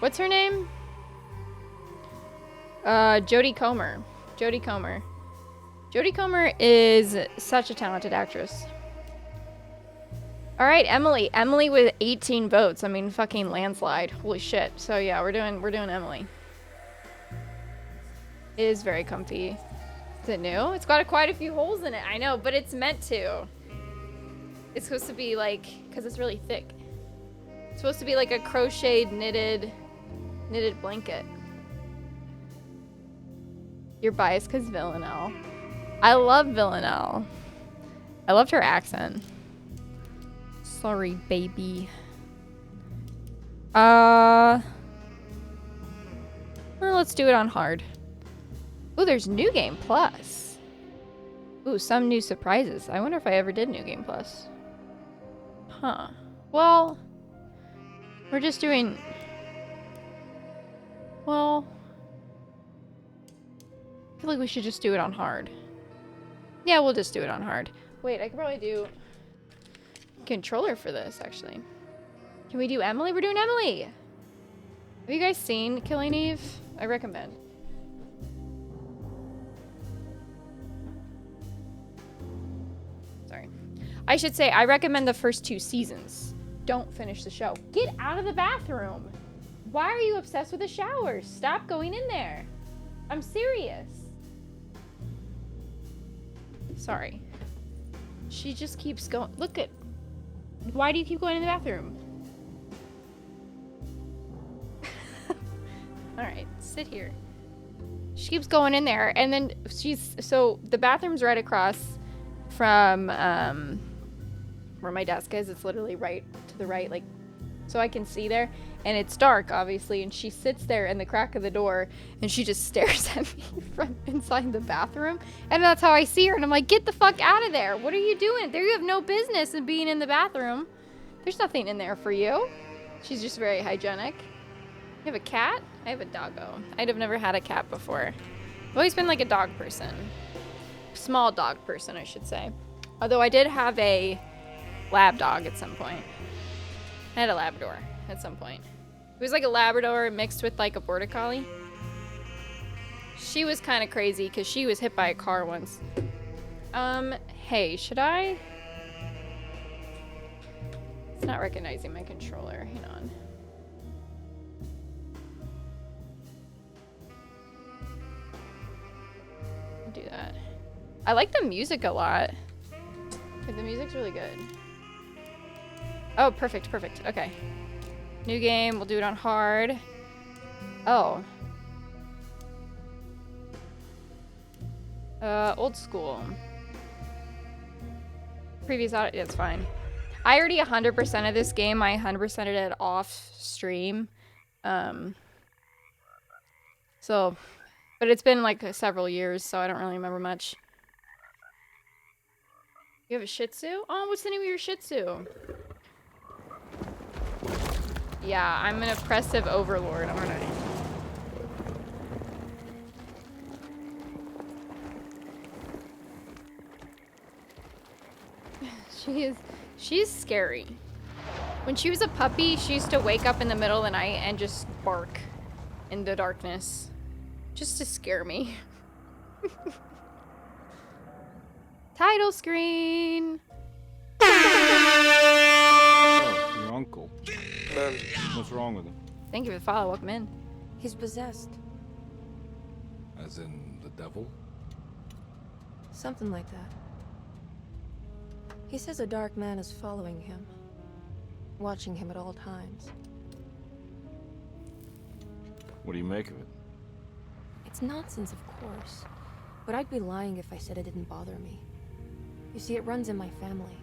What's her name? Jodie Comer. Jodie Comer. Jodie Comer is such a talented actress. All right, Emily. Emily with 18 votes. I mean, fucking landslide. Holy shit. So yeah, we're doing Emily. It is very comfy. Is it new? It's got quite a few holes in it. I know, but it's meant to. It's supposed to be like, because it's really thick. It's supposed to be like a crocheted knitted blanket. You're biased because Villanelle. I love Villanelle. I loved her accent. Sorry, baby. Well, let's do it on hard. Ooh, there's New Game Plus. Ooh, some new surprises. I wonder if I ever did New Game Plus. Huh. Well, we're just doing... Well... I feel like we should just do it on hard. Yeah, we'll just do it on hard. Wait, I could probably do... controller for this, actually. Can we do Emily? We're doing Emily! Have you guys seen Killing Eve? I recommend. Sorry. I should say, I recommend the first 2 seasons. Don't finish the show. Get out of the bathroom! Why are you obsessed with the showers? Stop going in there. I'm serious. Sorry. She just keeps going. Look at... Why do you keep going in the bathroom? Alright, sit here. She keeps going in there, and then she's... So, the bathroom's right across from, where my desk is. It's literally right to the right, like... So I can see there. And it's dark, obviously, and she sits there in the crack of the door, and she just stares at me from inside the bathroom. And that's how I see her, and I'm like, get the fuck out of there. What are you doing? There, you have no business in being in the bathroom. There's nothing in there for you. She's just very hygienic. You have a cat? I have a doggo. I'd have never had a cat before. I've always been like a dog person. Small dog person, I should say. Although I did have a lab dog at some point. I had a Labrador at some point. It was like a Labrador mixed with like a Border Collie. She was kind of crazy because she was hit by a car once. Hey, should I? It's not recognizing my controller. Hang on. Do that. I like the music a lot. Okay, the music's really good. Oh, perfect, perfect. Okay. New game. We'll do it on hard. Oh. Old school. Previous audio. It's fine. I already 100% of this game. I 100%ed it off stream. So, but it's been like several years, so I don't really remember much. You have a Shih Tzu? Oh, what's the name of your Shih Tzu? Yeah, I'm an oppressive overlord, aren't I? She's scary. When she was a puppy, she used to wake up in the middle of the night and just bark in the darkness. Just to scare me. Title screen! Oh, your uncle. What's wrong with him? Thank you for the follow. Welcome in. He's possessed. As in the devil? Something like that. He says a dark man is following him. Watching him at all times. What do you make of it? It's nonsense, of course. But I'd be lying if I said it didn't bother me. You see, it runs in my family.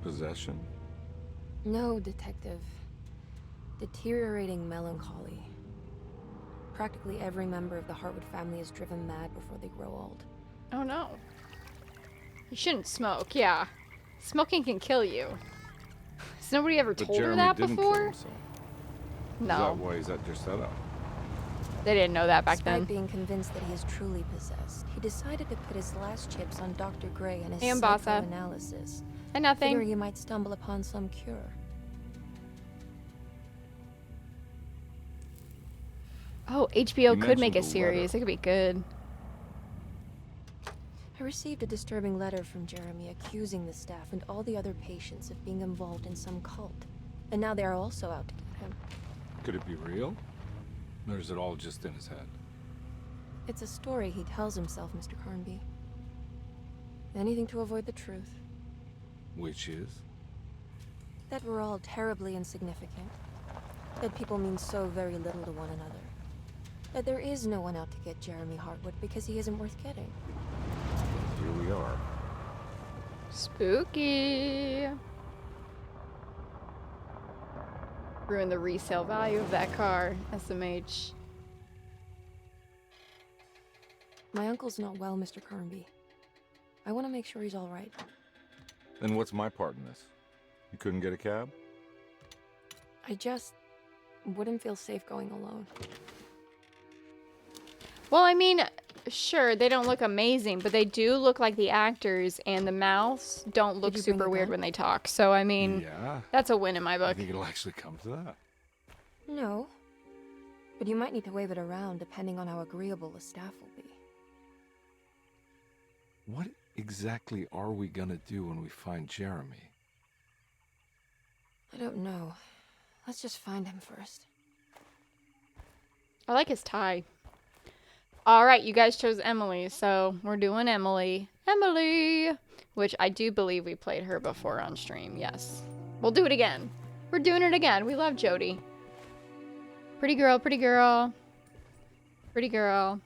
Possession? No, detective. Deteriorating melancholy. Practically every member of the Hartwood family is driven mad before they grow old. Oh no. You shouldn't smoke, yeah. Smoking can kill you. Has nobody ever But told her Jeremy that didn't before? kill himself. Is No. that why he's at your setup? They didn't know that back Despite then. being convinced that he is truly possessed, he decided to put his last chips on Dr. Gray and his Hey, Mbasa. psychoanalysis, And nothing. figuring he might stumble upon some cure. Oh, HBO You could make a mentioned the series. It could be good. I received a disturbing letter from Jeremy accusing the staff and all the other patients of being involved in some cult. And now they are also out to get him. Could it be real? Or is it all just in his head? It's a story he tells himself, Mr. Carnby. Anything to avoid the truth. Which is? That we're all terribly insignificant. That people mean so very little to one another. That there is no one out to get Jeremy Hartwood because he isn't worth getting. Here we are. Spooky. Ruin the resale value of that car, SMH. My uncle's not well, Mr. Carnby. I want to make sure he's all right. Then what's my part in this? You couldn't get a cab? I just wouldn't feel safe going alone. Well, I mean, sure, they don't look amazing, but they do look like the actors, and the mouths don't look Did you bring super a weird gun? when they talk. So, I mean, Yeah. that's a win in my I book. think it'll actually come to that. No. But you might need to wave it around depending on how agreeable the staff will be. What exactly are we gonna do when we find Jeremy? I don't know. Let's just find him first. I like his tie. All right, you guys chose Emily, so we're doing Emily. Emily! Which I do believe we played her before on stream, yes. We'll do it again. We're doing it again. We love Jodie. Pretty girl, pretty girl. Pretty girl.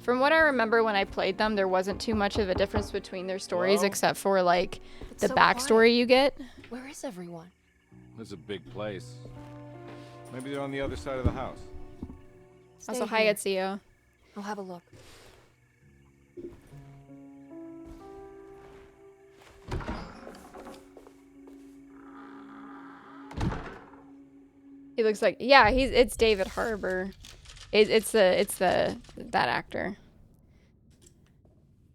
From what I remember when I played them, there wasn't too much of a difference between their stories Hello? except for, like, It's the so backstory quiet. you get. Where is everyone? It's a big place. Maybe they're on the other side of the house. Also, Stay hi, here. Ezio. I'll have a look. He looks like, yeah, it's David Harbour. It's that actor.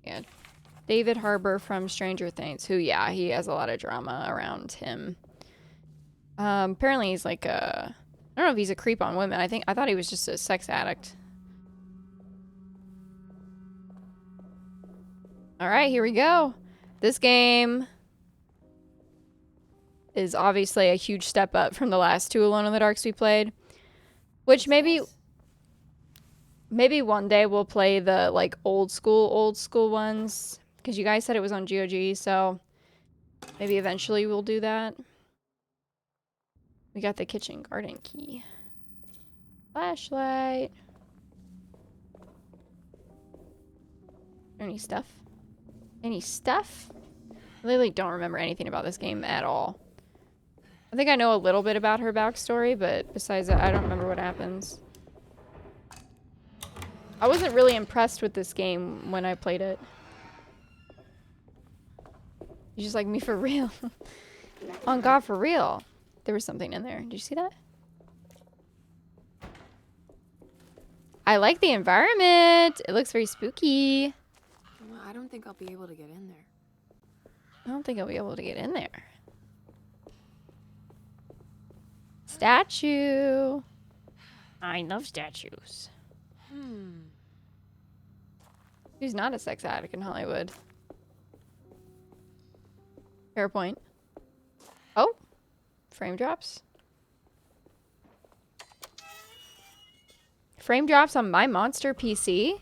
Yeah, David Harbour from Stranger Things. Who, yeah, he has a lot of drama around him. Apparently he's like I don't know if he's a creep on women. I thought he was just a sex addict. All right, here we go. This game is obviously a huge step up from the last two Alone in the Darks we played. Which maybe one day we'll play the like old school ones. Because you guys said it was on GOG, so maybe eventually we'll do that. We got the kitchen garden key. Flashlight. Any stuff? Any stuff? I literally don't remember anything about this game at all. I think I know a little bit about her backstory, but besides that, I don't remember what happens. I wasn't really impressed with this game when I played it. You just like me for real. On God, for real. There was something in there. Did you see that? I like the environment. It looks very spooky. I don't think I'll be able to get in there. I don't think I'll be able to get in there. Statue. I love statues. Who's not a sex addict in Hollywood? Fair point. Oh, frame drops. Frame drops on my monster PC.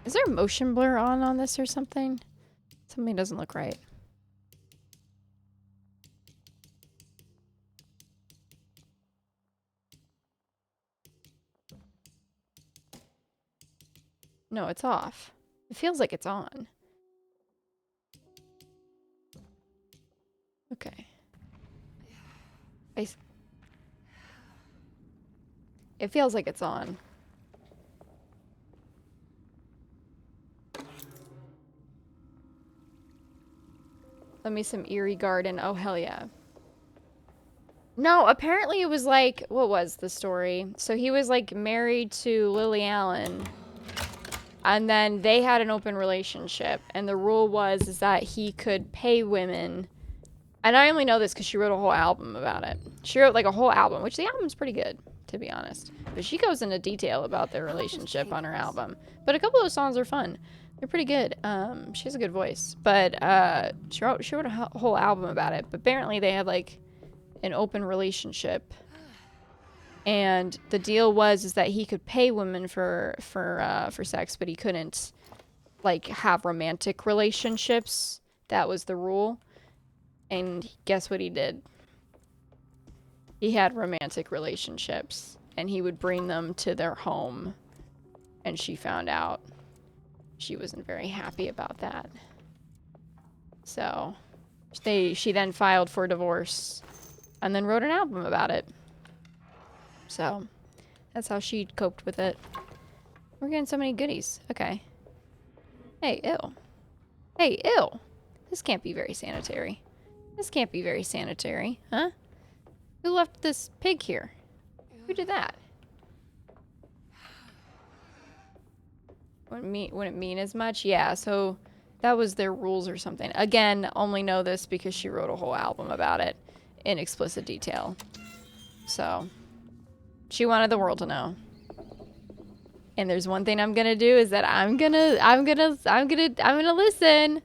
Is there motion blur on this or something? Something doesn't look right. No, it's off. It feels like it's on. Okay. It feels like it's on. Let me some Eerie Garden. Oh, hell yeah. No, apparently it was like, what was the story? So he was like married to Lily Allen. And then they had an open relationship, and the rule was is that he could pay women. And I only know this because she wrote a whole album about it. She wrote like a whole album, which the album's pretty good, to be honest. But she goes into detail about their relationship on her album. But a couple of those songs are fun. They're pretty good. She has a good voice. But she wrote a whole album about it. But apparently they had like an open relationship. And the deal was is that he could pay women for sex, but he couldn't like have romantic relationships. That was the rule. And guess what he did? He had romantic relationships, and he would bring them to their home. And she found out. She wasn't very happy about that. So she then filed for divorce and then wrote an album about it. So that's how she coped with it. We're getting so many goodies. Okay. Hey, ew. Hey, ew. This can't be very sanitary. This can't be very sanitary, huh? Who left this pig here? Who did that? Wouldn't mean as much? Yeah, so that was their rules or something. Again, only know this because she wrote a whole album about it in explicit detail. So she wanted the world to know. And there's one thing I'm gonna do is that I'm gonna listen.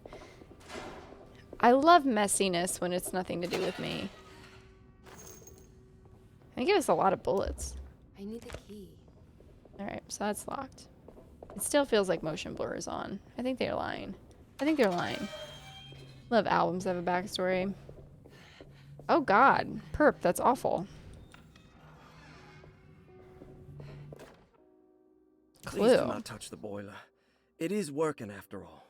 I love messiness when it's nothing to do with me. They give us a lot of bullets. I need the key. Alright, so that's locked. It still feels like motion blur is on. I think they're lying. I think they're lying. Love albums that have a backstory. Oh god. Perp, that's awful. Please do not touch the boiler. It is working after all.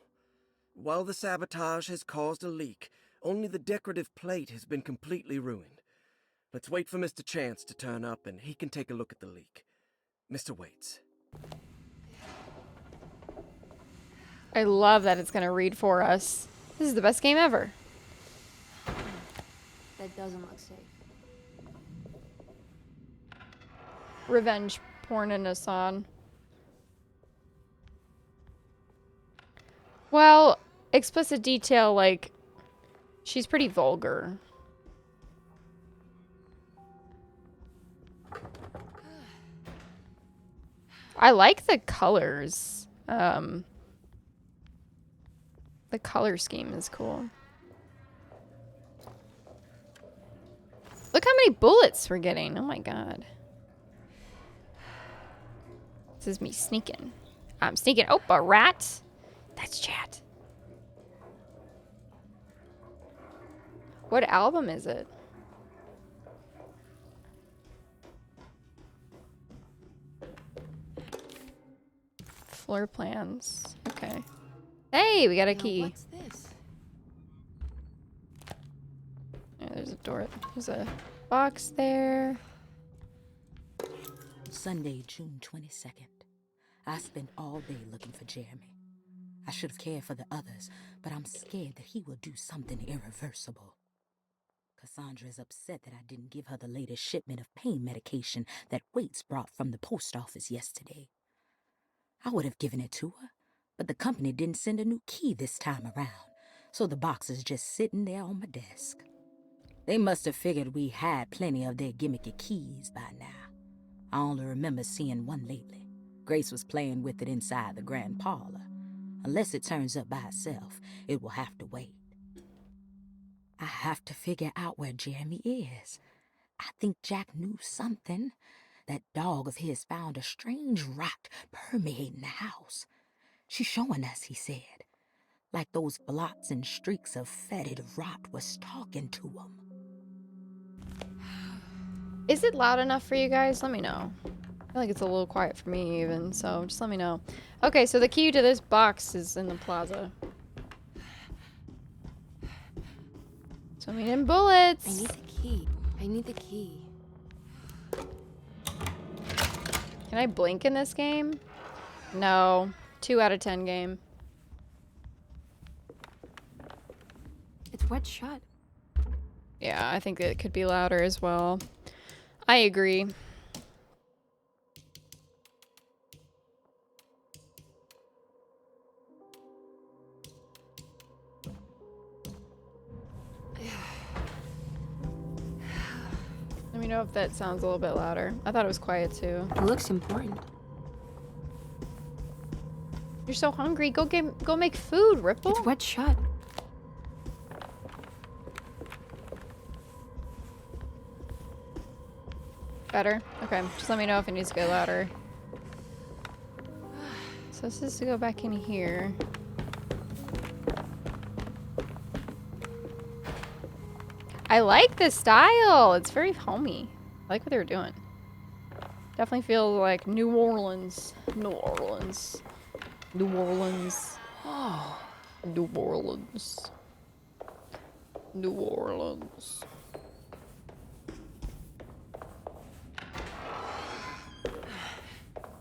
While the sabotage has caused a leak, only the decorative plate has been completely ruined. Let's wait for Mr. Chance to turn up and he can take a look at the leak. Mr. Waits. I love that it's gonna read for us. This is the best game ever. That doesn't look safe. Revenge porn in Asan. Well, explicit detail, like, she's pretty vulgar. I like the colors. The color scheme is cool. Look how many bullets we're getting. Oh my god. This is me sneaking. I'm sneaking. Oh, a rat. That's chat. What album is it? Floor plans. Okay. Hey, we got a key. What's this? Yeah, there's a door. There's a box there. Sunday, June 22nd. I spent all day looking for Jeremy. I should have cared for the others, but I'm scared that he will do something irreversible. Cassandra is upset that I didn't give her the latest shipment of pain medication that Waits brought from the post office yesterday. I would have given it to her, but the company didn't send a new key this time around, so the box is just sitting there on my desk. They must have figured we had plenty of their gimmicky keys by now. I only remember seeing one lately. Grace was playing with it inside the grand parlor. Unless it turns up by itself, it will have to wait. I have to figure out where Jeremy is. I think Jack knew something. That dog of his found a strange rot permeating the house. She's showing us, he said. Like those blots and streaks of fetid rot was talking to him. Is it loud enough for you guys? Let me know. I feel like it's a little quiet for me even, so just let me know. Okay, so the key to this box is in the plaza. So we need bullets. I need the key. I need the key. Can I blink in this game? No. 2 out of 10 game. It's wet shut. Yeah, I think it could be louder as well. I agree. me know if that sounds a little bit louder. I thought it was quiet too. It looks important. You're so hungry. Go make food, Ripple. It's wet shut. Better? Okay. Just let me know if it needs to get louder. So this is to go back in here. I like this style. It's very homey. I like what they were doing. Definitely feels like New Orleans. New Orleans. New Orleans. Oh, New Orleans. New Orleans.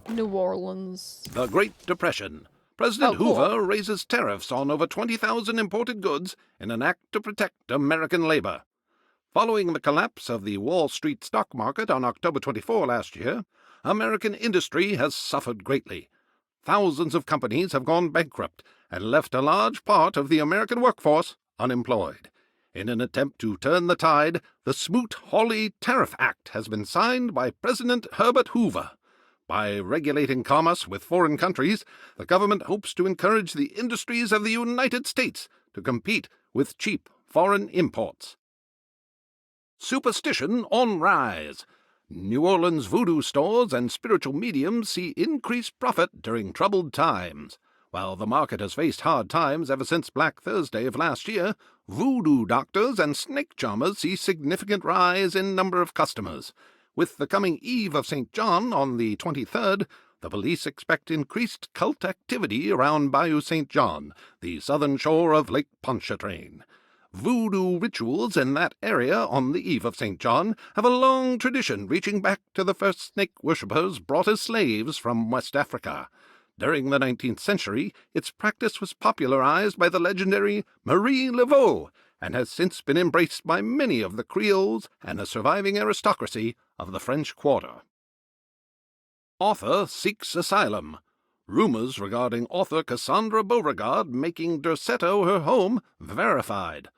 New Orleans. The Great Depression. President Oh, cool. Hoover raises tariffs on over 20,000 imported goods in an act to protect American labor. Following the collapse of the Wall Street stock market on October 24 last year, American industry has suffered greatly. Thousands of companies have gone bankrupt and left a large part of the American workforce unemployed. In an attempt to turn the tide, the Smoot-Hawley Tariff Act has been signed by President Herbert Hoover. By regulating commerce with foreign countries, the government hopes to encourage the industries of the United States to compete with cheap foreign imports. Superstition on rise. New Orleans voodoo stores and spiritual mediums see increased profit during troubled times. While the market has faced hard times ever since Black Thursday of last year, voodoo doctors and snake charmers see significant rise in number of customers. With the coming Eve of St. John on the 23rd, the police expect increased cult activity around Bayou St. John, the southern shore of Lake Pontchartrain. Voodoo rituals in that area on the Eve of St. John have a long tradition reaching back to the first snake worshippers brought as slaves from West Africa. During the 19th century, its practice was popularized by the legendary Marie Laveau, and has since been embraced by many of the Creoles and the surviving aristocracy of the French Quarter. Author seeks asylum. Rumors regarding author Cassandra Beauregard making Derceto her home verified.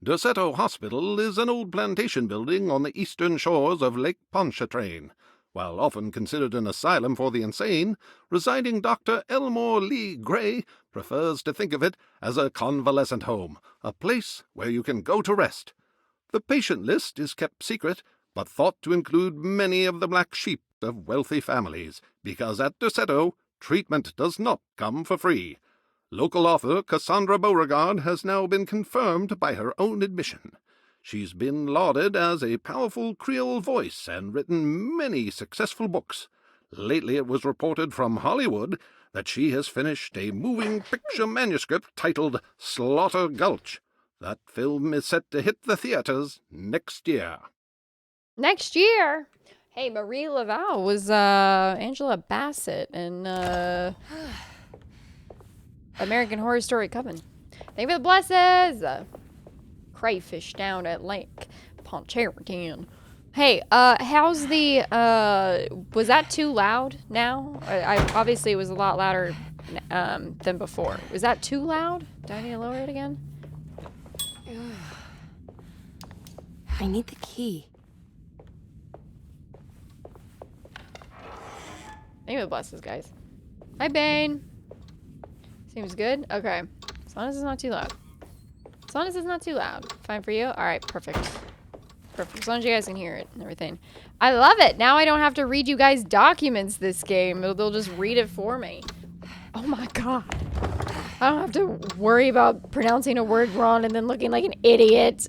Derceto Hospital is an old plantation building on the eastern shores of Lake Pontchartrain. While often considered an asylum for the insane, residing Dr. Elmore Lee Gray prefers to think of it as a convalescent home, a place where you can go to rest. The patient list is kept secret, but thought to include many of the black sheep of wealthy families, because at Derceto, treatment does not come for free. Local author Cassandra Beauregard has now been confirmed by her own admission. She's been lauded as a powerful Creole voice and written many successful books. Lately it was reported from Hollywood that she has finished a moving picture manuscript titled Slaughter Gulch. That film is set to hit the theaters next year. Next year? Hey, Marie Laveau was Angela Bassett in American Horror Story Coven. Thank you for the blesses! Crayfish down at Lake Pontchartrain. Hey, how's the, was that too loud now? I obviously it was a lot louder than before. Was that too loud? Do I need to lower it again? I need the key. Thank you for the blesses, guys. Hi, Bane. Seems good? Okay. As long as it's not too loud. As long as it's not too loud. Fine for you? Alright, perfect. Perfect. As long as you guys can hear it and everything. I love it! Now I don't have to read you guys documents this game. They'll just read it for me. Oh my god. I don't have to worry about pronouncing a word wrong and then looking like an idiot.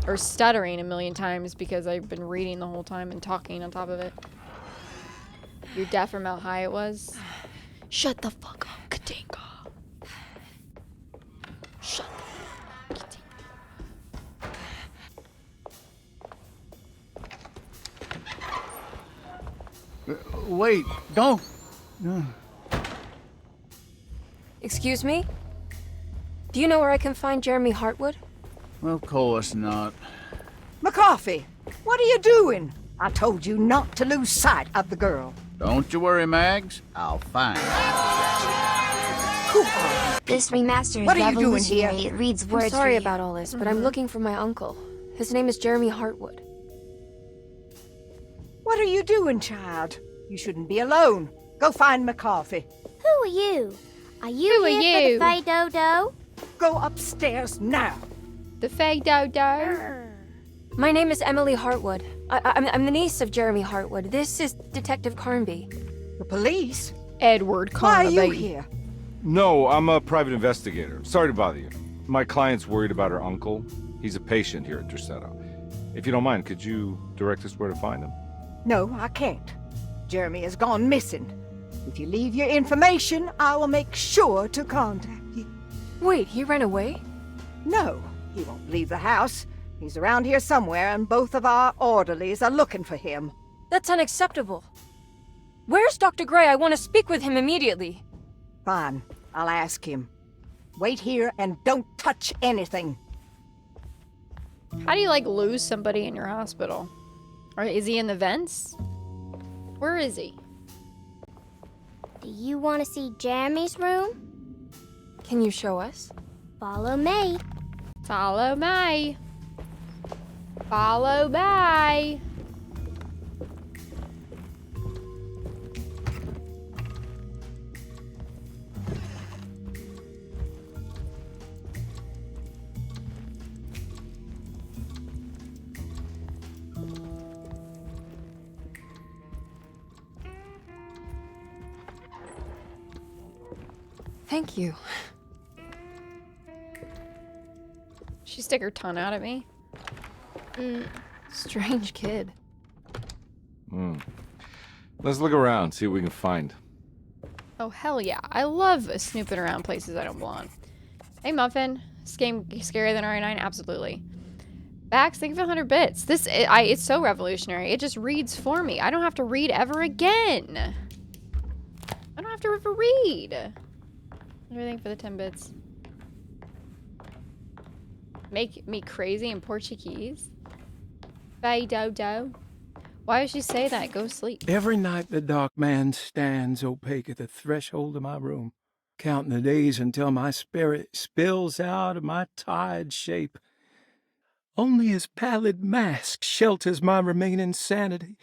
Or stuttering a million times because I've been reading the whole time and talking on top of it. You're deaf from how high it was? Shut the fuck up, Katinka. Shut up, Katinka. Wait, don't. Excuse me? Do you know where I can find Jeremy Hartwood? Of course not. McCarthy, what are you doing? I told you not to lose sight of the girl. Don't you worry, Mags. I'll find her. This remaster is What are you doing here? revolutionary. It reads I'm words sorry for you. about all this, but I'm looking for my uncle. His name is Jeremy Hartwood. What are you doing, child? You shouldn't be alone. Go find McCarthy. Who are you? Are you Who are here you? for the Fay Dodo? Go upstairs now. The Fay Dodo. My name is Emily Hartwood. I'm the niece of Jeremy Hartwood. This is Detective Carnby. The police? Edward Why are you Carnaby. here? No, I'm a private investigator. Sorry to bother you. My client's worried about her uncle. He's a patient here at Derceto. If you don't mind, could you direct us where to find him? No, I can't. Jeremy has gone missing. If you leave your information, I will make sure to contact you. Wait, he ran away? No, he won't leave the house. He's around here somewhere, and both of our orderlies are looking for him. That's unacceptable. Where's Dr. Gray? I want to speak with him immediately. Fine, I'll ask him. Wait here and don't touch anything. How do you, like, lose somebody in your hospital? Or is he in the vents? Where is he? Do you want to see Jeremy's room? Can you show us? Follow me. Follow me. Follow me. Thank you. She stick her tongue out at me. Strange kid. Let's look around, see what we can find. Oh, hell yeah. I love snooping around places I don't belong. Hey, Muffin. This game scarier than RE9? Absolutely. Bax, thank you for 100 bits. It's so revolutionary. It just reads for me. I don't have to read ever again. I don't have to ever read. Everything for the 10 bits. Make me crazy in Portuguese? Fay Dodo. Why does she say that? Go sleep. Every night the dark man stands opaque at the threshold of my room, counting the days until my spirit spills out of my tired shape. Only his pallid mask shelters my remaining sanity.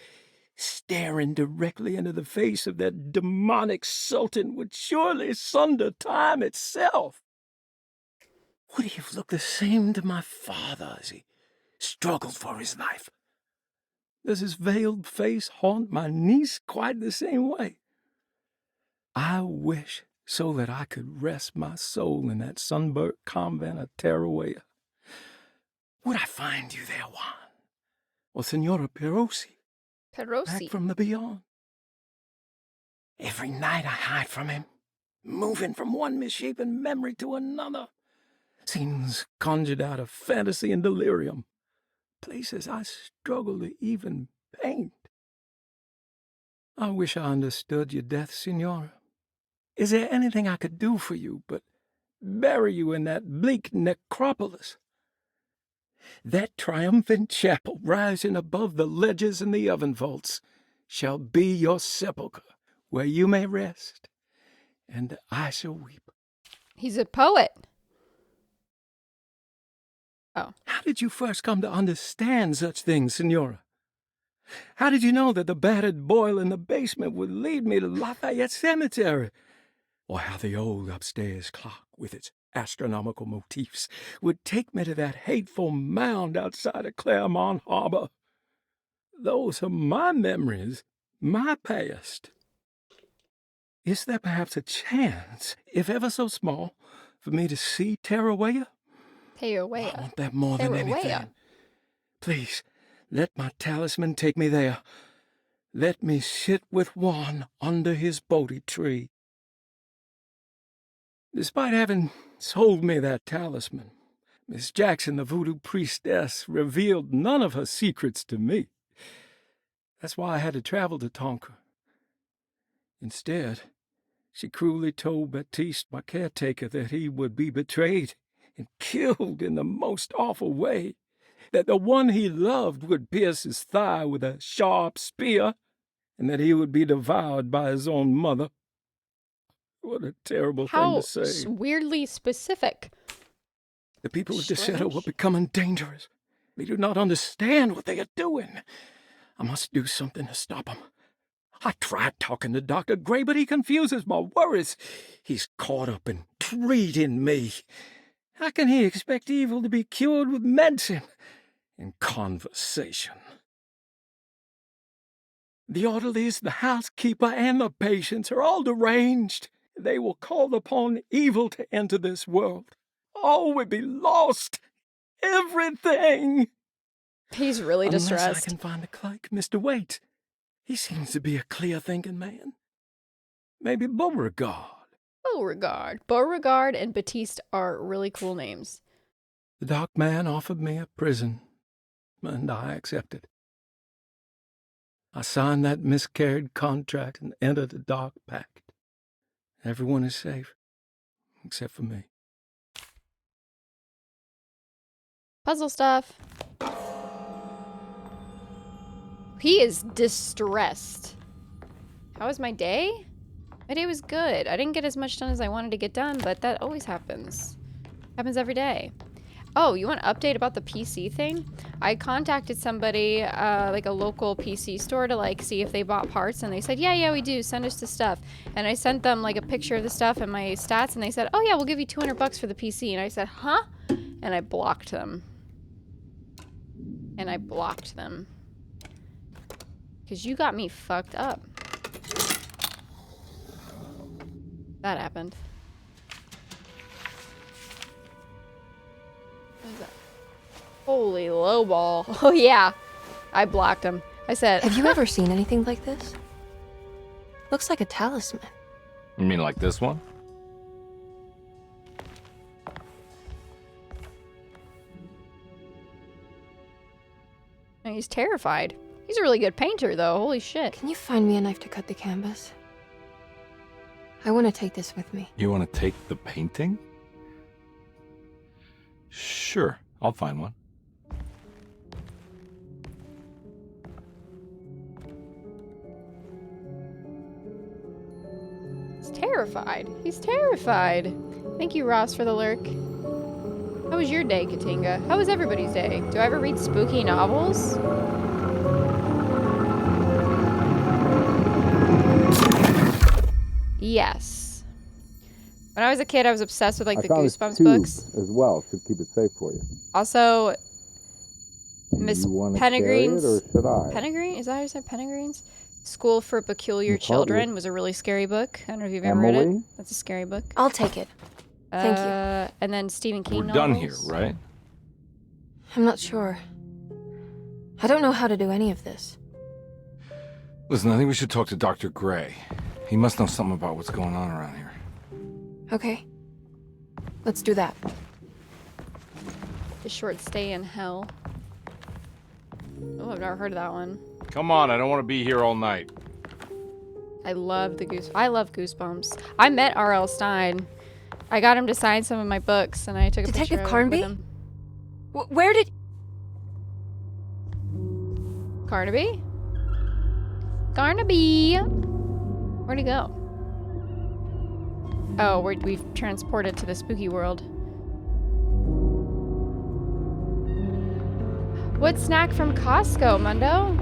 Staring directly into the face of that demonic sultan would surely sunder time itself. Would he have looked the same to my father as he struggled for his life? Does his veiled face haunt my niece quite the same way? I wish so that I could rest my soul in that sunburnt convent of Tarawea. Would I find you there, Juan? Or Senora Perosi? Back from the beyond. Every night I hide from him, moving from one misshapen memory to another. Scenes conjured out of fantasy and delirium. Places I struggle to even paint. I wish I understood your death, Senora. Is there anything I could do for you but bury you in that bleak necropolis? That triumphant chapel rising above the ledges and the oven vaults shall be your sepulchre, where you may rest, and I shall weep. He's a poet. Oh. How did you first come to understand such things, Senora? How did you know that the battered boiler in the basement would lead me to Lafayette Cemetery? Or how the old upstairs clock, with its astronomical motifs, would take me to that hateful mound outside of Claremont Harbor? Those are my memories, my past. Is there perhaps a chance, if ever so small, for me to see Tarawea? Tarawea. I want that more than anything. Please, let my talisman take me there. Let me sit with Juan under his Bodhi tree. Despite having sold me that talisman, Miss Jackson, the voodoo priestess, revealed none of her secrets to me. That's why I had to travel to Tonka. Instead, she cruelly told Baptiste, my caretaker, that he would be betrayed and killed in the most awful way, that the one he loved would pierce his thigh with a sharp spear, and that he would be devoured by his own mother. What a terrible thing to say. How weirdly specific. The people of Derceto were becoming dangerous. They do not understand what they are doing. I must do something to stop him. I tried talking to Dr. Gray, but he confuses my worries. He's caught up in treating me. How can he expect evil to be cured with medicine and conversation? The orderlies, the housekeeper, and the patients are all deranged. They will call upon evil to enter this world. All will be lost. Everything. He's really Unless distressed. I can find the clerk, Mr. Waite. He seems to be a clear-thinking man. Maybe Beauregard. Beauregard and Batiste are really cool names. The dock man offered me a prison, and I accepted. I signed that miscarried contract and entered the dock pact. Everyone is safe, except for me. Puzzle stuff. He is distressed. How was my day? My day was good. I didn't get as much done as I wanted to get done, but that always happens. Happens every day. Oh, you want an update about the PC thing? I contacted somebody, like a local PC store, to like see if they bought parts, and they said, yeah, we do. Send us the stuff. And I sent them like a picture of the stuff and my stats, and they said, oh yeah, we'll give you $200 for the PC. And I said, huh? And I blocked them. Because you got me fucked up. That happened. What is that? Holy lowball. Oh yeah. I blocked him. I said, Have you ever seen anything like this? Looks like a talisman. You mean like this one? And he's terrified. He's a really good painter, though. Holy shit. Can you find me a knife to cut the canvas? I want to take this with me. You want to take the painting? Sure, I'll find one. He's terrified. He's terrified. Thank you, Ross, for the lurk. How was your day, Katinga? How was everybody's day? Do I ever read spooky novels? Yes. When I was a kid, I was obsessed with like the Goosebumps books. As well, should keep it safe for you. Also, Miss Penegrine's. Or should I? Penegrine? Is that how you said Penegrine's? School for Peculiar Children was a really scary book. I don't know if you've ever read it. That's a scary book. I'll take it. Thank you. And then Stephen King We're done here, novels. right? I'm not sure. I don't know how to do any of this. Listen, I think we should talk to Dr. Gray. He must know something about what's going on around here. Okay. Let's do that. The Short Stay in Hell. Oh, I've never heard of that one. Come on, I don't want to be here all night. I love Goosebumps. I met R.L. Stein. I got him to sign some of my books, and I took a Detective picture Carnby? with him. Where did... Carnaby? Carnaby! Where'd he go? Oh, we've transported to the spooky world. What snack from Costco, Mundo?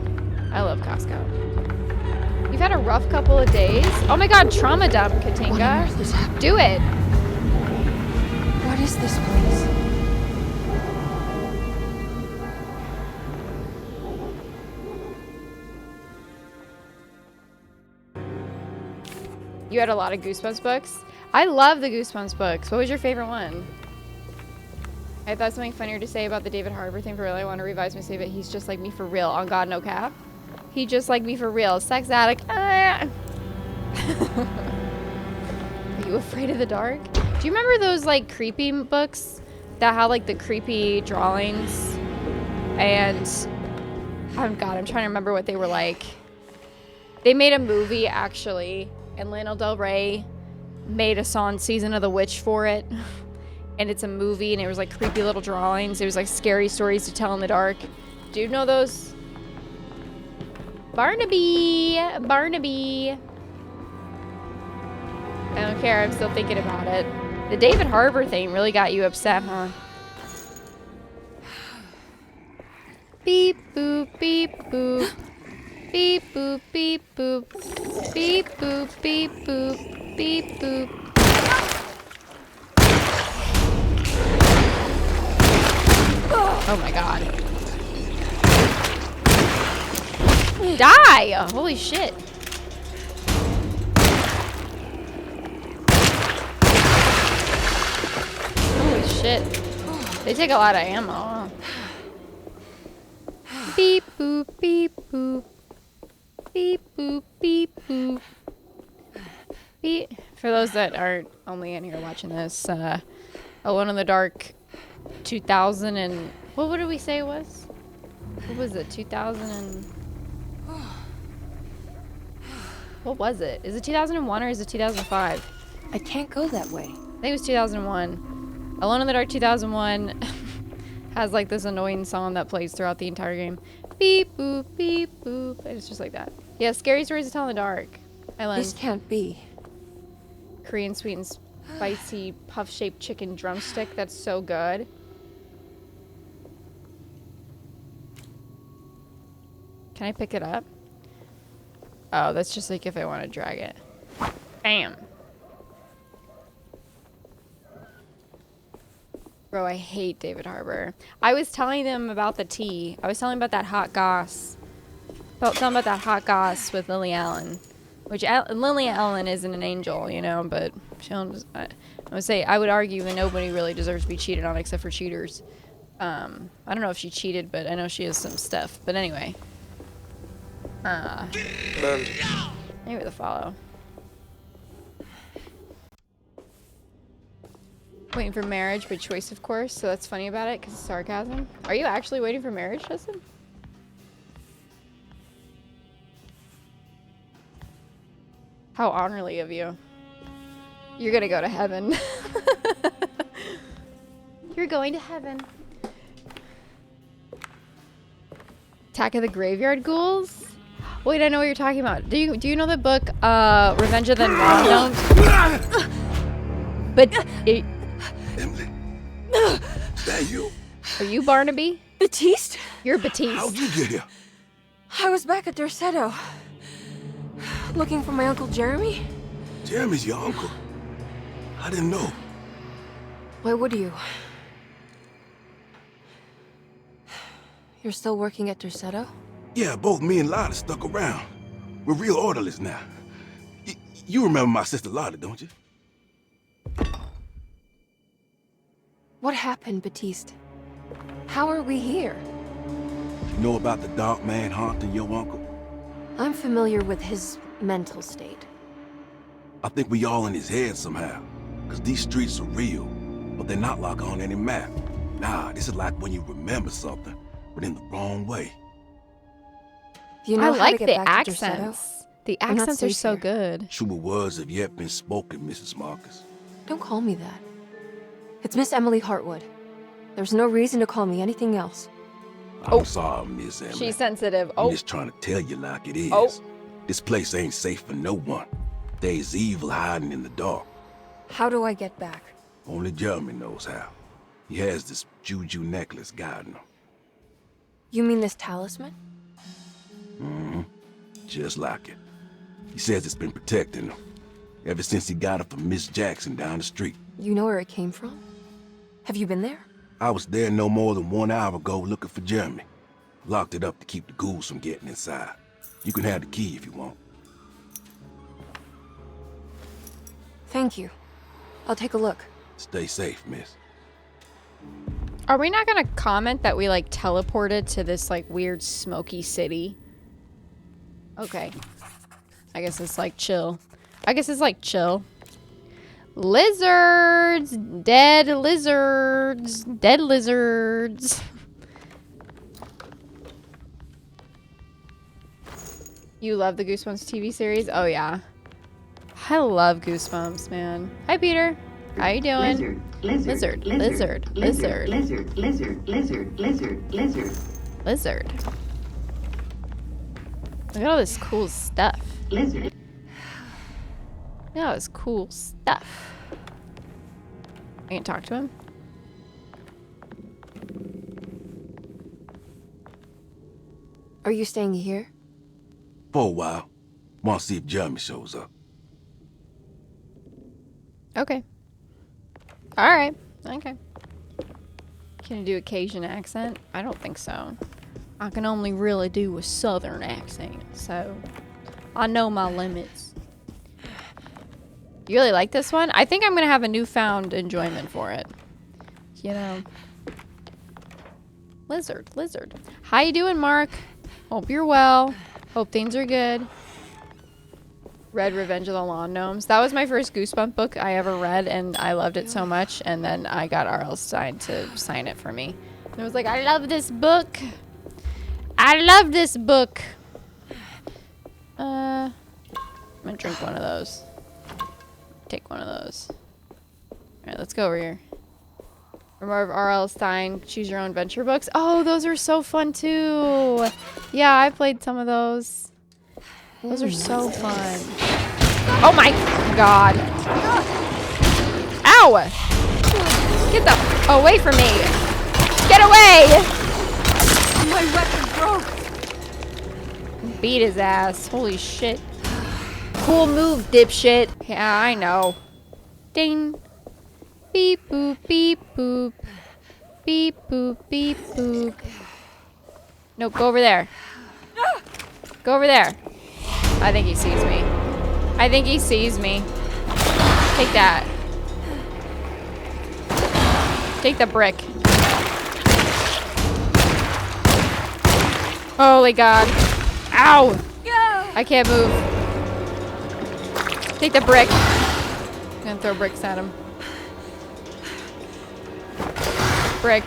I love Costco. You've had a rough couple of days. Oh my god, trauma dump, Katinga. What on earth is happening? Do it! What is this place? You had a lot of Goosebumps books? I love the Goosebumps books. What was your favorite one? I thought something funnier to say about the David Harbour thing for real. I want to revise my statement. He's just like me for real. On God, no cap. He just like me for real. Sex addict. Are you afraid of the dark? Do you remember those like creepy books that had like the creepy drawings? And oh God, I'm trying to remember what they were like. They made a movie actually, and Lana Del Rey made a song Season of the Witch for it. And it's a movie, and it was like creepy little drawings. It was like scary stories to tell in the dark. Do you know those? Barnaby! Barnaby! I don't care, I'm still thinking about it. The David Harbour thing really got you upset, huh? Beep, boop, beep, boop. Beep boop, beep boop. Beep boop, beep boop. Beep boop. Oh my god. Die! Holy shit. Holy shit. They take a lot of ammo. Beep boop, beep boop. Beep boop, beep boop. Beep. For those that aren't only in here watching this, Alone in the Dark 2000 and... What did we say it was? What was it? 2000 and... What was it? Is it 2001 or is it 2005? I can't go that way. I think it was 2001. Alone in the Dark 2001 has like this annoying song that plays throughout the entire game. Beep boop, beep boop. And it's just like that. Yeah, Scary Stories to Tell in the Dark. This can't be. Korean sweet and spicy puff-shaped chicken drumstick. That's so good. Can I pick it up? Oh, that's just like if I want to drag it. Bam. Bro, I hate David Harbour. I was telling them about the tea. I was telling them about that hot goss. Telling them about that hot goss with Lily Allen. Which Lily Allen isn't an angel, you know, but she don't, I would say, I would argue that nobody really deserves to be cheated on except for cheaters. I don't know if she cheated, but I know she has some stuff. But anyway. Maybe the follow. Waiting for marriage by choice, of course. So that's funny about it, because it's sarcasm. Are you actually waiting for marriage, Justin? How honorly of you. You're gonna go to heaven. You're going to heaven. Attack of the Graveyard Ghouls? Wait, I know what you're talking about. Do you know the book Revenge of the Mondo? But Emily, is that you? Are you Barnaby? Batiste? You're Batiste. How'd you get here? I was back at Dorsetto. Looking for my Uncle Jeremy? Jeremy's your uncle. I didn't know. Why would you? You're still working at Dorsetto? Yeah, both me and Lotta stuck around. We're real orderlies now. You remember my sister Lotta, don't you? What happened, Batiste? How are we here? You know about the dark man haunting your uncle? I'm familiar with his mental state. I think we all in his head somehow. Cause these streets are real, but they're not like on any map. Nah, this is like when you remember something, but in the wrong way. Do you know I how like to get the back to Dorsetto? accents. The I'm not accents are safe so here. good. Truer words have yet been spoken, Mrs. Marcus. Don't call me that. It's Miss Emily Hartwood. There's no reason to call me anything else. I'm sorry, Miss Emily. She's sensitive. I'm Oh, just trying to tell you like it is. Oh. This place ain't safe for no one. There's evil hiding in the dark. How do I get back? Only Jeremy knows how. He has this juju necklace guiding him. You mean this talisman? Mm-hmm. Just like it. He says it's been protecting him ever since he got it from Miss Jackson down the street. You know where it came from? Have you been there? I was there no more than 1 hour ago looking for Jeremy. Locked it up to keep the ghouls from getting inside. You can have the key if you want. Thank you. I'll take a look. Stay safe, miss. are we not gonna comment that we like teleported to this like weird smoky city? Okay. I guess it's like chill. Lizards! Dead lizards! Dead lizards! You love the Goosebumps TV series? Oh yeah. I love Goosebumps, man. Hi Peter. How you doing? Lizard. Look at all this cool stuff. Look at all this cool stuff. I can talk to him. Are you staying here? For a while. Want to see if Jeremy shows up. Okay. Alright. Okay. Can you do a Cajun accent? I don't think so. I can only really do a southern accent, so I know my limits. You really like this one? I think I'm gonna have a newfound enjoyment for it. You know. Lizard. How you doing, Mark? Hope you're well. Hope things are good. Read Revenge of the Lawn Gnomes. That was my first Goosebump book I ever read, and I loved it so much. And then I got R.L. Stein to sign it for me. And I was like, I love this book. I love this book. I'm gonna drink one of those. Take one of those. Alright, let's go over here. More of R.L. Stein, Choose Your Own Adventure books. Oh, those are so fun too. Yeah, I played some of those. Those are so fun. Oh my god. Ow! Get the away from me. Get away! My weapon broke. Beat his ass. Holy shit. Cool move, dipshit. Yeah, I know. Ding. Beep boop, beep boop. Beep boop, beep boop. No, go over there. Go over there. I think he sees me. I think he sees me. Take that. Take the brick. Holy god. Ow! I can't move. Take the brick. I'm gonna throw bricks at him. Brick.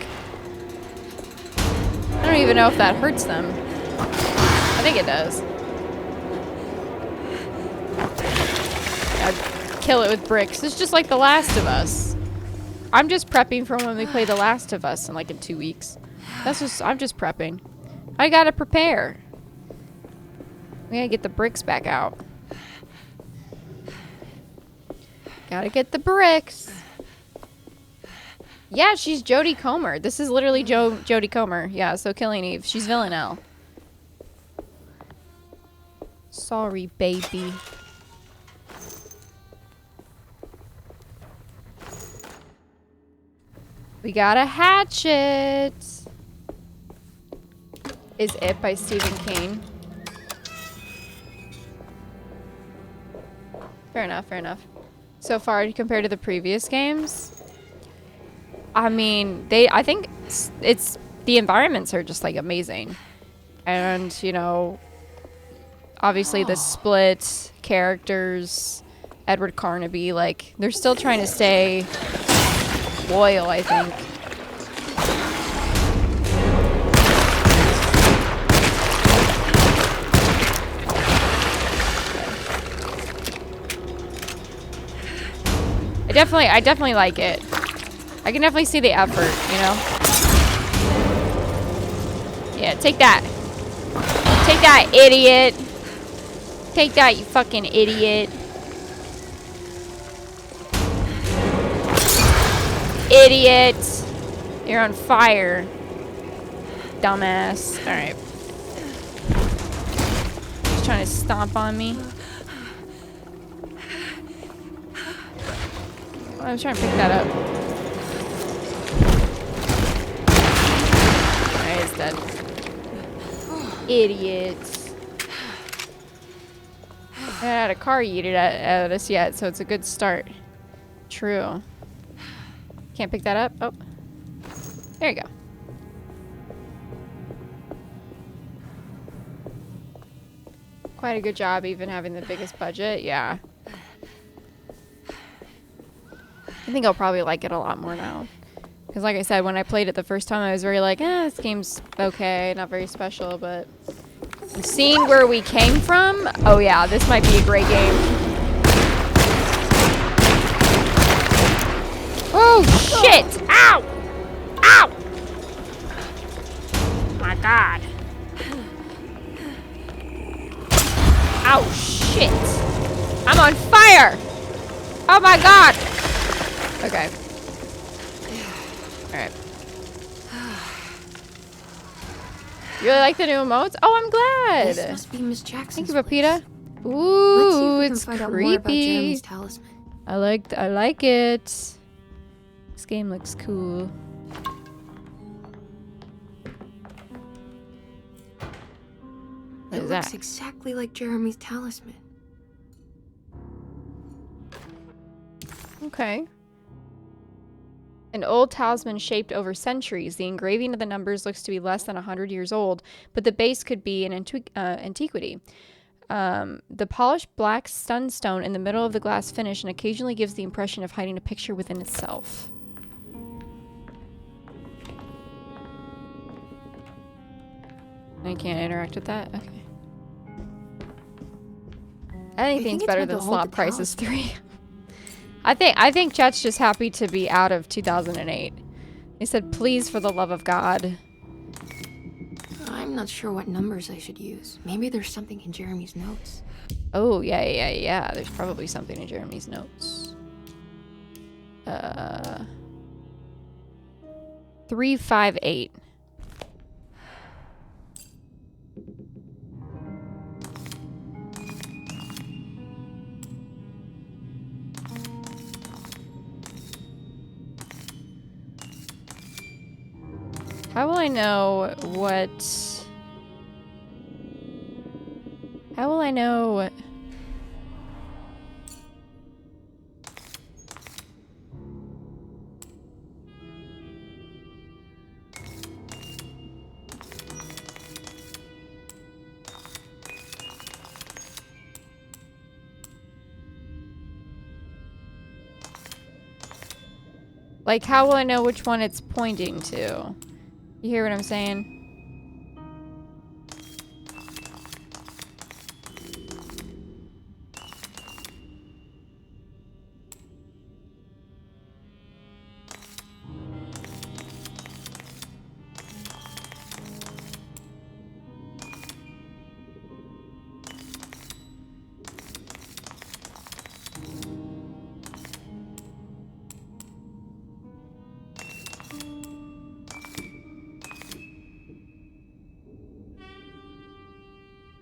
I don't even know if that hurts them. I think it does. I'd kill it with bricks. It's just like The Last of Us. I'm just prepping for when we play The Last of Us in 2 weeks. I'm just prepping. I gotta prepare. We gotta get the bricks back out. Gotta get the bricks. Yeah, she's Jodie Comer. This is literally Jodie Comer. Yeah, so Killing Eve. She's Villanelle. Sorry, baby. We got a hatchet. Is It by Stephen King. Fair enough, fair enough. So far, compared to the previous games, I mean, I think it's the environments are just amazing. And, you know, obviously the split characters, Edward Carnaby, they're still trying to stay loyal, I think. I definitely like it. I can definitely see the effort, you know? Yeah, take that. Take that, idiot. Take that, you fucking idiot. Idiot. You're on fire. Dumbass. Alright. He's trying to stomp on me. I was trying to pick that up. Alright, it's dead. Idiots. I haven't had a car yeeted at us yet, so it's a good start. True. Can't pick that up? Oh. There you go. Quite a good job even having the biggest budget, yeah. I think I'll probably like it a lot more now. Because like I said, when I played it the first time, I was very this game's okay, not very special, but seeing where we came from, oh yeah, this might be a great game. Oh shit! Ow! Ow! My god. Ow shit! I'm on fire! Oh my god! Okay. Alright. You really like the new emotes? Oh, I'm glad. This must be Miss Jackson's Thank you, Papita. Let's see Ooh, if we it's can find out more about creepy. Jeremy's talisman. I like it. This game looks cool. What It is looks that? exactly like Jeremy's talisman. Okay. An old talisman shaped over centuries. The engraving of the numbers looks to be less than 100 years old, but the base could be an antiquity. The polished black sunstone in the middle of the glass finish and occasionally gives the impression of hiding a picture within itself. I can't interact with that? Okay. Anything's it's better meant to than hold Slop the Crisis 3. I think Chet's just happy to be out of 2008. He said, please, for the love of God. I'm not sure what numbers I should use. Maybe there's something in Jeremy's notes. Oh, yeah. There's probably something in Jeremy's notes. 358. How will I know what... How will I know... Like, how will I know which one it's pointing to? You hear what I'm saying?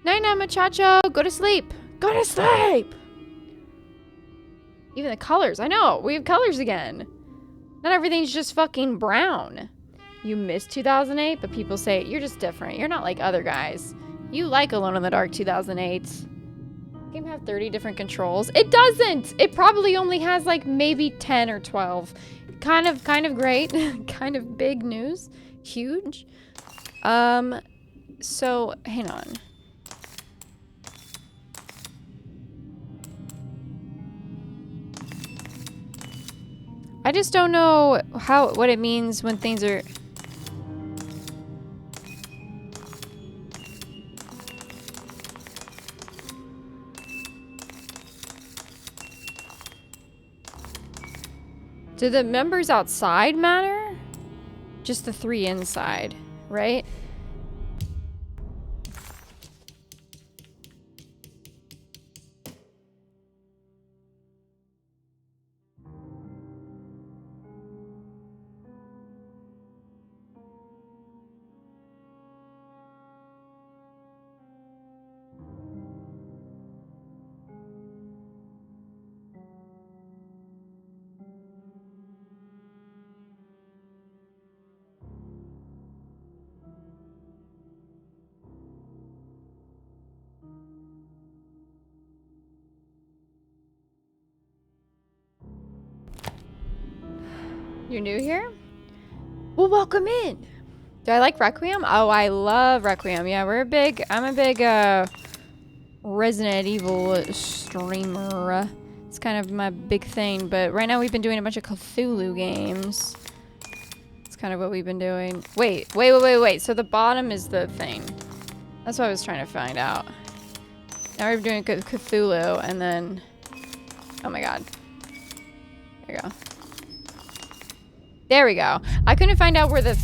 Night-night, muchacho. Go to sleep. Go to sleep. Even the colors. I know. We have colors again. Not everything's just fucking brown. You missed 2008, but people say, you're just different. You're not like other guys. You like Alone in the Dark 2008. Game have 30 different controls. It doesn't. It probably only has like maybe 10 or 12. Kind of great. Kind of big news. Huge. So, hang on. I just don't know what it means when things are... Do the members outside matter? Just the 3 inside, right? You're new here? Well, welcome in. Do I like Requiem? Oh, I love Requiem. Yeah, I'm a big Resident Evil streamer. It's kind of my big thing, but right now we've been doing a bunch of Cthulhu games. It's kind of what we've been doing. Wait. So the bottom is the thing. That's what I was trying to find out. Now we're doing Cthulhu, and then... Oh my god. There you go. There we go. I couldn't find out where the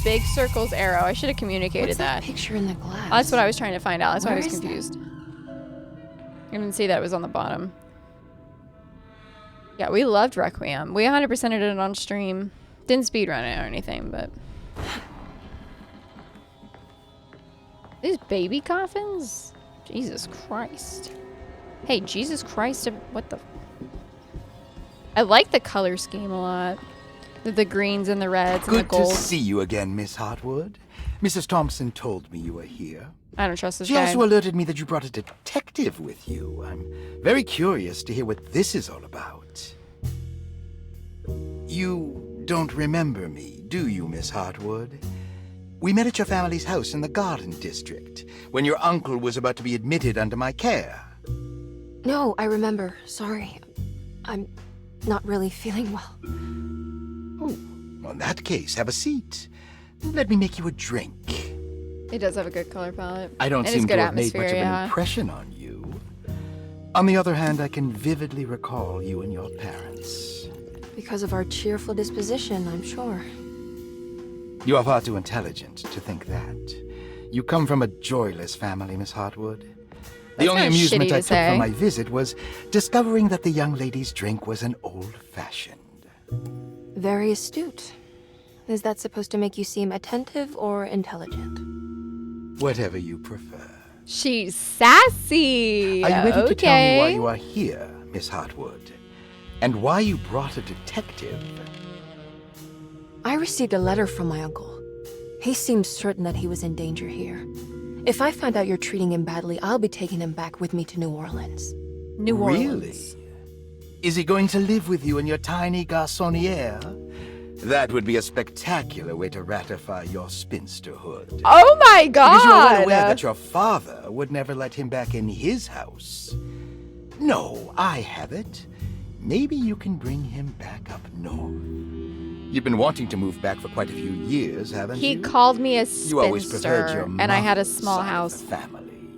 big circle's arrow. I should have communicated that. Picture in the glass. That's what I was trying to find out. That's why I Where was is confused. I didn't see that it was on the bottom. Yeah, we loved Requiem. We 100%ed it on stream. Didn't speedrun it or anything, but... These baby coffins? Jesus Christ. Hey, Jesus Christ, what the... I like the color scheme a lot. The greens and the reds and the Good to golds. see you again, Miss Hartwood. Mrs. Thompson told me you were here. I don't trust this She guy. also alerted me that you brought a detective with you. I'm very curious to hear what this is all about. You don't remember me, do you, Miss Hartwood? We met at your family's house in the Garden District, when your uncle was about to be admitted under my care. No, I remember. Sorry. I'm not really feeling well. Oh, well, in that case, have a seat. Let me make you a drink. It does have a good color palette. I don't And seem it's to good have made much of atmosphere, an yeah. impression on you. On the other hand, I can vividly recall you and your parents. Because of our cheerful disposition, I'm sure. You are far too intelligent to think that. You come from a joyless family, Miss Hartwood. The That's only kinda amusement shitty I to took say. from my visit was discovering that the young lady's drink was an old-fashioned. Very astute. Is that supposed to make you seem attentive or intelligent? Whatever you prefer. She's sassy. Are you ready to tell me why Okay. you are here, Miss Hartwood? And why you brought a detective? I received a letter from my uncle. He seems certain that he was in danger here. If I find out you're treating him badly, I'll be taking him back with me to New Orleans. New Orleans. Really? Is he going to live with you in your tiny garçonniere? That would be a spectacular way to ratify your spinsterhood. Oh my god! Because you are well aware that your father would never let him back in his house. No, I have it. Maybe you can bring him back up north. You've been wanting to move back for quite a few years, haven't He you? called me a You always preferred your spinster, and I had a mother's small side of house. the family.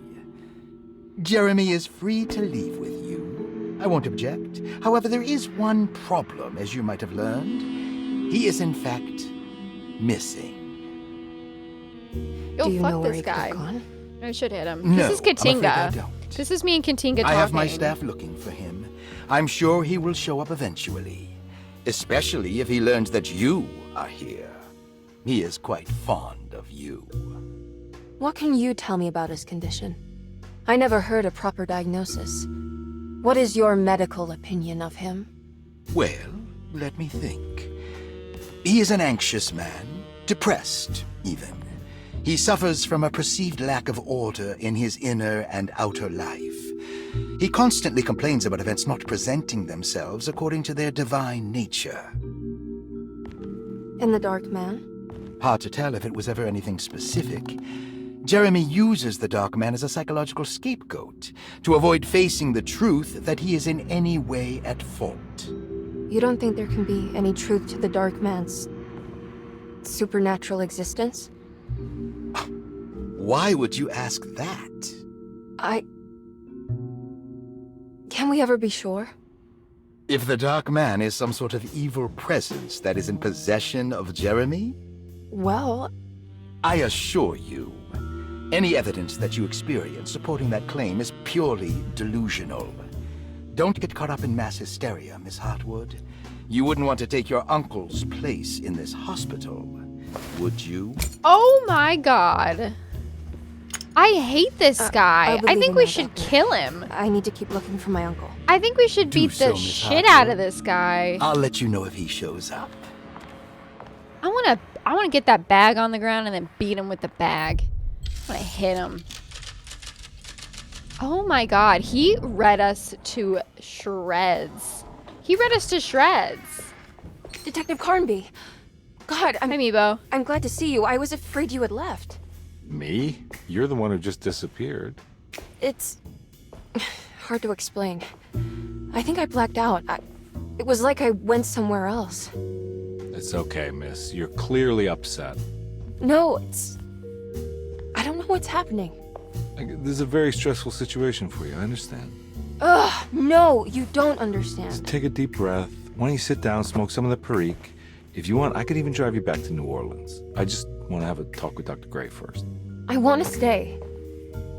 Jeremy is free to leave with you. I won't object. However, there is one problem, as you might have learned. He is, in fact, missing. Yo, Do you fuck know where this he could guy. have gone? I should hit him. No, This is I'm afraid I Katinga. don't. This is me and Katinga talking. I have my staff looking for him. I'm sure he will show up eventually. Especially if he learns that you are here. He is quite fond of you. What can you tell me about his condition? I never heard a proper diagnosis. What is your medical opinion of him? Well, let me think. He is an anxious man, depressed, even. He suffers from a perceived lack of order in his inner and outer life. He constantly complains about events not presenting themselves according to their divine nature. And the Dark Man? Hard to tell if it was ever anything specific. Jeremy uses the Dark Man as a psychological scapegoat to avoid facing the truth that he is in any way at fault. You don't think there can be any truth to the Dark Man's supernatural existence? Why would you ask that? Can we ever be sure? If the Dark Man is some sort of evil presence that is in possession of Jeremy, Well, I assure you, any evidence that you experience supporting that claim is purely delusional. Don't get caught up in mass hysteria, Miss Hartwood. You wouldn't want to take your uncle's place in this hospital, would you? Oh my god. I hate this guy. I'll I believe think in we that, should Doctor. kill him. I need to keep looking for my uncle. I think we should Do beat so, the Miss shit Hartwood. out of this guy. I'll let you know if he shows up. I wanna get that bag on the ground and then beat him with the bag. I wanna hit him. Oh my god, he read us to shreds. He read us to shreds. Detective Carnby! God, Hi, Meebo. I'm glad to see you. I was afraid you had left. Me? You're the one who just disappeared. It's hard to explain. I think I blacked out. It was like I went somewhere else. It's okay, miss. You're clearly upset. No, I don't know what's happening. This is a very stressful situation for you, I understand. Ugh, no, you don't understand. Just take a deep breath. Why don't you sit down, smoke some of the Perique? If you want, I could even drive you back to New Orleans. I just want to have a talk with Dr. Gray first. I want to stay.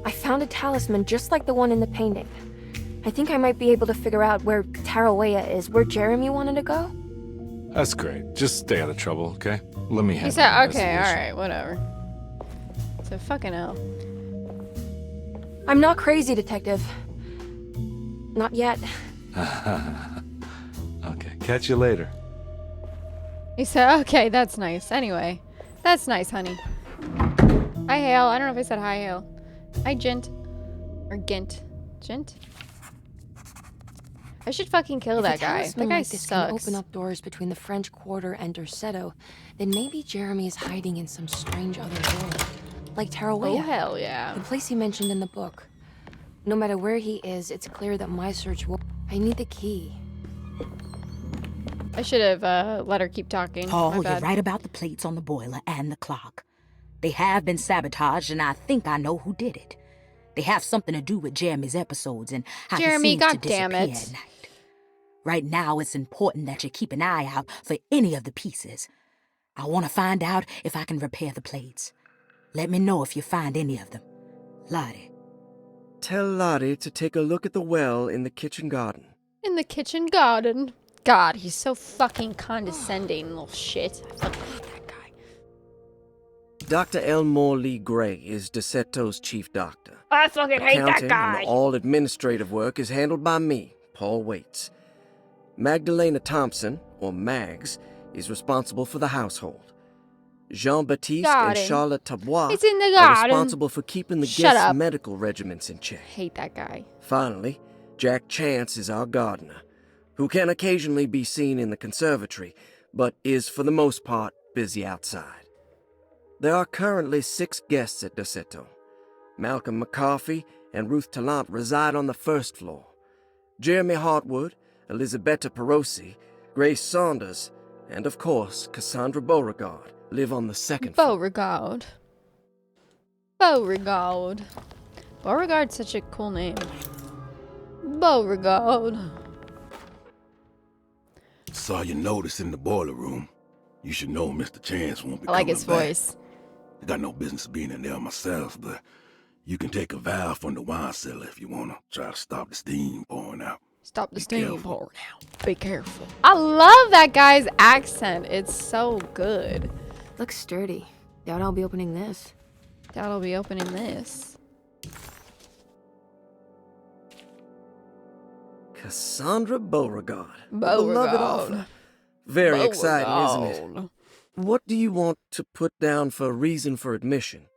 I found a talisman just like the one in the painting. I think I might be able to figure out where Tarawea is, where Jeremy wanted to go. That's great. Just stay out of trouble, okay? Let me handle He said, the okay, investigation. alright, whatever. So fucking hell. I'm not crazy, Detective. Not yet. Okay, catch you later. He said, okay, that's nice. Anyway, that's nice, honey. Hi, Hale. I don't know if I said hi, Hale. Hi, Gent. Or Gint. Gent? I should fucking kill that guy. That guy Like this can sucks. open up doors between the French Quarter and Derceto, then maybe Jeremy is hiding in some strange other world. Like Tarawea. Oh, hell yeah. The place he mentioned in the book. No matter where he is, it's clear that my search will... I need the key. I should have let her keep talking. Paul, My you're bad. right about the plates on the boiler and the clock. They have been sabotaged, and I think I know who did it. They have something to do with Jeremy's episodes and how Jeremy, he seems to goddammit. disappear at night. Right now, it's important that you keep an eye out for any of the pieces. I want to find out if I can repair the plates. Let me know if you find any of them. Lottie. Tell Lottie to take a look at the well in the kitchen garden. In the kitchen garden. God, he's so fucking condescending, little shit. I fucking hate that guy. Dr. Elmore Lee Gray is Deceto's chief doctor. I fucking hate that Accounting guy. and all administrative work is handled by me, Paul Waits. Magdalena Thompson, or Mags, is responsible for the household. Jean-Baptiste and Garden. Charlotte Tabois It's in the are garden. responsible for keeping the Shut guests' up. medical regiments in check. Hate that guy. Finally, Jack Chance is our gardener, who can occasionally be seen in the conservatory, but is for the most part busy outside. There are currently 6 guests at Derceto. Malcolm McCarthy and Ruth Tallant reside on the first floor. Jeremy Hartwood, Elisabetta Perosi, Grace Saunders, and of course Cassandra Beauregard live on the second floor. Beauregard. Beauregard. Beauregard's such a cool name. Beauregard. Saw your notice in the boiler room. You should know Mr. Chance won't be I like coming his back. voice. I got no business being in there myself, but you can take a valve from the wine cellar if you want to try to stop the steam pouring out. Stop the Be steam careful. pouring out. Be careful. I love that guy's accent. It's so good. Looks sturdy. Doubt I'll be opening this. Doubt I'll be opening this. Cassandra Beauregard. Beauregard. Beloved author. Very exciting, isn't it? What do you want to put down for reason for admission?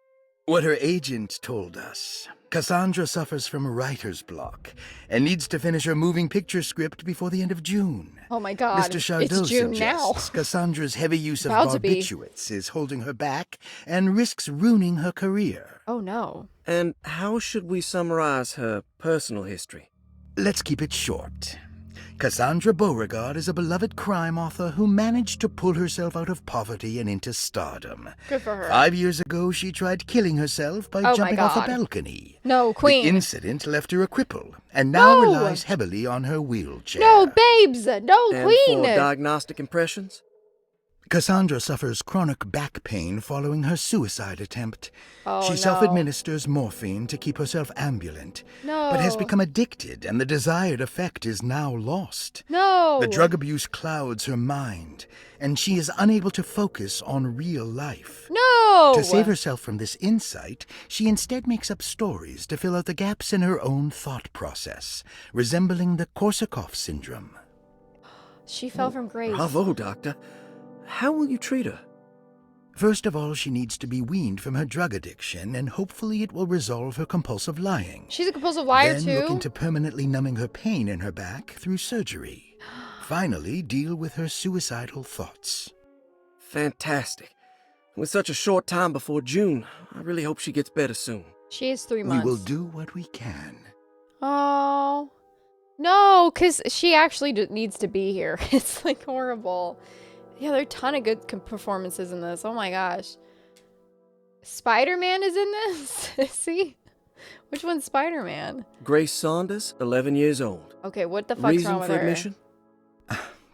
What her agent told us. Cassandra suffers from writer's block and needs to finish her moving picture script before the end of June. Oh my god. Mr. Chardot It's June now. suggests Cassandra's heavy use of About to be. barbiturates is holding her back and risks ruining her career. Oh no. And how should we summarize her personal history? Let's keep it short. Cassandra Beauregard is a beloved crime author who managed to pull herself out of poverty and into stardom. Good for her. 5 years ago, she tried killing herself by Oh my jumping off a God. balcony. No, The Queen. incident left her a cripple, and now No. relies heavily on her wheelchair. No, babes. No, And Queen. for diagnostic impressions? Cassandra suffers chronic back pain following her suicide attempt. Oh, She no. self-administers morphine to keep herself ambulant, but has No. become addicted, and the desired effect is now lost. No. The drug abuse clouds her mind, and she is unable to focus on real life. No. To save herself from this insight, she instead makes up stories to fill out the gaps in her own thought process, resembling the Korsakoff syndrome. She fell from grace. Bravo, Doctor. How will you treat her? First of all, she needs to be weaned from her drug addiction, and hopefully it will resolve her compulsive lying. She's a compulsive liar Then too. look into permanently numbing her pain in her back through surgery. Finally, deal with her suicidal thoughts. Fantastic. With such a short time before June, I really hope she gets better soon. She is 3 We months. will do what we can. Oh. No, because she actually needs to be here. It's like horrible. Yeah, there are a ton of good performances in this. Oh my gosh. Spider-Man is in this? See? Which one's Spider-Man? Grace Saunders, 11 years old. Okay, what the fuck's Reason wrong with for her? admission?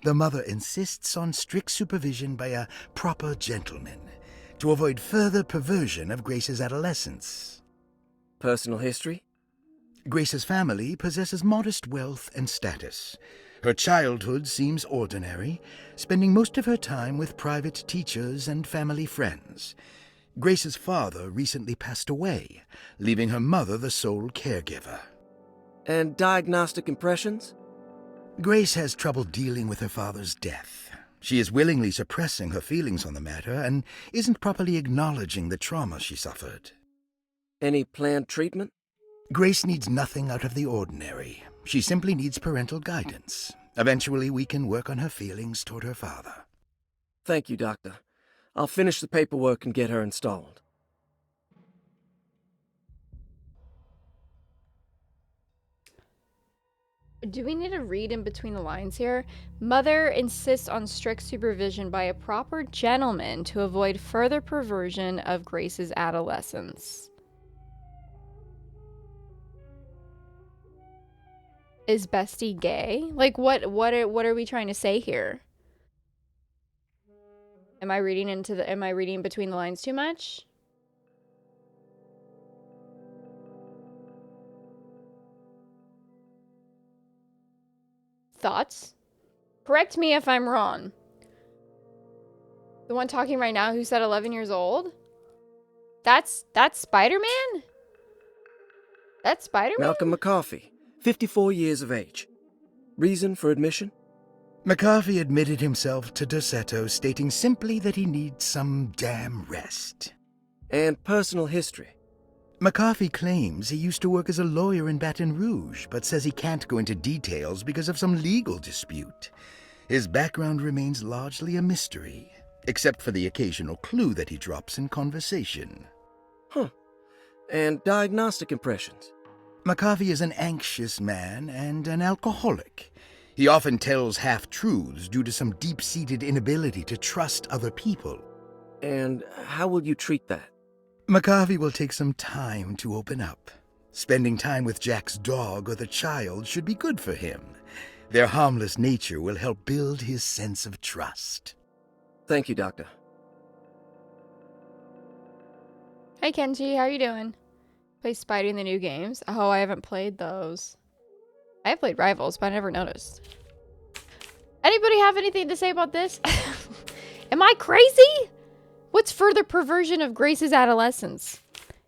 The mother insists on strict supervision by a proper gentleman to avoid further perversion of Grace's adolescence. Personal history? Grace's family possesses modest wealth and status. Her childhood seems ordinary, spending most of her time with private teachers and family friends. Grace's father recently passed away, leaving her mother the sole caregiver. And diagnostic impressions? Grace has trouble dealing with her father's death. She is willingly suppressing her feelings on the matter and isn't properly acknowledging the trauma she suffered. Any planned treatment? Grace needs nothing out of the ordinary. She simply needs parental guidance. Eventually, we can work on her feelings toward her father. Thank you, Doctor. I'll finish the paperwork and get her installed. Do we need to read in between the lines here? Mother insists on strict supervision by a proper gentleman to avoid further perversion of Grace's adolescence. Is Bestie gay? Like, what are we trying to say here? Am I reading between the lines too much? Thoughts? Correct me if I'm wrong. The one talking right now who said 11 years old? That's Spider-Man? That's Spider-Man? Malcolm McCarthy, 54 years of age. Reason for admission? McCarthy admitted himself to Derceto, stating simply that he needs some damn rest. And personal history? McCarthy claims he used to work as a lawyer in Baton Rouge, but says he can't go into details because of some legal dispute. His background remains largely a mystery, except for the occasional clue that he drops in conversation. Huh. And diagnostic impressions? McCarthy is an anxious man and an alcoholic. He often tells half-truths due to some deep-seated inability to trust other people. And how will you treat that? McCarthy will take some time to open up. Spending time with Jack's dog or the child should be good for him. Their harmless nature will help build his sense of trust. Thank you, Doctor. Hey Kenji, how you doing? Play Spidey in the new games? Oh, I haven't played those. I have played Rivals, but I never noticed. Anybody have anything to say about this? Am I crazy? What's further perversion of Grace's adolescence?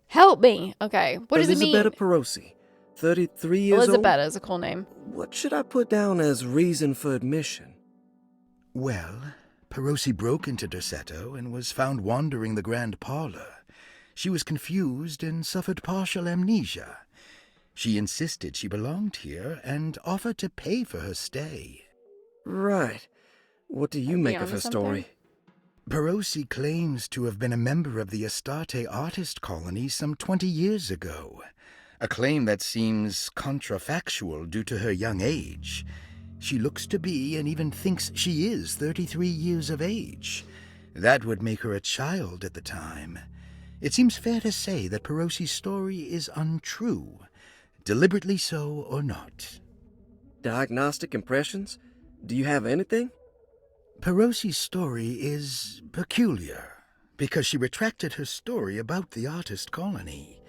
Help me. Okay, what does it mean? Elisabetta Perosi, 33 years old. Elisabetta is a cool name. What should I put down as reason for admission? Well, Perosi broke into Derceto and was found wandering the grand parlor. She was confused and suffered partial amnesia. She insisted she belonged here and offered to pay for her stay. Right. What do you make of her story? Perosi claims to have been a member of the Astarte artist colony some 20 years ago, a claim that seems contrafactual due to her young age. She looks to be and even thinks she is 33 years of age. That would make her a child at the time. It seems fair to say that Perosi's story is untrue, deliberately so or not. Diagnostic impressions? Do you have anything? Perosi's story is peculiar because she retracted her story about the artist colony.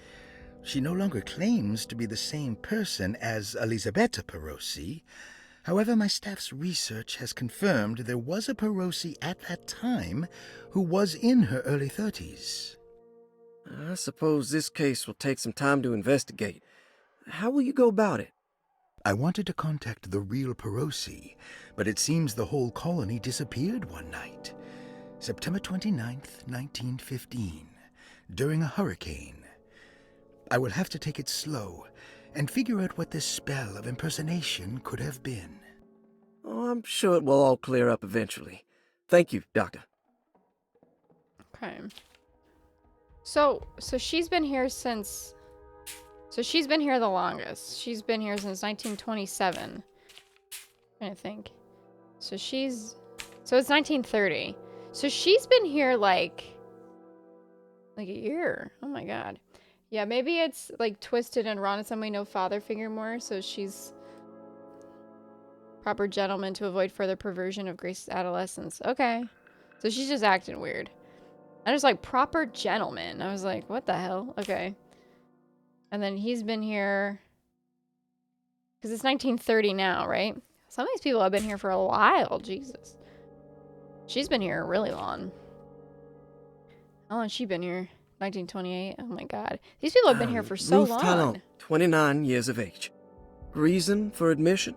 She no longer claims to be the same person as Elisabetta Perosi. However, my staff's research has confirmed there was a Perosi at that time who was in her early 30s. I suppose this case will take some time to investigate. How will you go about it? I wanted to contact the real Perosi, but it seems the whole colony disappeared one night, September 29th, 1915, during a hurricane. I will have to take it slow and figure out what this spell of impersonation could have been. Oh, I'm sure it will all clear up eventually. Thank you, Doctor. Okay. So she's been here since... So she's been here the longest. She's been here since 1927. I think. So it's 1930. So she's been here like a year. Oh my god. Yeah, maybe it's like twisted and Ron in some way no father figure more. So she's proper gentleman to avoid further perversion of Grace's adolescence. Okay. So she's just acting weird. I was like, proper gentleman. I was like, what the hell? Okay. And then he's been here because it's 1930 now, right? Some of these people have been here for a while. Jesus. She's been here really long. How long has she been here? 1928. Oh my God. These people have been here for so Ruth long. Talon, 29 years of age. Reason for admission?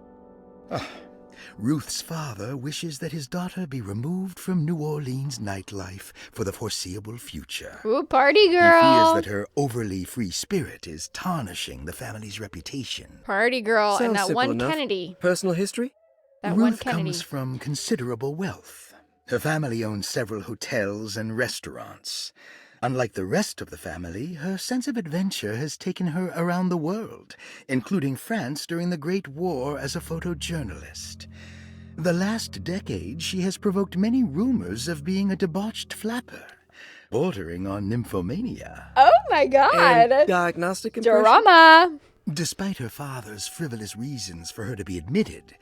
Ruth's father wishes that his daughter be removed from New Orleans nightlife for the foreseeable future. Ooh, party He girl. fears that her overly free spirit is tarnishing the family's reputation. Party girl. Sounds And that simple one enough. Kennedy. Personal history? That Ruth one Kennedy. comes from considerable wealth. Her family owns several hotels and restaurants. Unlike the rest of the family, her sense of adventure has taken her around the world, including France during the Great War as a photojournalist. The last decade, she has provoked many rumors of being a debauched flapper, bordering on nymphomania. Oh my God. And diagnostic impression? Drama. Despite her father's frivolous reasons for her to be admitted,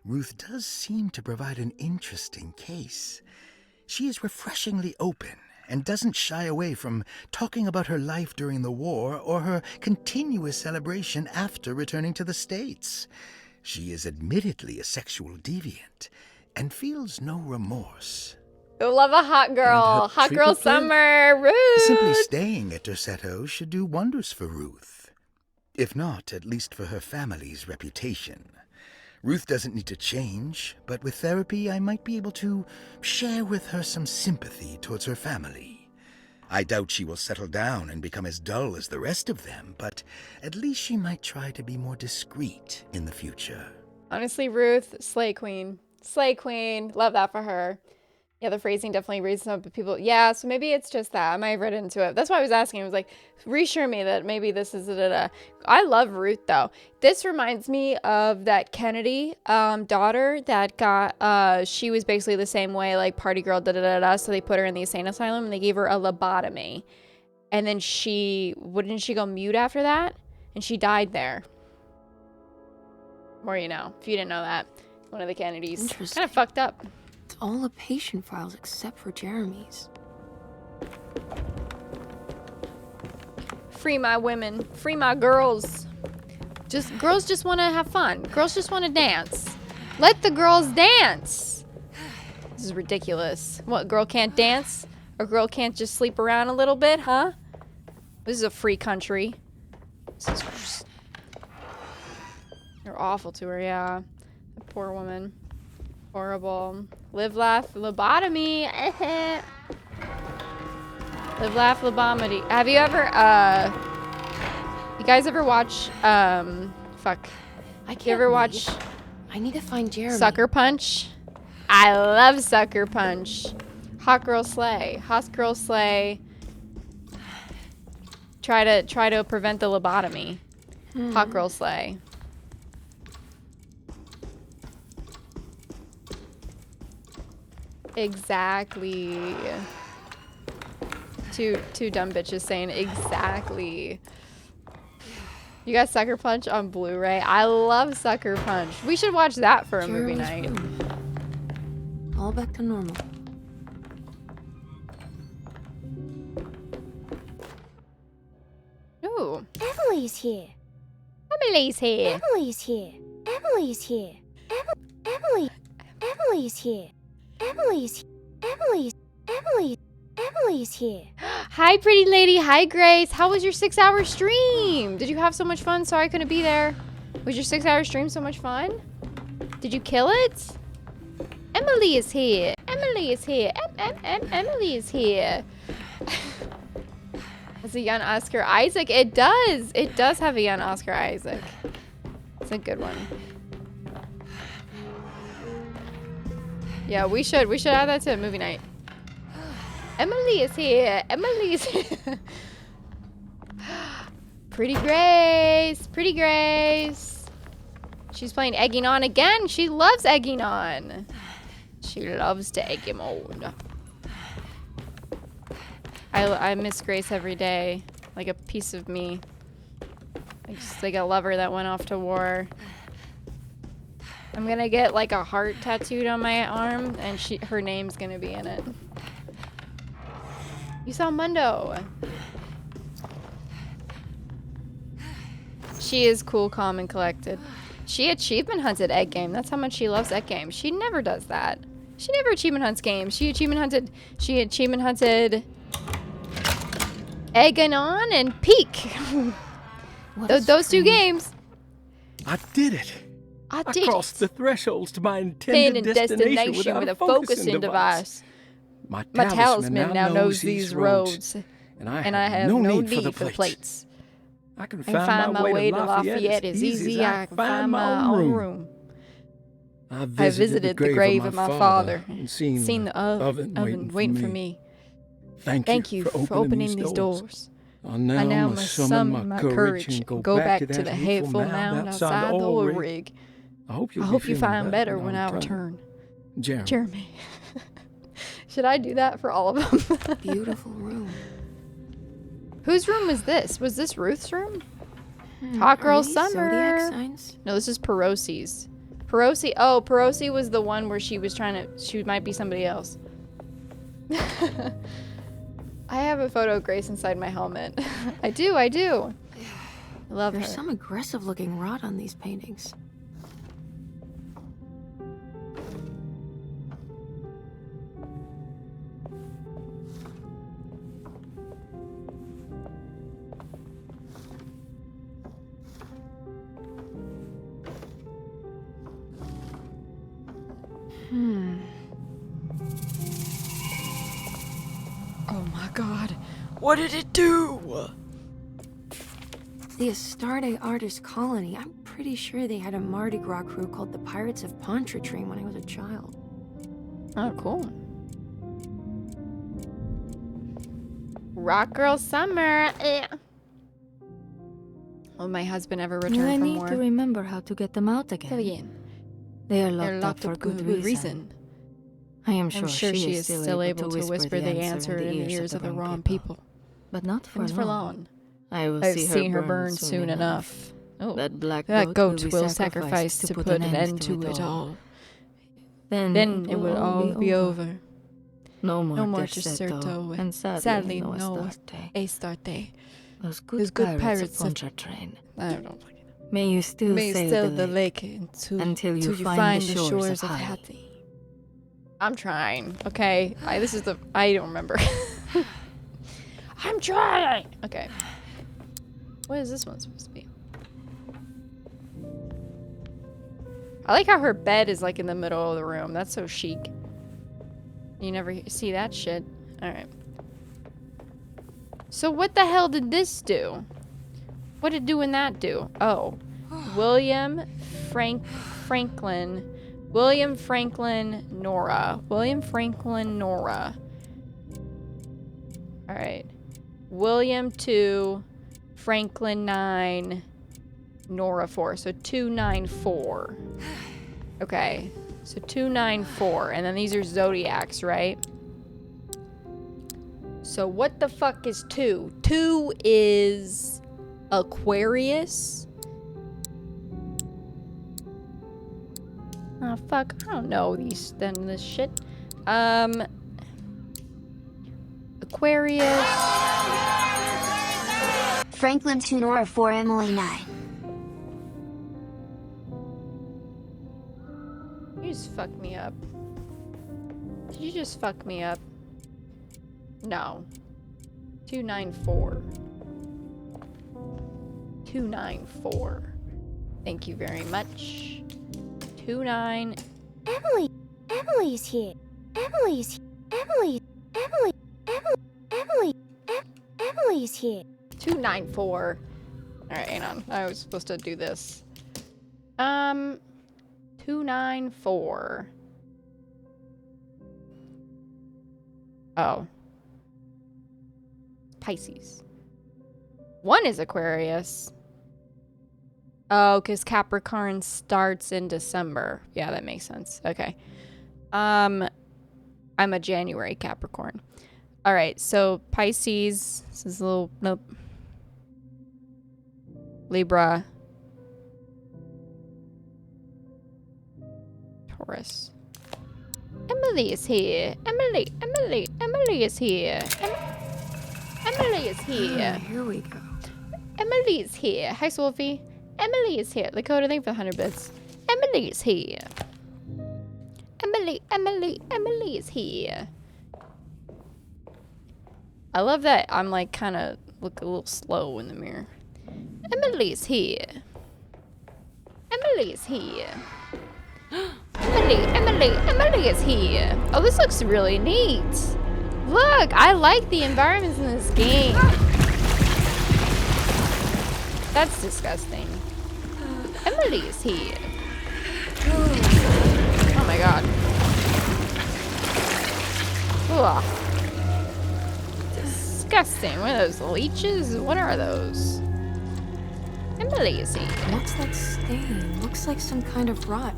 Ruth does seem to provide an interesting case. She is refreshingly open and doesn't shy away from talking about her life during the war or her continuous celebration after returning to the States. She is admittedly a sexual deviant and feels no remorse. I love a hot girl. her Hot girl treatment plan? summer. Ruth. Simply staying at Derceto should do wonders for Ruth. If not, at least for her family's reputation. Ruth doesn't need to change, but with therapy I might be able to share with her some sympathy towards her family. I doubt she will settle down and become as dull as the rest of them, but at least she might try to be more discreet in the future. Honestly, Ruth, slay queen. Slay queen. Love that for her. Yeah, the phrasing definitely raises up people. Yeah, so maybe it's just that. I might have read into it. That's why I was asking. I was like, reassure me that maybe this is da-da-da. I love Ruth, though. This reminds me of that Kennedy daughter that got, she was basically the same way, like party girl, da-da-da-da. So they put her in the insane asylum and they gave her a lobotomy. And then wouldn't she go mute after that? And she died there. More you know, if you didn't know that. One of the Kennedys. Interesting. Kind of fucked up. It's all the patient files except for Jeremy's. Free my women. Free my girls. Girls just want to have fun. Girls just want to dance. Let the girls dance. This is ridiculous. What, girl can't dance? Or girl can't just sleep around a little bit, huh? This is a free country. You're awful to her, yeah. That poor woman. Horrible. Live, laugh, lobotomy. Live, laugh, lobotomy. Have you ever, you guys ever watch, fuck. I can't You ever wait. watch I need to find Jeremy. Sucker Punch? I love Sucker Punch. Hot Girl Slay. Hot Girl Slay. Try to prevent the lobotomy. Hot Girl Slay. Exactly. Two dumb bitches saying exactly. You got Sucker Punch on Blu-ray? I love Sucker Punch. We should watch that for a movie Jeremy's night. room. All back to normal. Ooh. Emily's here. Emily's here. Emily's here. Emily's here. Emily's here. Emily's here. Hi, pretty lady. Hi, Grace. How was your 6-hour stream? Did you have so much fun? Sorry I couldn't be there. Was your 6-hour stream so much fun? Did you kill it? Emily is here. Emily is here. Emily is here. Has a young Oscar Isaac? It does. It does have a young Oscar Isaac. It's a good one. Yeah, we should add that to a movie night. Emily is here. Emily is here. Pretty Grace. Pretty Grace. She's playing egging on again. She loves egging on. She loves to egg him on. I miss Grace every day. Like a piece of me. Like just like a lover that went off to war. I'm gonna get like a heart tattooed on my arm and her name's gonna be in it. You saw Mundo. She is cool, calm, and collected. She achievement hunted Egg Game. That's how much she loves Egg Game. She never does that. She never achievement hunts games. She achievement hunted Egonon and Peak. Those two games. I did it. I did crossed it. the thresholds to my intended destination with without a focusing device. My My talisman now knows these roads, and I have no no need for the plates. I can I can find my way to Lafayette as easy as I can find my own room. I I visited the grave of my father and seen the oven waiting for me. Thank you for opening these doors. I now must summon my courage and go back to that hateful mound outside the oil rig. I hope you find better when I return. Jeremy. Should I do that for all of them? Beautiful room. Whose room was this? Was this Ruth's room? Hot Girl Summer. Zodiac signs? No, this is Perosi's. Perosi was the one where she was she might be somebody else. I have a photo of Grace inside my helmet. I do. I love There's her. some aggressive looking rot on these paintings. Oh my god. What did it do? The Astarte Artist Colony. I'm pretty sure they had a Mardi Gras crew called the Pirates of Pontchartrain when I was a child. Oh, cool. Rock Girl Summer. Will my husband ever return I for need more? to remember how to get them out again. Está bien. They are They're locked up for good reason. I am sure, I'm sure she is still able to whisper the answer in the ears of the wrong people. But not for For long. long. I will I've see seen her her burn soon enough. Oh, That black that goat goat will sacrifice to put an end to it all. Then it will all be over. No more, No more Deserto, Deserto, and sadly no no Astarte. Astarte. Those Those good pirates of Pontchartrain. I don't know. May you still May sail still the lake until you find the shores of Hathi. I'm trying. Okay, I don't remember. I'm trying. Okay. What is this one supposed to be? I like how her bed is like in the middle of the room. That's so chic. You never see that shit. All right. So what the hell did this do? What did doing that do? Oh, William Franklin, Nora. All right. William 2, Franklin 9, Nora 4. So 294. Okay. So 294. And then these are zodiacs, right? So what the fuck is 2? 2 is Aquarius. Oh fuck, I don't know this shit. Aquarius. Franklin 2 Nora 4 Emily 9. You just fucked me up. Did you just fuck me up? No. 294. 294. Thank you very much. 29. Emily's here. Emily's here. 294. Alright, hang on. I was supposed to do this. 294. Oh. Pisces. 1 is Aquarius. Oh, because Capricorn starts in December. Yeah, that makes sense. Okay. I'm a January Capricorn. All right, so Pisces. This is a little... Nope. Libra. Taurus. Emily is here. Emily is here. Emily is here. Here we go. Emily is here. Hi, Sophie. Emily is here. Lakota, thank you for the 100 bits. Emily is here. Emily is here. I love that I'm like kind of look a little slow in the mirror. Emily's here. Emily's here. Emily is here. Oh, this looks really neat. Look, I like the environments in this game. That's disgusting. Emily is here. Oh my god. Ugh. Disgusting. What are those, leeches? What are those? Emily is here. What's that stain? Looks like some kind of rot.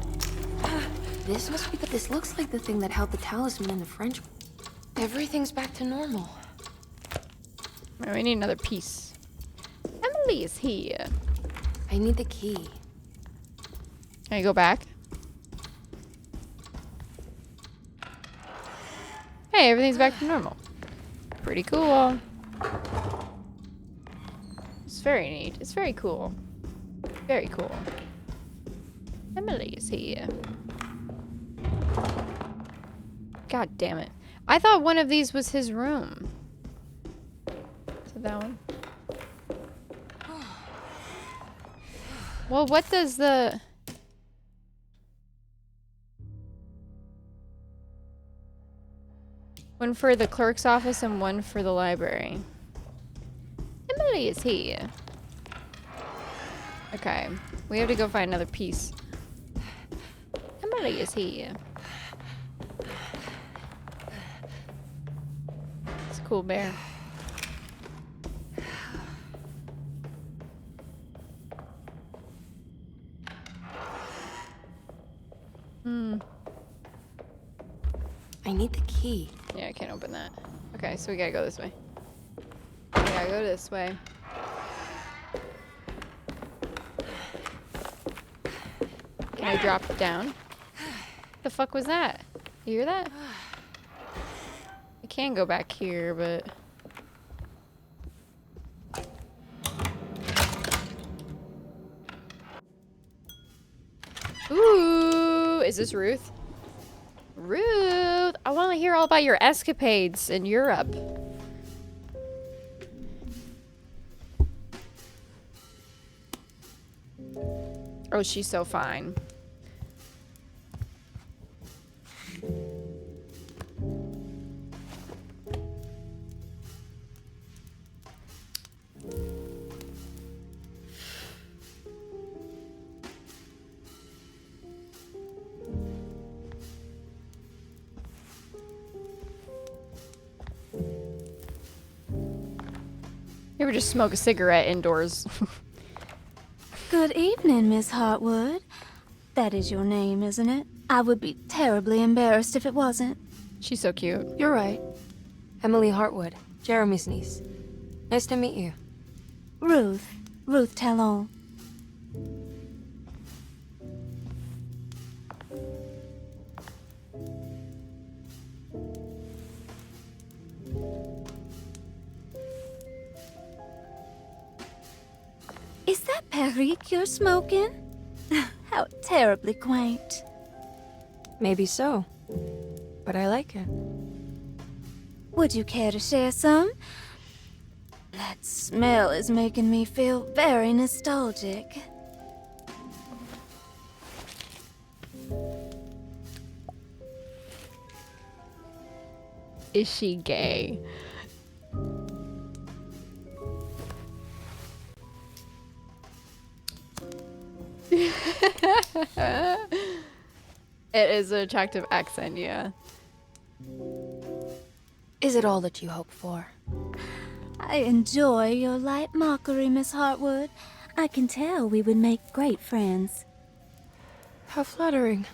This must be this looks like the thing that held the talisman in the French. Everything's back to normal. We need another piece. Emily is here. I need the key. Can I go back? Hey, everything's back to normal. Pretty cool. It's very neat. It's very cool. Very cool. Emily is here. God damn it. I thought one of these was his room. So that one. Well, what does the... One for the clerk's office and one for the library. Emily is here. Okay. We have to go find another piece. Emily is here. It's a cool bear. I need the key. Yeah, I can't open that. Okay, so we gotta go this way. We gotta go this way. Can I drop it down? The fuck was that? You hear that? I can go back here, but... Ooh, is this Ruth? Ruth, I want to hear all about your escapades in Europe. Oh, she's so fine. You ever just smoke a cigarette indoors? Good evening, Miss Hartwood. That is your name, isn't it? I would be terribly embarrassed if it wasn't. She's so cute. You're right. Emily Hartwood, Jeremy's niece. Nice to meet you. Ruth Talon. Is that Perique you're smoking? How terribly quaint. Maybe so, but I like it. Would you care to share some? That smell is making me feel very nostalgic. Is she gay? It is an attractive accent, yeah. Is it all that you hope for? I enjoy your light mockery, Miss Hartwood. I can tell we would make great friends. How flattering.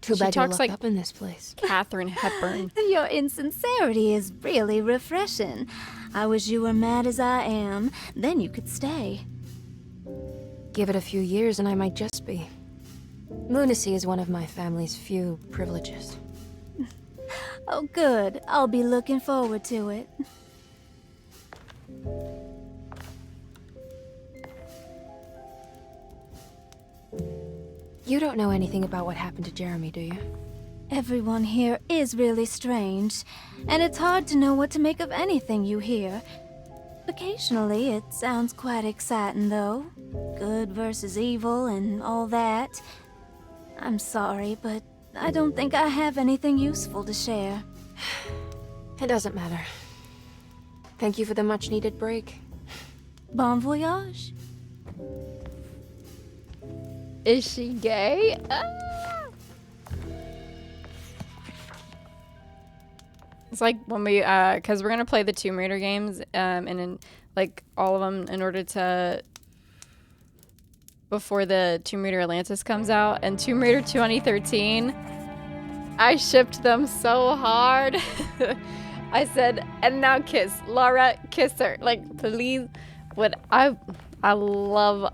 Too She bad you're talks locked like up in this place. Katharine Hepburn. Your insincerity is really refreshing. I wish you were mad as I am. Then you could stay. Give it a few years and I might just be. Lunacy is one of my family's few privileges. Oh, good. I'll be looking forward to it. You don't know anything about what happened to Jeremy, do you? Everyone here is really strange, and it's hard to know what to make of anything you hear. Occasionally, it sounds quite exciting, though. Good versus evil and all that. I'm sorry, but I don't think I have anything useful to share. It doesn't matter. Thank you for the much-needed break. Bon voyage. Is she gay? It's like when we, because we're gonna play the Tomb Raider games, and in like all of them in order to before the Tomb Raider Atlantis comes out, and Tomb Raider 2013, I shipped them so hard. I said, and now kiss Laura, kiss her, like please. What I love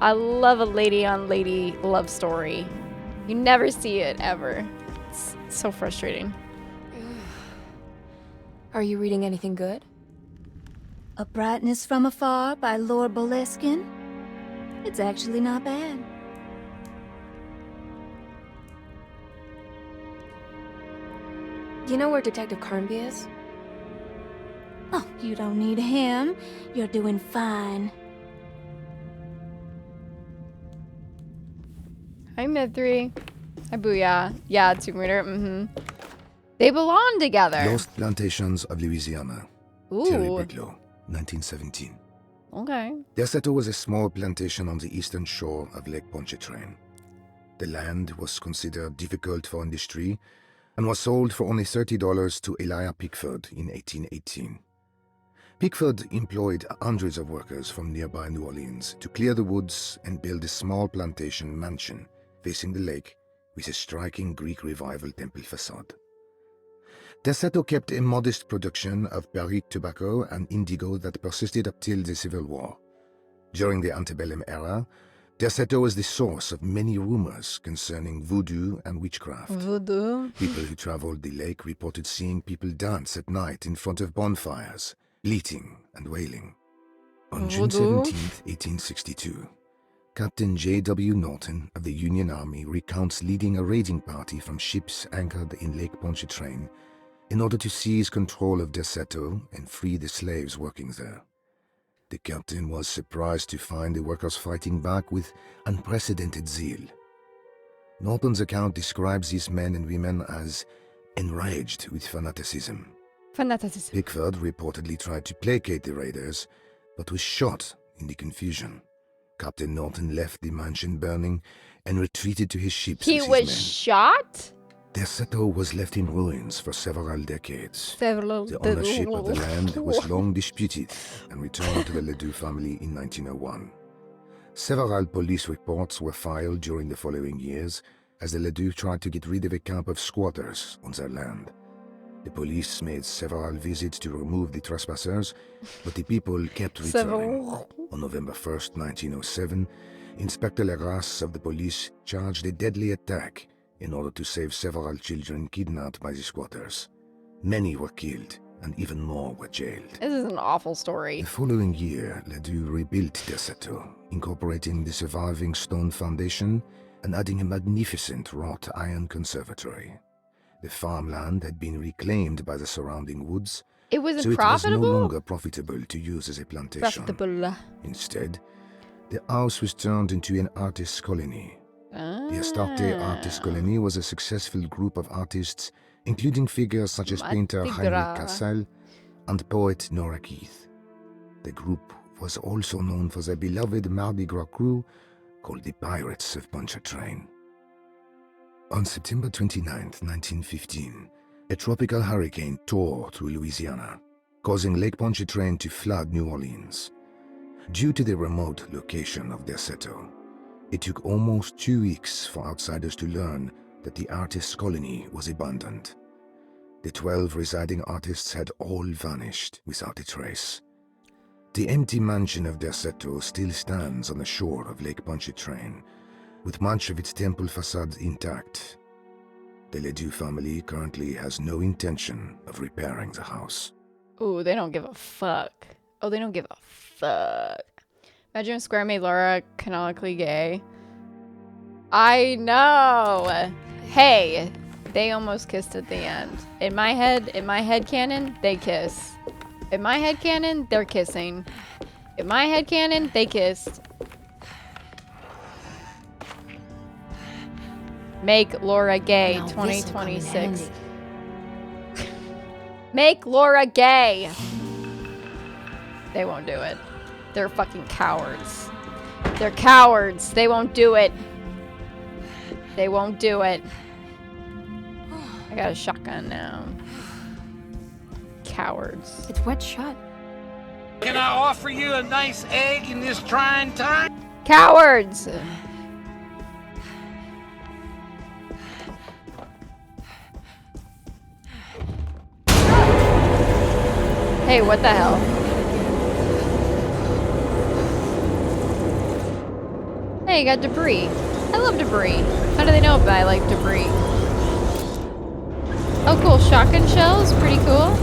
a lady on lady love story. You never see it ever. It's so frustrating. Are you reading anything good? A Brightness from Afar by Lord Boleskine. It's actually not bad. Do you know where Detective Carnby is? Oh, you don't need him. You're doing fine. Hi, Mid3. Hi, Booyah. Yeah, Tomb Raider. They belong together. Lost Plantations of Louisiana. Ooh. Thierry Briglow, 1917. Okay. Derceto was a small plantation on the eastern shore of Lake Pontchartrain. The land was considered difficult for industry and was sold for only $30 to Elijah Pickford in 1818. Pickford employed hundreds of workers from nearby New Orleans to clear the woods and build a small plantation mansion facing the lake with a striking Greek Revival temple facade. Derceto kept a modest production of barrique tobacco and indigo that persisted up till the Civil War. During the antebellum era, Derceto was the source of many rumors concerning voodoo and witchcraft. Voodoo? People who traveled the lake reported seeing people dance at night in front of bonfires, bleating and wailing. On June 17, 1862, Captain J.W. Norton of the Union Army recounts leading a raiding party from ships anchored in Lake Pontchartrain in order to seize control of Derceto and free the slaves working there. The captain was surprised to find the workers fighting back with unprecedented zeal. Norton's account describes these men and women as enraged with fanaticism. Pickford reportedly tried to placate the raiders, but was shot in the confusion. Captain Norton left the mansion burning and retreated to his ships. He was shot? Derceto was left in ruins for several decades. The ownership of the land was long disputed and returned to the Ledoux family in 1901. Several police reports were filed during the following years as the Ledoux tried to get rid of a camp of squatters on their land. The police made several visits to remove the trespassers, but the people kept returning. On November 1st, 1907, Inspector Legrasse of the police charged a deadly attack in order to save several children kidnapped by the squatters. Many were killed, and even more were jailed. This is an awful story. The following year, Ledoux rebuilt Derceto, incorporating the surviving stone foundation and adding a magnificent wrought iron conservatory. The farmland had been reclaimed by the surrounding woods, It was so profitable? it was no longer profitable to use as a plantation. Instead, the house was turned into an artist's colony. The Astarte Artist Colony was a successful group of artists, including figures such as painter Heinrich Cassel and poet Nora Keith. The group was also known for their beloved Mardi Gras crew called the Pirates of Pontchartrain. On September 29, 1915, a tropical hurricane tore through Louisiana, causing Lake Pontchartrain to flood New Orleans. Due to the remote location of Derceto, it took almost 2 weeks for outsiders to learn that the artists' colony was abandoned. The 12 residing artists had all vanished without a trace. The empty mansion of Derceto still stands on the shore of Lake Pontchartrain, with much of its temple facade intact. The Ledoux family currently has no intention of repairing the house. Ooh, they don't give a fuck. Oh, they don't give a fuck. Imagine if Square made Laura canonically gay. I know. Hey, they almost kissed at the end. In my head canon, they kiss. In my headcanon, they're kissing. In my headcanon, they kissed. Make Laura gay, Now this'll come in 2026. handy. Make Laura gay! They won't do it. They're fucking cowards. They're cowards. They won't do it. They won't do it. I got a shotgun now. Cowards. It's wet shut. Can I offer you a nice egg in this trying time? Cowards! Hey, what the hell? Hey, you got debris. I love debris. How do they know if I like debris? Oh, cool. Shotgun shells. Pretty cool.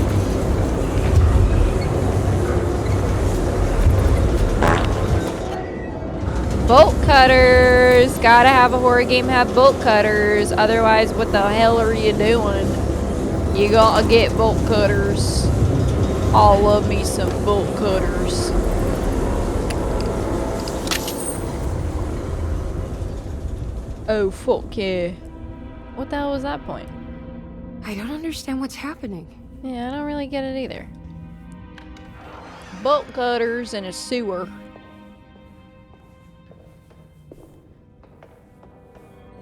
Bolt cutters. Gotta have a horror game have bolt cutters. Otherwise, what the hell are you doing? You gotta get bolt cutters. I love me some bolt cutters. Oh, fuck yeah. What the hell was that point? I don't understand what's happening. Yeah, I don't really get it either. Bolt cutters in a sewer.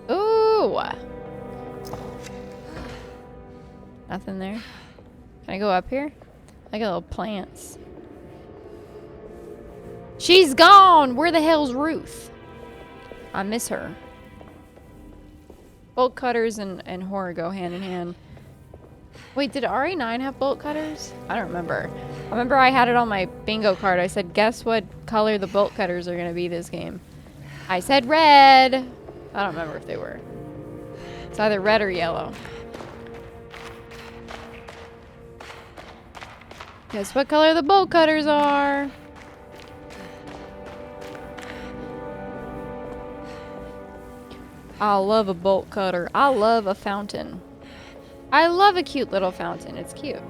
Ooh! Nothing there. Can I go up here? I got little plants. She's gone! Where the hell's Ruth? I miss her. Bolt cutters and horror go hand in hand. Wait, did RE9 have bolt cutters? I don't remember. I remember I had it on my bingo card. I said, guess what color the bolt cutters are going to be this game? I said red. I don't remember if they were. It's either red or yellow. Guess what color the bolt cutters are? I love a bolt cutter. I love a fountain. I love a cute little fountain. It's cute.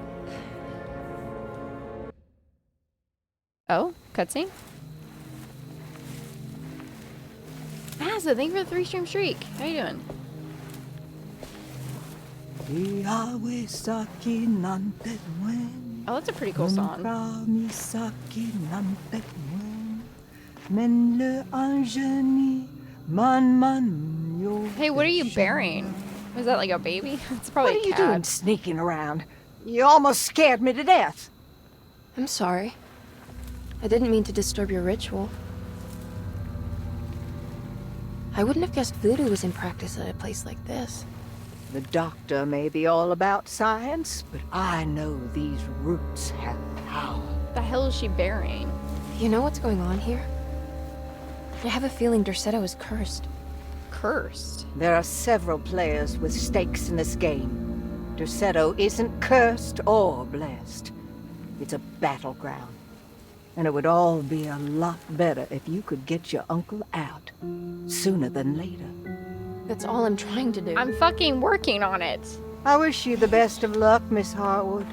Oh, cutscene. Mazza, thank you for the 3-stream streak. How you doing? Oh, that's a pretty cool song. Hey, what are you burying? Was that like a baby? It's probably What are a you cat. doing sneaking around? You almost scared me to death. I'm sorry. I didn't mean to disturb your ritual. I wouldn't have guessed voodoo was in practice at a place like this. The doctor may be all about science, but I know these roots have power. The hell is she burying? You know what's going on here? I have a feeling Derceto is cursed. Cursed? There are several players with stakes in this game. Derceto isn't cursed or blessed. It's a battleground. And it would all be a lot better if you could get your uncle out sooner than later. That's all I'm trying to do. I'm fucking working on it. I wish you the best of luck, Miss Harwood.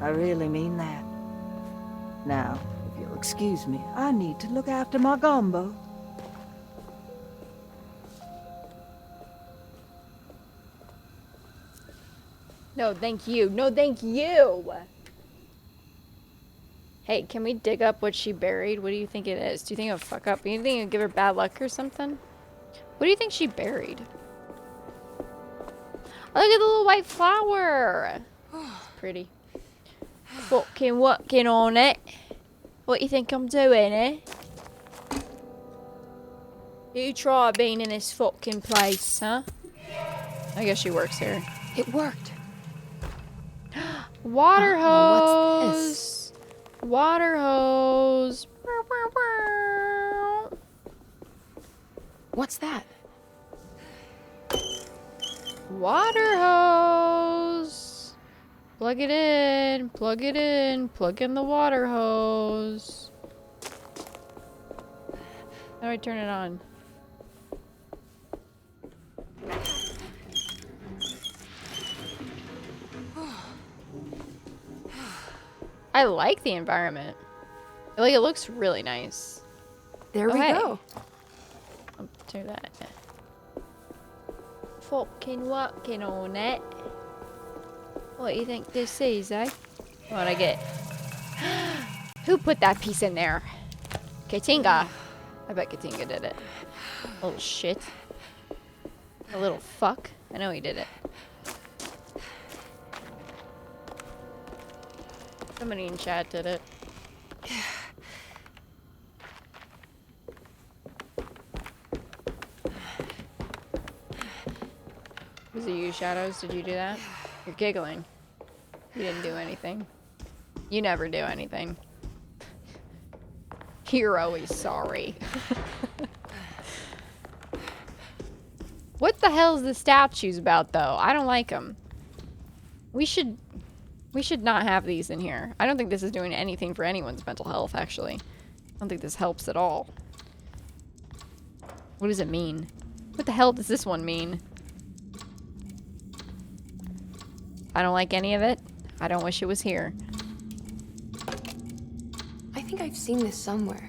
I really mean that. Now, if you'll excuse me, I need to look after my gumbo. No, thank you. No, thank you. Hey, can we dig up what she buried? What do you think it is? Do you think it'll fuck up? Do you think it'll give her bad luck or something? What do you think she buried? Oh, look at the little white flower. It's pretty. Fucking working on it. What you think I'm doing, eh? You try being in this fucking place, huh? I guess she works here. It worked. Water hose. What's this? Water hose. What's that? Water hose. Plug it in. Plug it in. Plug in the water hose. How do I turn it on? I like the environment. Like, it looks really nice. There we hey. go. I'll do that. Fucking walking on it. What do you think this is, eh? What'd I get? Who put that piece in there? Katinga. I bet Katinga did it. Little shit. A little fuck. I know he did it. Somebody in chat did it. Was it you, Shadows? Did you do that? You're giggling. You didn't do anything. You never do anything. You're always sorry. What the hell is the statues about, though? I don't like them. We should not have these in here. I don't think this is doing anything for anyone's mental health, actually. I don't think this helps at all. What does it mean? What the hell does this one mean? I don't like any of it. I don't wish it was here. I think I've seen this somewhere.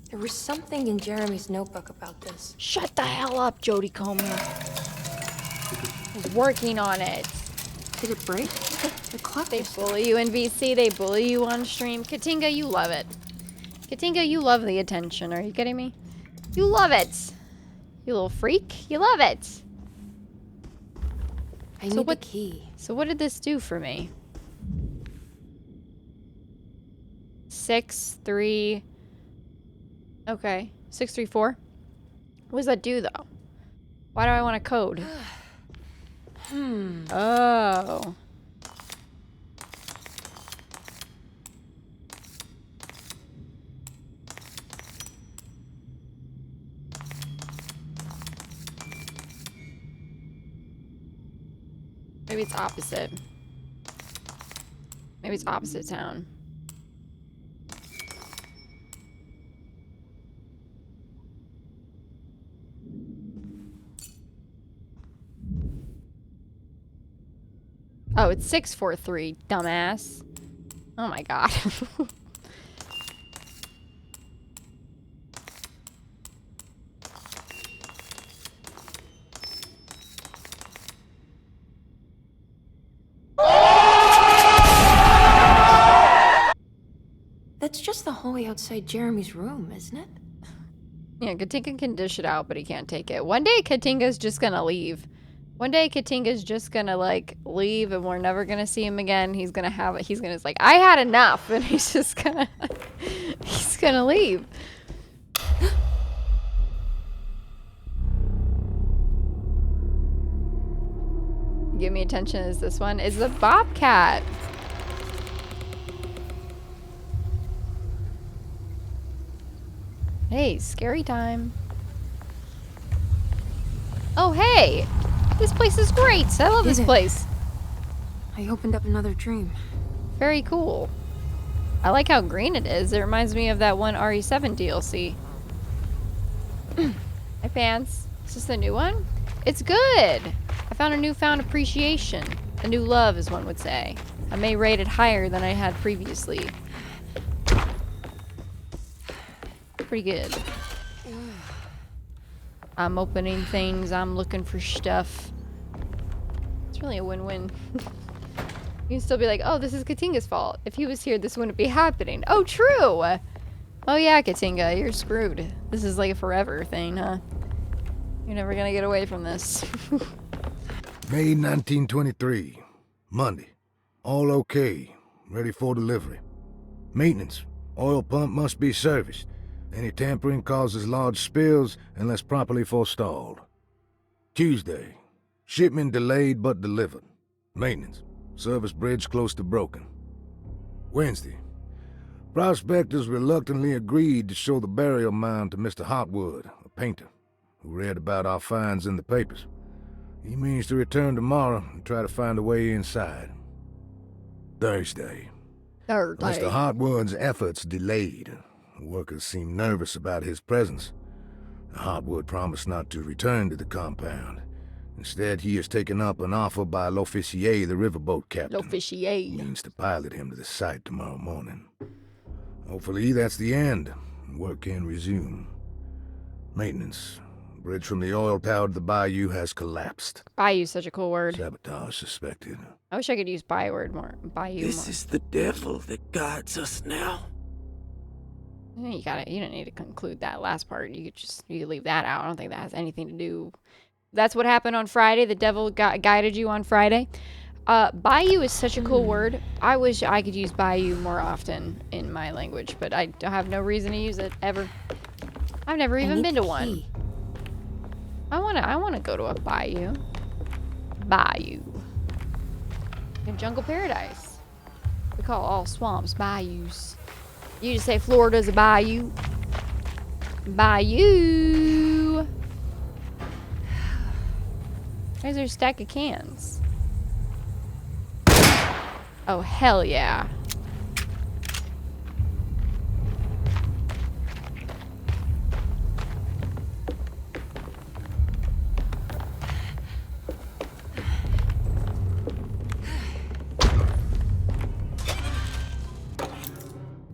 There was something in Jeremy's notebook about this. Shut the hell up, Jodie Comer. I was working on it. Did it break? The clock. They bully you in VC. They bully you on stream. Katinga, you love it. Katinga, you love the attention. Are you kidding me? You love it. You little freak. You love it. I need the key. So what did this do for me? 6, 3... Okay, 634. What does that do, though? Why do I want a code? Oh. Maybe it's opposite. Maybe it's opposite town. Oh, it's 643, dumbass. Oh my god. That's just the hallway outside Jeremy's room, isn't it? Yeah, Katinga can dish it out, but he can't take it. One day, Katinga's just gonna leave. One day, Katinga's just gonna, like, leave and we're never gonna see him again. He's gonna have it. He's gonna, it's like, I had enough. And he's just gonna, he's gonna leave. Give me attention is this one. Is the Bobcat. Hey, scary time. Oh, hey! This place is great! I love this place. I opened up another dream. Very cool. I like how green it is. It reminds me of that one RE7 DLC. Hi, Pants. Is this the new one? It's good! I found a newfound appreciation. A new love, as one would say. I may rate it higher than I had previously. Pretty good. I'm opening things. I'm looking for stuff. It's really a win-win. You can still be like, oh, this is Katinga's fault. If he was here, this wouldn't be happening. Oh, true! Oh yeah, Katinga, you're screwed. This is like a forever thing, huh? You're never gonna get away from this. May 1923. Monday. All okay. Ready for delivery. Maintenance. Oil pump must be serviced. Any tampering causes large spills unless properly forestalled. Tuesday, shipment delayed but delivered. Maintenance, service bridge close to broken. Wednesday, prospectors reluctantly agreed to show the burial mound to Mr. Hotwood, a painter, who read about our finds in the papers. He means to return tomorrow and try to find a way inside. Thursday, Mr. Hotwood's efforts delayed. The workers seemed nervous about his presence. Hotwood promised not to return to the compound. Instead, he has taken up an offer by L'Officier, the riverboat captain. L'Officier. Means to pilot him to the site tomorrow morning. Hopefully, that's the end. Work can resume. Maintenance. Bridge from the oil tower to the bayou has collapsed. Bayou's such a cool word. Sabotage suspected. I wish I could use bayou more. This is the devil that guides us now. You don't need to conclude that last part. You could leave that out. I don't think that has anything to do. That's what happened on Friday. The devil guided you on Friday. Bayou is such a cool word. I wish I could use bayou more often in my language, but I have no reason to use it ever. I've never even been to one. I wanna go to a bayou. Bayou. In Jungle Paradise. We call all swamps bayous. You just say Florida's a bayou. Bayou. There's a stack of cans. Oh, hell yeah.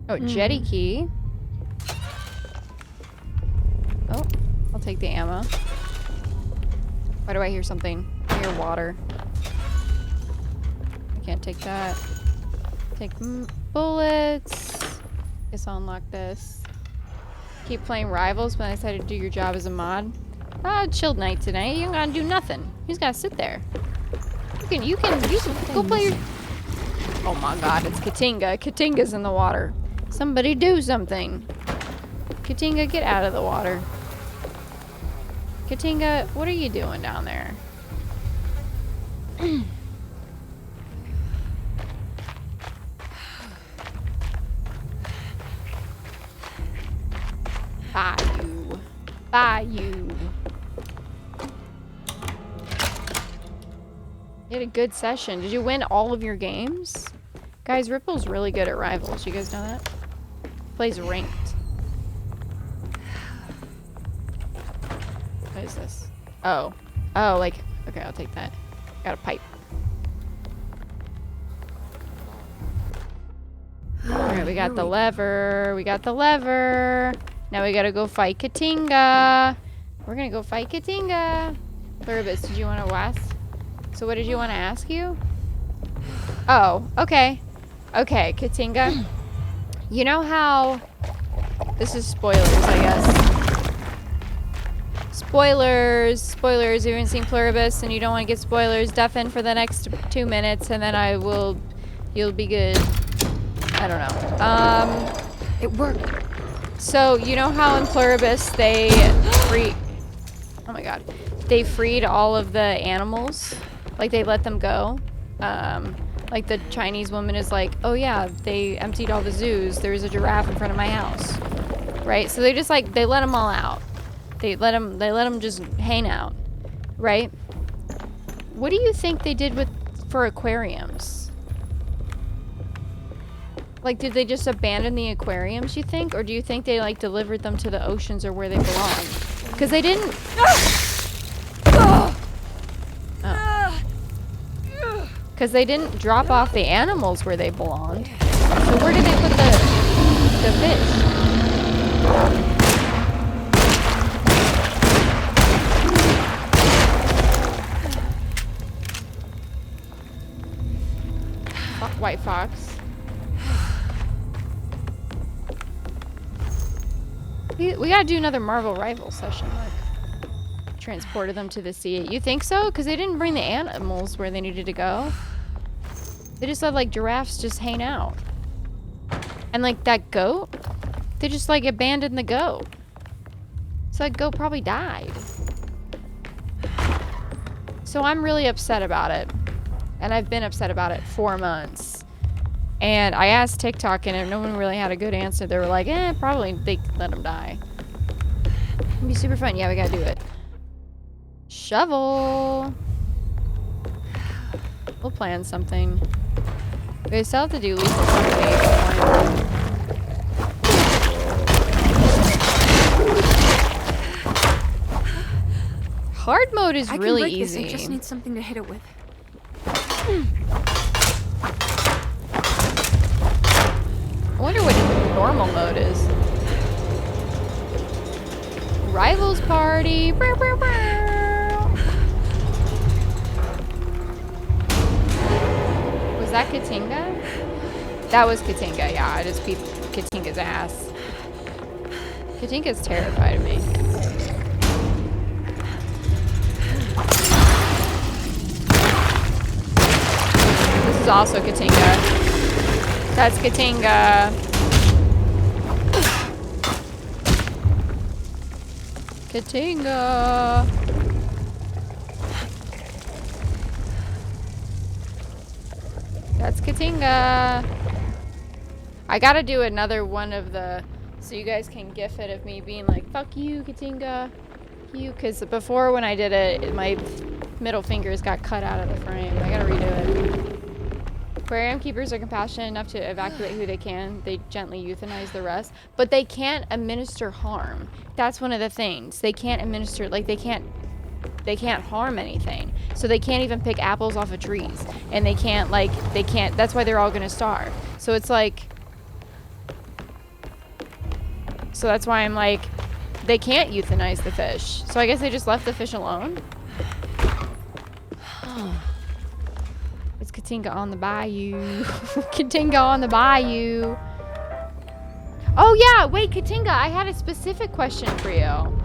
Oh, jetty key. Oh, I'll take the ammo. Why do I hear something? I hear water. I can't take that. Take bullets. Guess I'll unlock this. Keep playing Rivals, but I decided to do your job as a mod. Ah, chilled night tonight. You ain't gotta do nothing. You just gotta sit there. You can go play your... Oh my god, it's Katinga. Katinga's in the water. Somebody do something. Katinga, get out of the water. Katinga, what are you doing down there? Bayou. Bayou. You had a good session. Did you win all of your games? Guys, Ripple's really good at Rivals. You guys know that? Plays ranked. What is this? Oh. Oh, like... Okay, I'll take that. Got a pipe. Alright, we got the lever. We got the lever. Now we gotta go fight Katinga. We're gonna go fight Katinga. Pluribus, did you want to ask? So what did you want to ask you? Oh, okay. Okay, Katinga. You know how... This is spoilers, I guess. Spoilers. Spoilers. You haven't seen Pluribus and you don't want to get spoilers. Deafen for the next 2 minutes and then you'll be good. I don't know. It worked. So, you know how in Pluribus they oh my god. They freed all of the animals? Like they let them go? Like the Chinese woman is like, oh yeah, they emptied all the zoos. There was a giraffe in front of my house. Right? So they just like, they let them all out. They let them just hang out. Right? What do you think they did for aquariums? Like, did they just abandon the aquariums, you think? Or do you think they like delivered them to the oceans or where they belong? Because they didn't... Because they didn't drop off the animals where they belonged. So where did they put the fish? White fox. We gotta do another Marvel Rivals session, like. Transported them to the sea. You think so? Because they didn't bring the animals where they needed to go. They just let like giraffes just hang out. And like that goat, They just like abandoned the goat. So that goat probably died. So I'm really upset about it. And I've been upset about it 4 months. And I asked TikTok and no one really had a good answer. They were like, probably they let him die. It'd be super fun. Yeah, we gotta do it. Shovel. We'll plan something. We still have to do lethal company. Hard mode is really easy. I just need something to hit it with. I wonder what normal mode is. Rivals party. Was that Katinga? That was Katinga, yeah. I just beat Katinga's ass. Katinga's terrified of me. This is also Katinga. That's Katinga. Katinga. That's Katinga. I gotta do another one of the, so you guys can gif it of me being like, fuck you, Katinga. You, because before when I did it, my middle fingers got cut out of the frame. I gotta redo it. Aquarium keepers are compassionate enough to evacuate who they can. They gently euthanize the rest, but they can't administer harm. That's one of the things. They can't administer, like they can't harm anything. So they can't even pick apples off of trees. And they can't, that's why they're all gonna starve. So it's like, so that's why I'm like, they can't euthanize the fish. So I guess they just left the fish alone? It's Katinga on the bayou. Katinga on the bayou. Oh yeah, wait, Katinga, I had a specific question for you.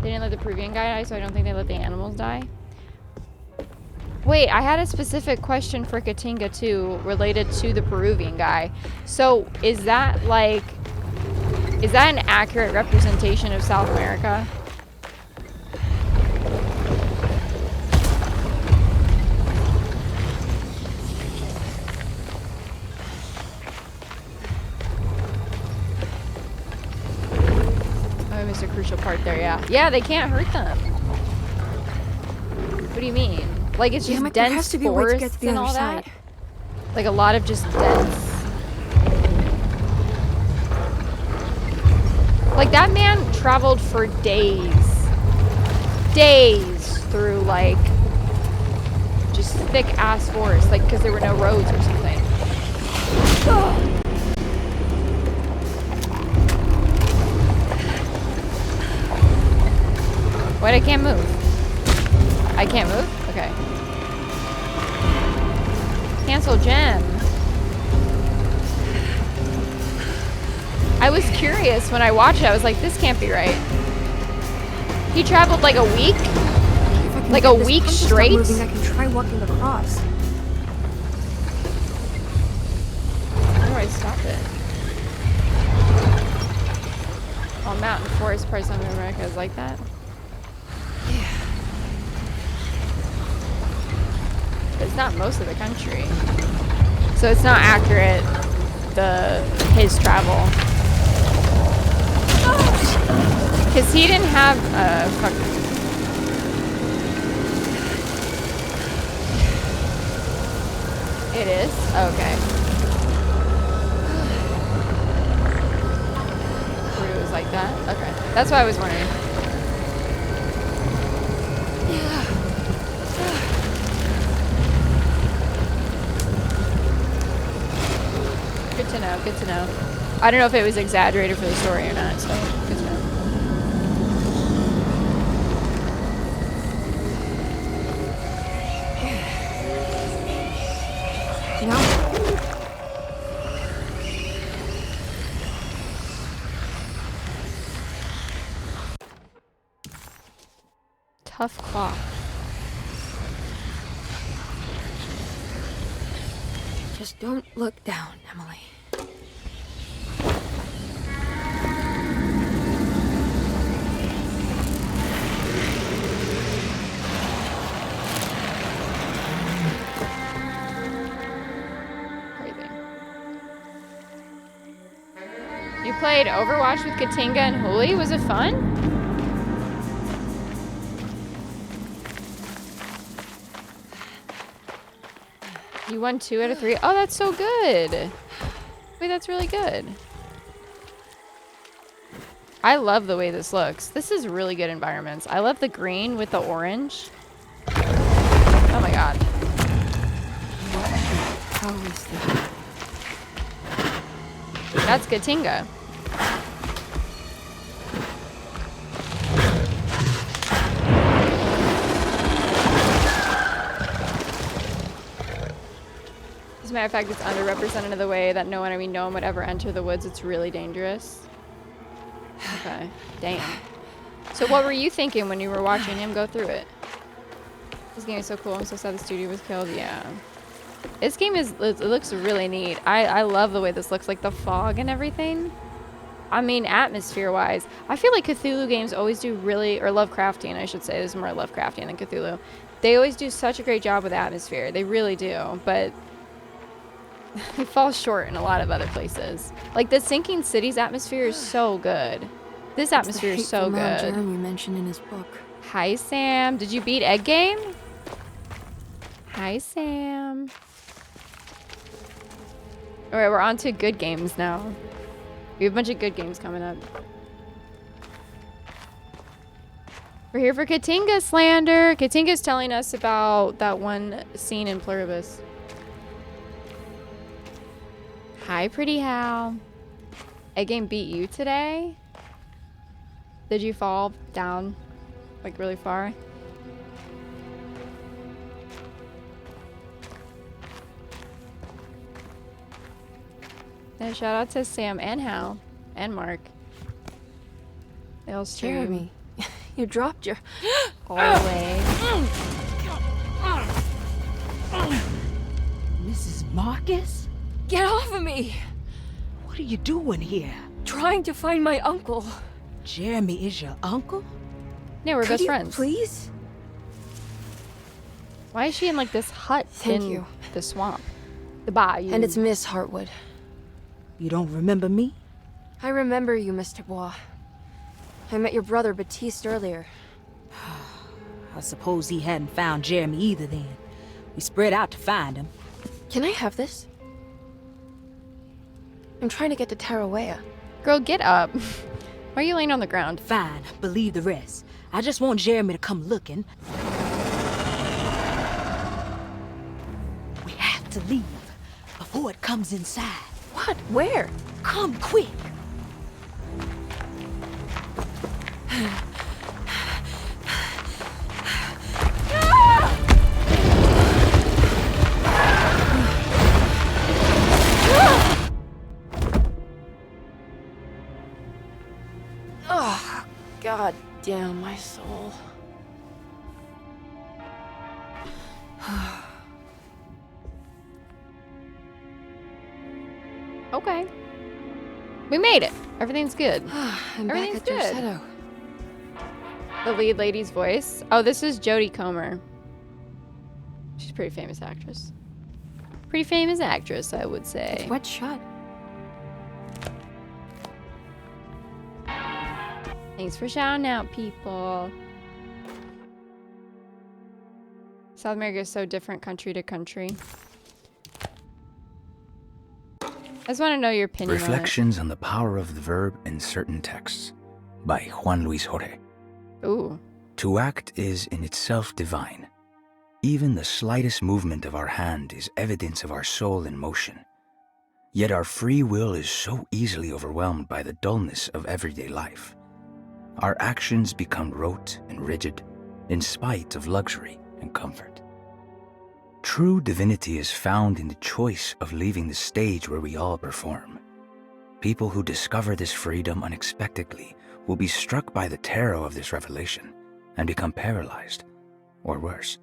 They didn't let the Peruvian guy die, so I don't think they let the animals die. Wait, I had a specific question for Katinga too, related to the Peruvian guy. So is that like, is that an accurate representation of South America? Missed a crucial part there, yeah. Yeah, they can't hurt them. What do you mean? Like it's just dense forests and all that? Like a lot of just dense. Like that man traveled for days through like just thick ass forest, like because there were no roads or something. Wait, I can't move. I can't move? Okay. Cancel gem. I was curious when I watched it. I was like, this can't be right. He traveled like a week? Like a week straight? Moving, I can try walking across. How do I stop it? Oh, mountain forest parts of America is like that? It's not most of the country, so it's not accurate. His travel, because he didn't have fuck. It is okay. Peru is like that. Okay, that's what I was wondering. Good to know, good to know. I don't know if it was exaggerated for the story or not, so good to know. No. Tough cloth. Just don't look down, Emily. You played Overwatch with Katinga and Huli? Was it fun? You won 2 out of 3. Oh, that's so good. Wait, that's really good. I love the way this looks. This is really good environments. I love the green with the orange. Oh my god. How is that? That's Katinga. As a matter of fact, it's underrepresented in the way that no one would ever enter the woods. It's really dangerous. Okay. Damn. So what were you thinking when you were watching him go through it? This game is so cool. I'm so sad the studio was killed. Yeah. This game it looks really neat. I love the way this looks, like the fog and everything. I mean, atmosphere-wise. I feel like Cthulhu games always do really, or Lovecraftian, I should say. This is more Lovecraftian than Cthulhu. They always do such a great job with atmosphere. They really do. But it falls short in a lot of other places. Like the Sinking Cities atmosphere is so good. This atmosphere is so good. Jeremy mentioned in his book. Hi, Sam. Did you beat Egg Game? Hi, Sam. All right, we're on to good games now. We have a bunch of good games coming up. We're here for Katinga slander. Katinga's telling us about that one scene in Pluribus. Hi, Pretty Hal. Egg Game beat you today? Did you fall down, like, really far? And shout out to Sam and Hal and Mark. They all stream. Jeremy, you dropped your... Always. Mrs. Marcus? Get off of me! What are you doing here? Trying to find my uncle. Jeremy is your uncle? Yeah, we're best friends. Please? Why is she in like this hut in the swamp? The bayou. And it's Miss Hartwood. You don't remember me? I remember you, Mr. Bois. I met your brother Baptiste earlier. I suppose he hadn't found Jeremy either then. We spread out to find him. Can I have this? I'm trying to get to Tarawea. Girl, get up. Why are you laying on the ground? Fine, believe the rest. I just want Jeremy to come looking. We have to leave before it comes inside. What? Where? Come quick. Oh, God damn my soul. Okay. We made it. Everything's good. I'm Everything's back at good. Dorsetto. The lead lady's voice. Oh, this is Jodie Comer. She's a pretty famous actress. Pretty famous actress, I would say. Wet shut. Thanks for shouting out, people. South America is so different country to country. I just want to know your opinion Reflections on the Power of the Verb in Certain Texts by Juan Luis Jorge. Ooh. To act is in itself divine. Even the slightest movement of our hand is evidence of our soul in motion. Yet our free will is so easily overwhelmed by the dullness of everyday life. Our actions become rote and rigid in spite of luxury and comfort. True divinity is found in the choice of leaving the stage where we all perform. People who discover this freedom unexpectedly will be struck by the terror of this revelation and become paralyzed, or worse,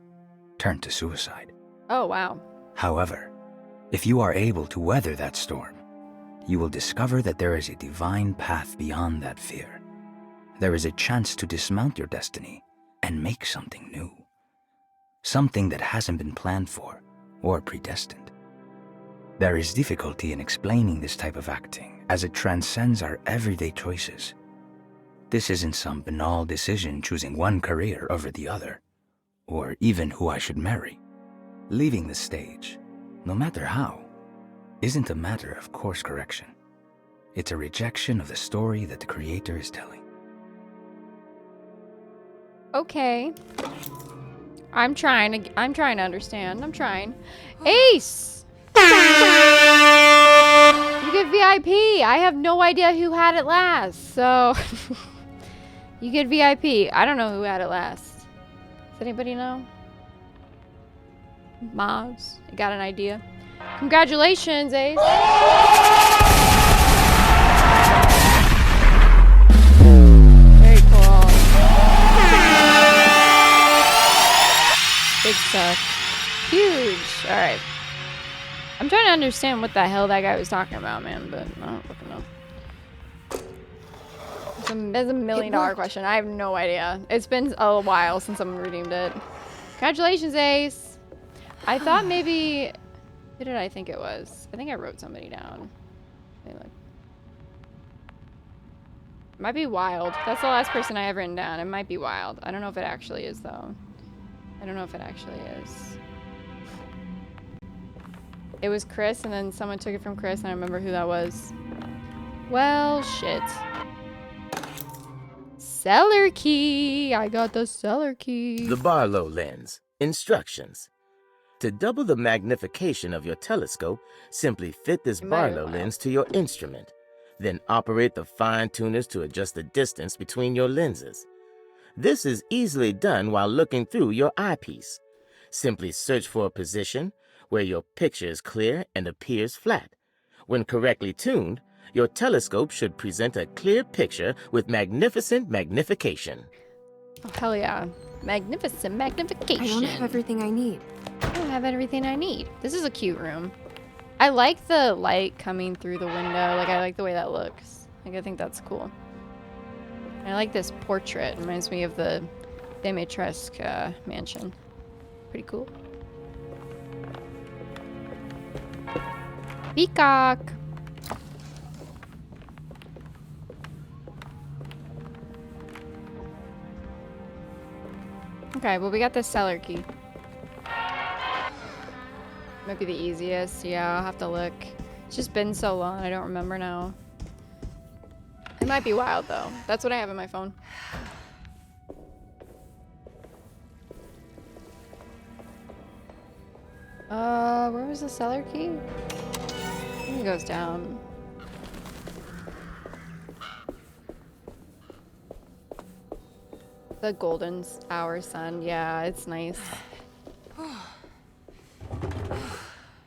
turn to suicide. Oh, wow. However, if you are able to weather that storm, you will discover that there is a divine path beyond that fear. There is a chance to dismount your destiny and make something new. Something that hasn't been planned for or predestined. There is difficulty in explaining this type of acting, as it transcends our everyday choices. This isn't some banal decision choosing one career over the other, or even who I should marry. Leaving the stage, no matter how, isn't a matter of course correction. It's a rejection of the story that the creator is telling. Okay. I'm trying to understand. I'm trying. Ace! You get VIP. I have no idea who had it last, so you get VIP. I don't know who had it last. Does anybody know? Mobs, I got an idea. Congratulations, Ace. Very cool. Big stuff. Huge. All right. I'm trying to understand what the hell that guy was talking about, man, but I don't fucking know. It's a $1 million question. I have no idea. It's been a while since someone redeemed it. Congratulations, Ace. I thought maybe... Who did I think it was? I think I wrote somebody down. Let me look. It might be Wild. That's the last person I have written down. It might be Wild. I don't know if it actually is, though. I don't know if it actually is. It was Chris, and then someone took it from Chris, and I remember who that was. Well, shit. Cellar key. I got the cellar key. The Barlow lens. Instructions. To double the magnification of your telescope, simply fit this Barlow lens to your instrument. Then operate the fine tuners to adjust the distance between your lenses. This is easily done while looking through your eyepiece. Simply search for a position where your picture is clear and appears flat. When correctly tuned, your telescope should present a clear picture with magnificent magnification. Oh, hell yeah. Magnificent magnification. I don't have everything I need. I don't have everything I need. This is a cute room. I like the light coming through the window. Like, I like the way that looks. Like, I think that's cool. I like this portrait. It reminds me of the Dimitrescu mansion. Pretty cool. Peacock. Okay, well, we got the cellar key. Might be the easiest. Yeah, I'll have to look. It's just been so long, I don't remember now. It might be Wild, though. That's what I have in my phone. Where was the cellar key? I think it goes down. The golden hour sun. Yeah, it's nice.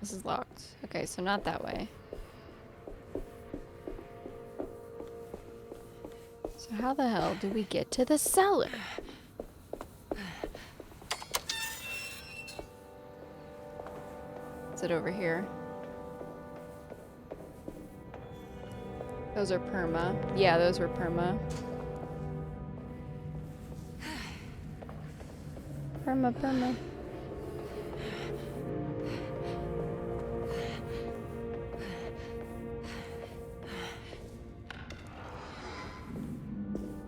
This is locked. Okay, so not that way. So how the hell do we get to the cellar? Is it over here? Those are perma. Yeah, those were perma. Perma.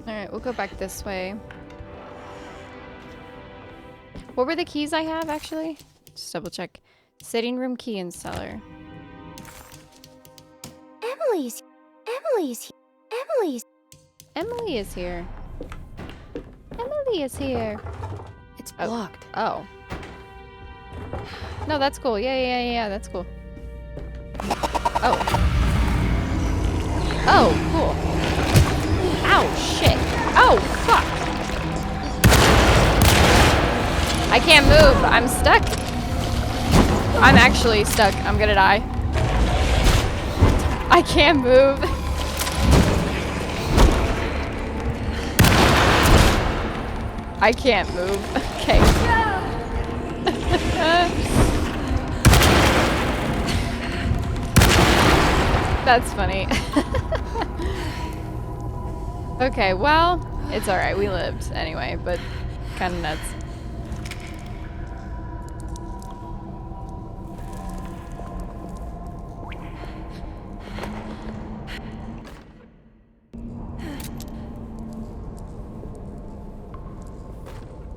Alright, we'll go back this way. What were the keys I have, actually? Just double check. Sitting room key and cellar. Emily is here. Emily is here. It's blocked. Oh. No, that's cool. Yeah, that's cool. Oh. Oh, cool. Ow, shit. Oh, fuck. I can't move. I'm stuck. I'm actually stuck. I'm gonna die. I can't move. I can't move. Okay. That's funny. Okay, well, it's alright. We lived anyway, but kind of nuts.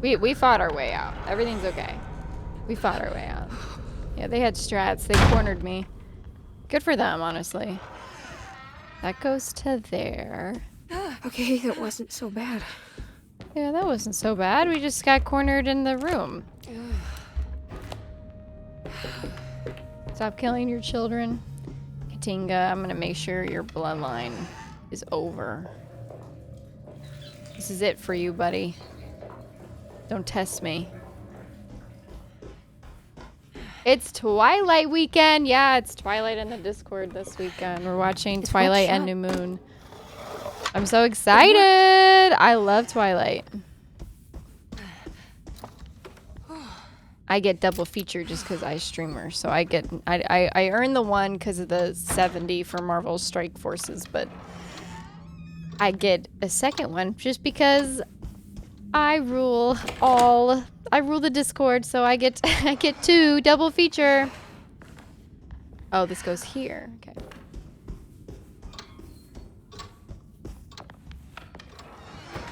We fought our way out. Everything's okay. We fought our way out. Yeah, they had strats. They cornered me. Good for them, honestly. That goes to there. Okay, that wasn't so bad. Yeah, that wasn't so bad. We just got cornered in the room. Stop killing your children. Katinga, I'm gonna make sure your bloodline is over. This is it for you, buddy. Don't test me. It's Twilight weekend. Yeah, it's Twilight in the Discord this weekend. We're watching Twilight and New Moon. I'm so excited. I love Twilight. I get double feature just because I streamer. So I earn the one because of the 70 for Marvel Strike Forces, but I get a second one just because I rule the Discord, so I get 2 double feature. Oh, this goes here. Okay.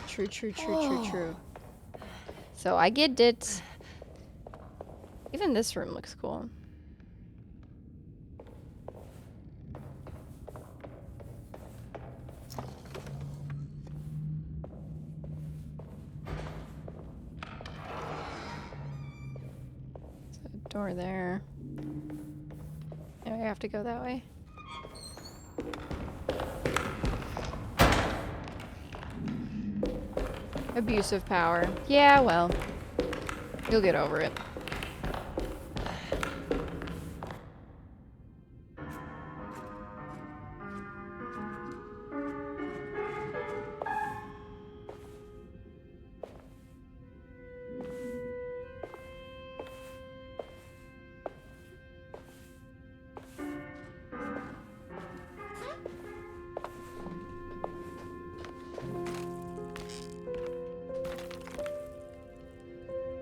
True. So I get it. Even this room looks cool. Door there. And we have to go that way. Abuse of power. Yeah, well. You'll get over it.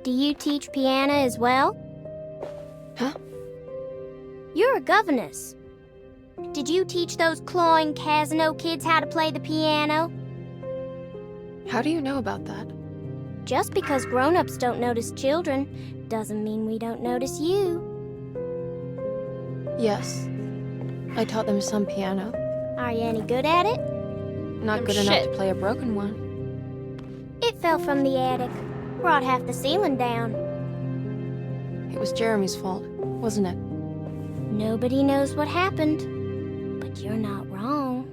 Do you teach piano as well? Huh? You're a governess. Did you teach those clawing Casino kids how to play the piano? How do you know about that? Just because grown-ups don't notice children doesn't mean we don't notice you. Yes. I taught them some piano. Are you any good at it? Not good enough to play a broken one. It fell from the attic. Brought half the ceiling down. It was Jeremy's fault, wasn't it? Nobody knows what happened, but you're not wrong.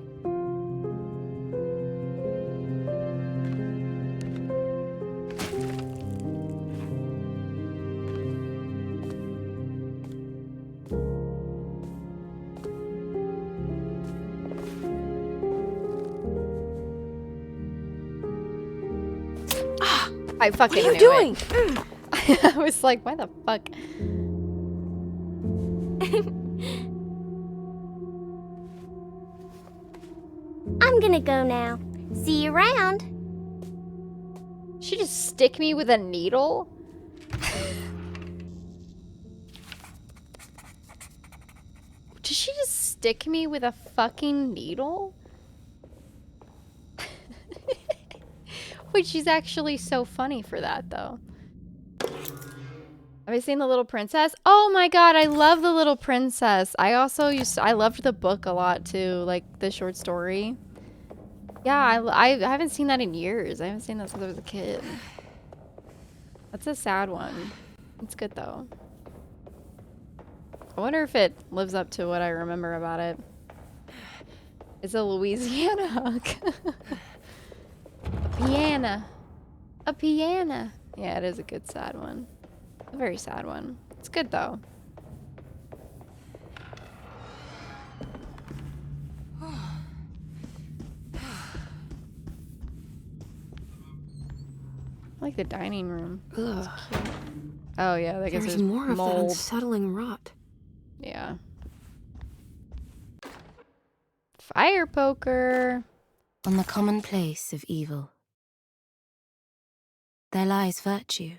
I fucking What are you doing? I was like, why the fuck? I'm gonna go now. See you around. She just stick me with a needle? Did she just stick me with a fucking needle? Wait, she's actually so funny for that, though. Have you seen The Little Princess? Oh my god, I love The Little Princess. I also I loved the book a lot, too. Like, the short story. Yeah, I haven't seen that in years. I haven't seen that since I was a kid. That's a sad one. It's good, though. I wonder if it lives up to what I remember about it. It's a Louisiana hug. A piano. Yeah, it is a good sad one. A very sad one. It's good though. I like the dining room. Ugh. Oh yeah, I guess There's there's more of that mold. unsettling rot. Yeah. Fire poker. On the commonplace of evil, there lies virtue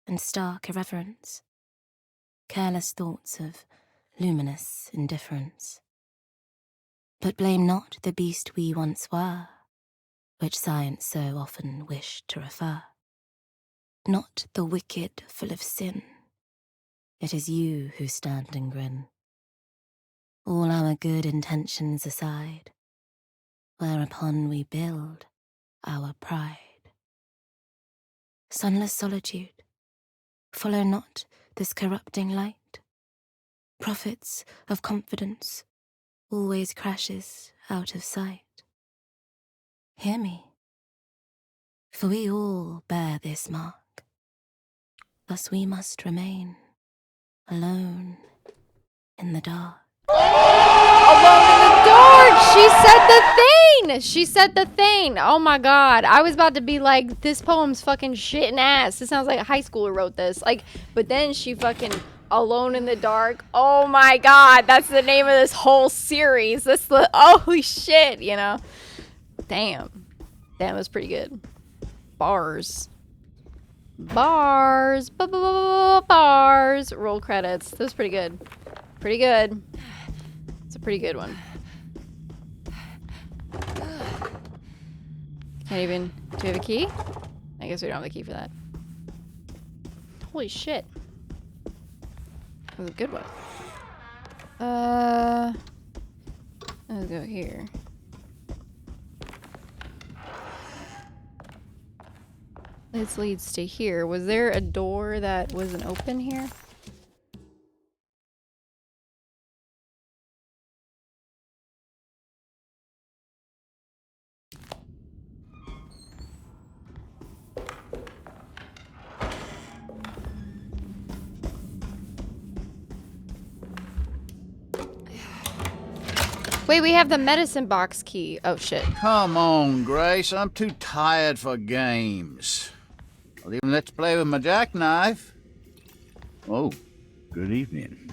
and stark irreverence, careless thoughts of luminous indifference. But blame not the beast we once were, which science so often wished to refer. not the wicked full of sin. It is you who stand and grin, all our good intentions aside, whereupon we build our pride. Sunless solitude, follow not this corrupting light. Prophets of confidence always crashes out of sight. Hear me, for we all bear this mark. Thus we must remain alone in the dark. Alone in the dark! She said the thing! She said the thing! Oh my god. I was about to be like, this poem's fucking shit and ass. It sounds like a high schooler wrote this. Like, but then she fucking Alone in the Dark. Oh my god. That's the name of this whole series. That's the, holy shit, you know? Damn. That was pretty good. Bars. Bars. Bars. Roll credits. That was pretty good. Pretty good. It's a pretty good one. Can't even... Do we have a key? I guess we don't have the key for that. Holy shit. That was a good one. Let's go here. This leads to here. Was there a door that wasn't open here? Wait, we have the medicine box key. Oh, shit. Come on, Grace. I'm too tired for games. I'll even let you play with my jackknife. Oh, good evening.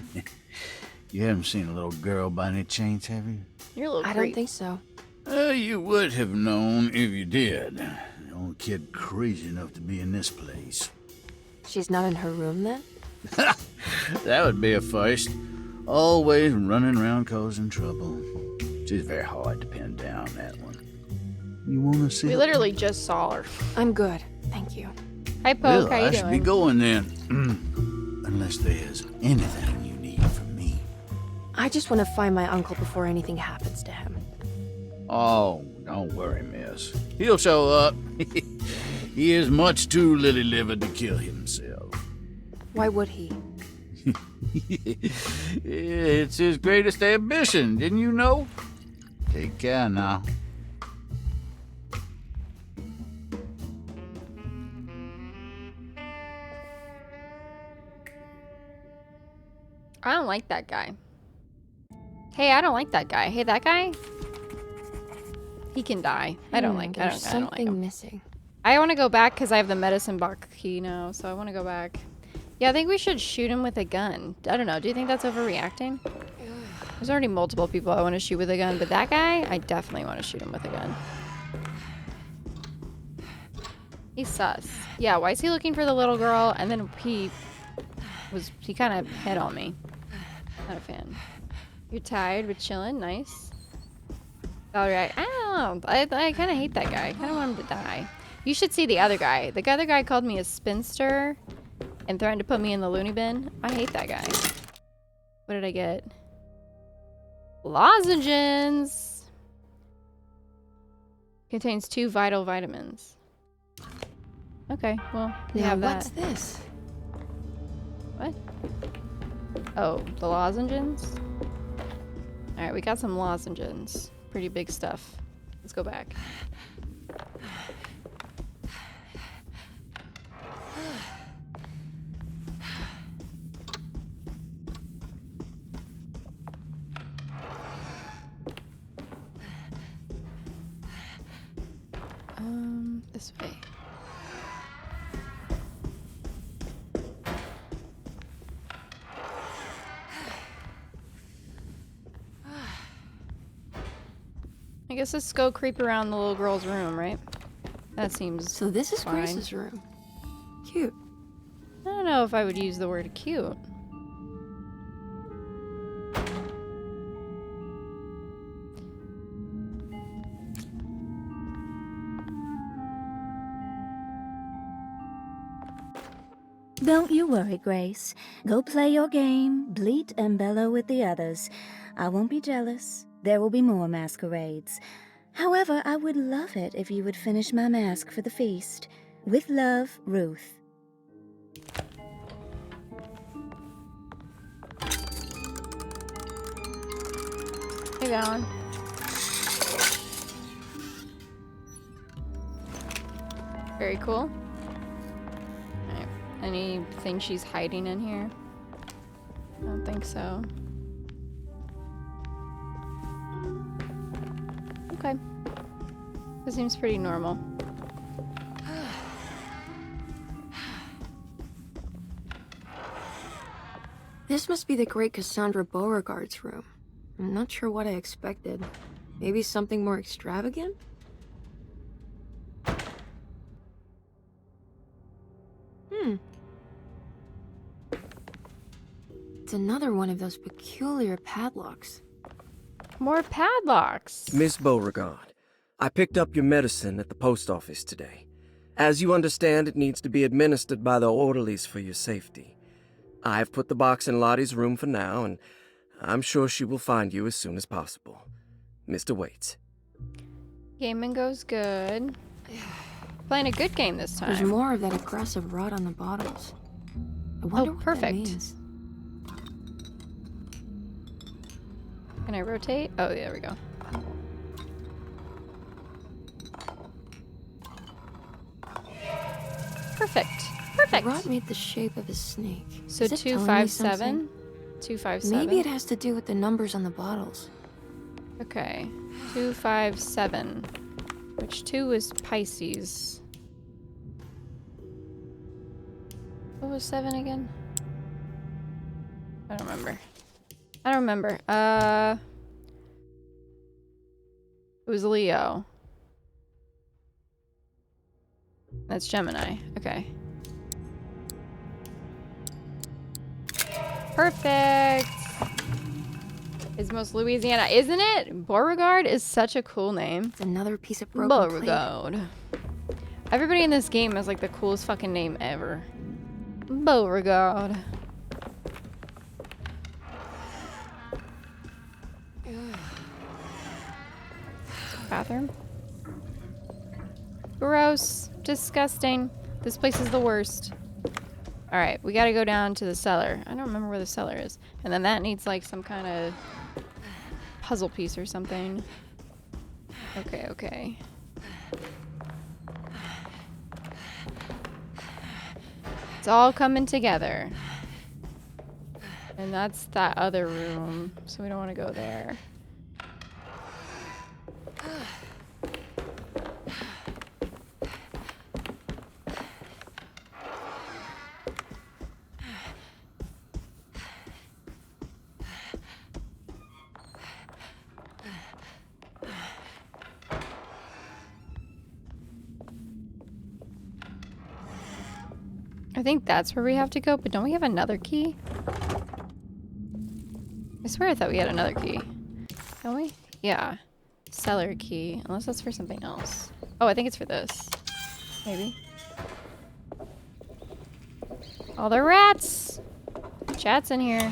You haven't seen a little girl by any chance, have you? You're a little I don't think so. You would have known if you did. The only kid crazy enough to be in this place. She's not in her room then? That would be a first. Always running around causing trouble. She's very hard to pin down, that one. You wanna see? We literally just saw her. I'm good, thank you. Hi, Poke. Well, How you I doing? should be going then. Unless there's anything you need from me. I just want to find my uncle before anything happens to him. Oh, don't worry, miss. He'll show up. He is much too lily-livered to kill himself. Why would he? It's his greatest ambition, didn't you know? Take care now. I don't like that guy. Hey, I don't like that guy. Hey, that guy? He can die. I don't like There's I don't something like him. missing. I want to go back because I have the medicine box key now, so I want to go back. Yeah, I think we should shoot him with a gun. I don't know. Do you think that's overreacting? There's already multiple people I want to shoot with a gun, but that guy, I definitely want to shoot him with a gun. He's sus. Yeah, why is he looking for the little girl? And then he kind of hit on me. Not a fan. You're tired but chilling. Nice. Alright. I don't know. I kind of hate that guy. I kind of want him to die. You should see the other guy. The other guy called me a spinster and threatened to put me in the loony bin. I hate that guy. What did I get? Lozenges. Contains 2 vital vitamins. Okay, well, we have that. What's this? What? Oh, the lozenges? Alright, we got some lozenges. Pretty big stuff. Let's go back. This way. I guess let's go creep around the little girl's room, right? That seems So this is fine. Grace's room. Cute. I don't know if I would use the word cute. Don't you worry, Grace. Go play your game, bleat and bellow with the others. I won't be jealous. There will be more masquerades. However, I would love it if you would finish my mask for the feast. With love, Ruth. Hey, Valen. Very cool. Alright. Anything she's hiding in here? I don't think so. Okay. This seems pretty normal. This must be the great Cassandra Beauregard's room. I'm not sure what I expected. Maybe something more extravagant? It's another one of those peculiar padlocks. More padlocks. Miss Beauregard, I picked up your medicine at the post office today. As you understand, it needs to be administered by the orderlies for your safety. I've put the box in Lottie's room for now, and I'm sure she will find you as soon as possible. Mr. Waits. Gaming goes good. Playing a good game this time. There's more of that aggressive rot on the bottles. I wonder what that means. Can I rotate? Oh, yeah, there we go. Perfect. Perfect. The rot made the shape of a snake. So 257? 257? Maybe it has to do with the numbers on the bottles. Okay. 257. Which 2 was Pisces. What was 7 again? I don't remember. I don't remember. It was Leo. That's Gemini. Okay. Perfect. It's most Louisiana, isn't it? Beauregard is such a cool name. It's another piece of broken Beauregard. Everybody in this game has like the coolest fucking name ever. Beauregard. Bathroom. Gross. Disgusting. This place is the worst. Alright, we gotta go down to the cellar. I don't remember where the cellar is. And then that needs like some kind of puzzle piece or something. Okay, okay. It's all coming together. And that's that other room, so we don't want to go there. I think that's where we have to go, but don't we have another key? I swear I thought we had another key. Don't we? Yeah. Cellar key. Unless that's for something else. Oh, I think it's for this. Maybe. All the rats! Chat's in here.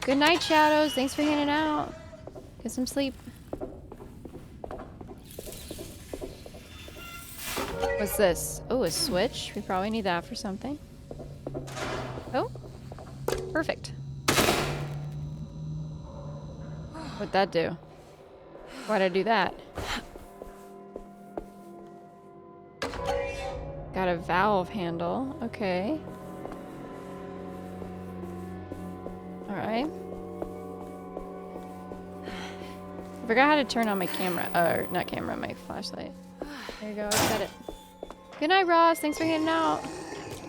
Good night, Shadows. Thanks for hanging out. Get some sleep. What's this? Oh, a switch. We probably need that for something. Oh. Perfect. What'd that do? Why'd I do that? Got a valve handle. Okay. Alright. I forgot how to turn on my camera. Or, not camera, my flashlight. There you go, I set it. Good night, Ross. Thanks for hanging out.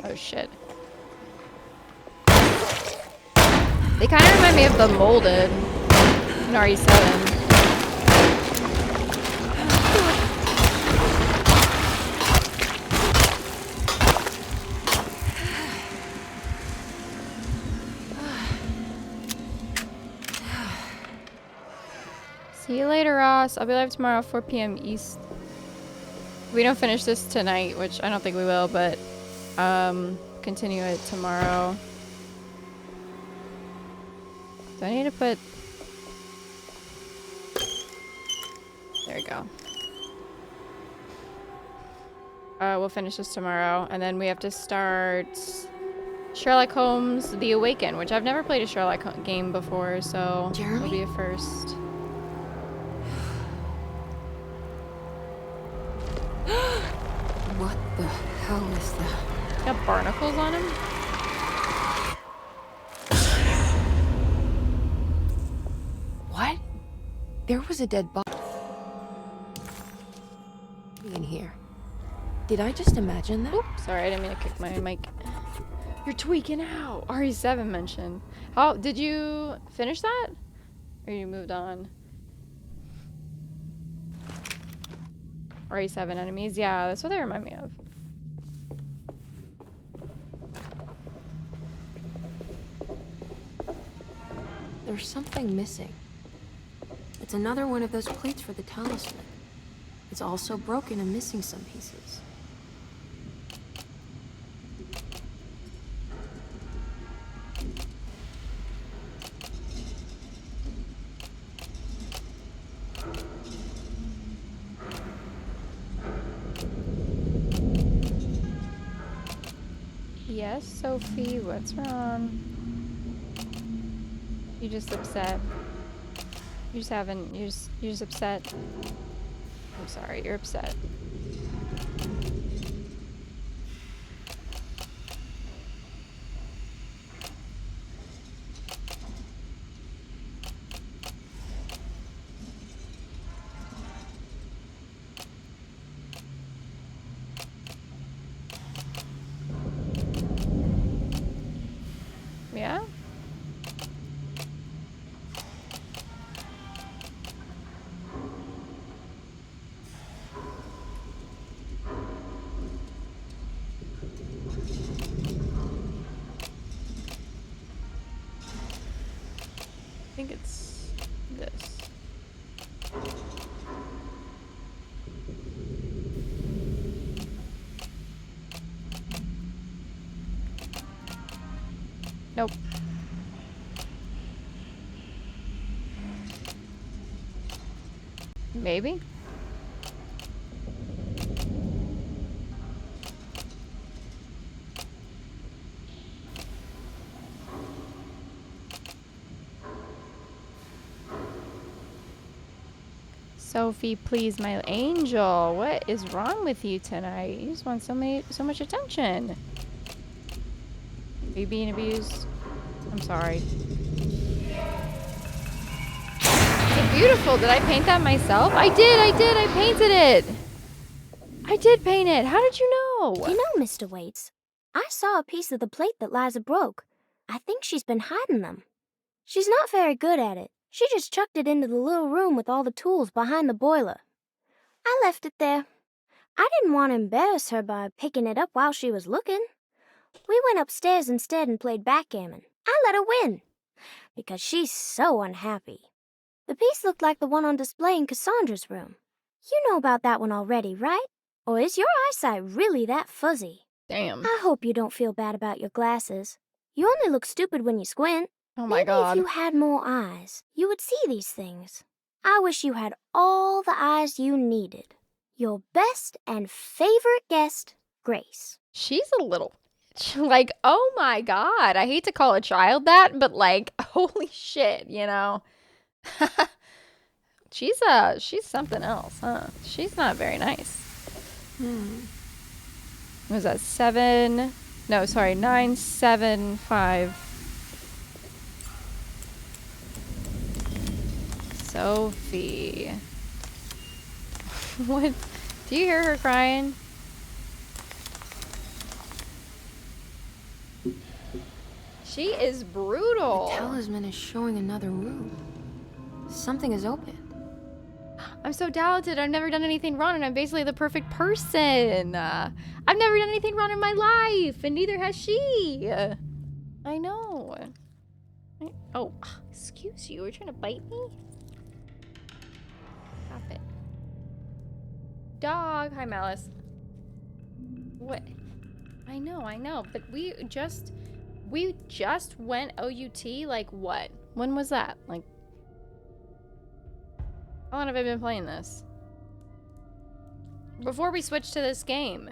Oh, shit. They kind of remind me of the molded in RE7. See you later, Ross. I'll be live tomorrow, 4 p.m. East. We don't finish this tonight, which I don't think we will, but Continue it tomorrow. Do I need to put... There we go. We'll finish this tomorrow, and then we have to start Sherlock Holmes: The Awakened, which I've never played a Sherlock game before, so it'll be a first. What the hell is that? Got barnacles on him? What? There was a dead body in here. Did I just imagine that? Oops, sorry, I didn't mean to kick my mic. You're tweaking out. RE7 mentioned. How did you finish that? Or you moved on? RE7 enemies, yeah, that's what they remind me of. There's something missing. It's another one of those plates for the talisman. It's also broken and missing some pieces. Yes, Sophie, what's wrong? You just upset. You just haven't, you're just upset. I'm sorry, you're upset. Yeah? I think it's this. Nope. Maybe? Sophie, please, my angel. What is wrong with you tonight? You just want so much attention. Are you being abused? I'm sorry. It's beautiful. Did I paint that myself? I did. I painted it. I did paint it. How did you know? You know, Mr. Waits, I saw a piece of the plate that Liza broke. I think she's been hiding them. She's not very good at it. She just chucked it into the little room with all the tools behind the boiler. I left it there. I didn't want to embarrass her by picking it up while she was looking. We went upstairs instead and played backgammon. I let her win, because she's so unhappy. The piece looked like the one on display in Cassandra's room. You know about that one already, right? Or is your eyesight really that fuzzy? Damn. I hope you don't feel bad about your glasses. You only look stupid when you squint. Oh my God. Maybe if you had more eyes, you would see these things. I wish you had all the eyes you needed. Your best and favorite guest, Grace. She's a little... Like, oh my God. I hate to call a child that, but like, holy shit, you know? She's something else, huh? She's not very nice. What was that? 975. Sophie. What? Do you hear her crying? She is brutal. The talisman is showing another room. Something is open. I'm so talented. I've never done anything wrong, and I'm basically the perfect person. I've never done anything wrong in my life, and neither has she. I know. Oh, excuse you. Are you trying to bite me? Stop it. Dog. Hi, Malice. What? I know, but we just went OUT, like what? When was that? Like, how long have I been playing this? Before we switch to this game.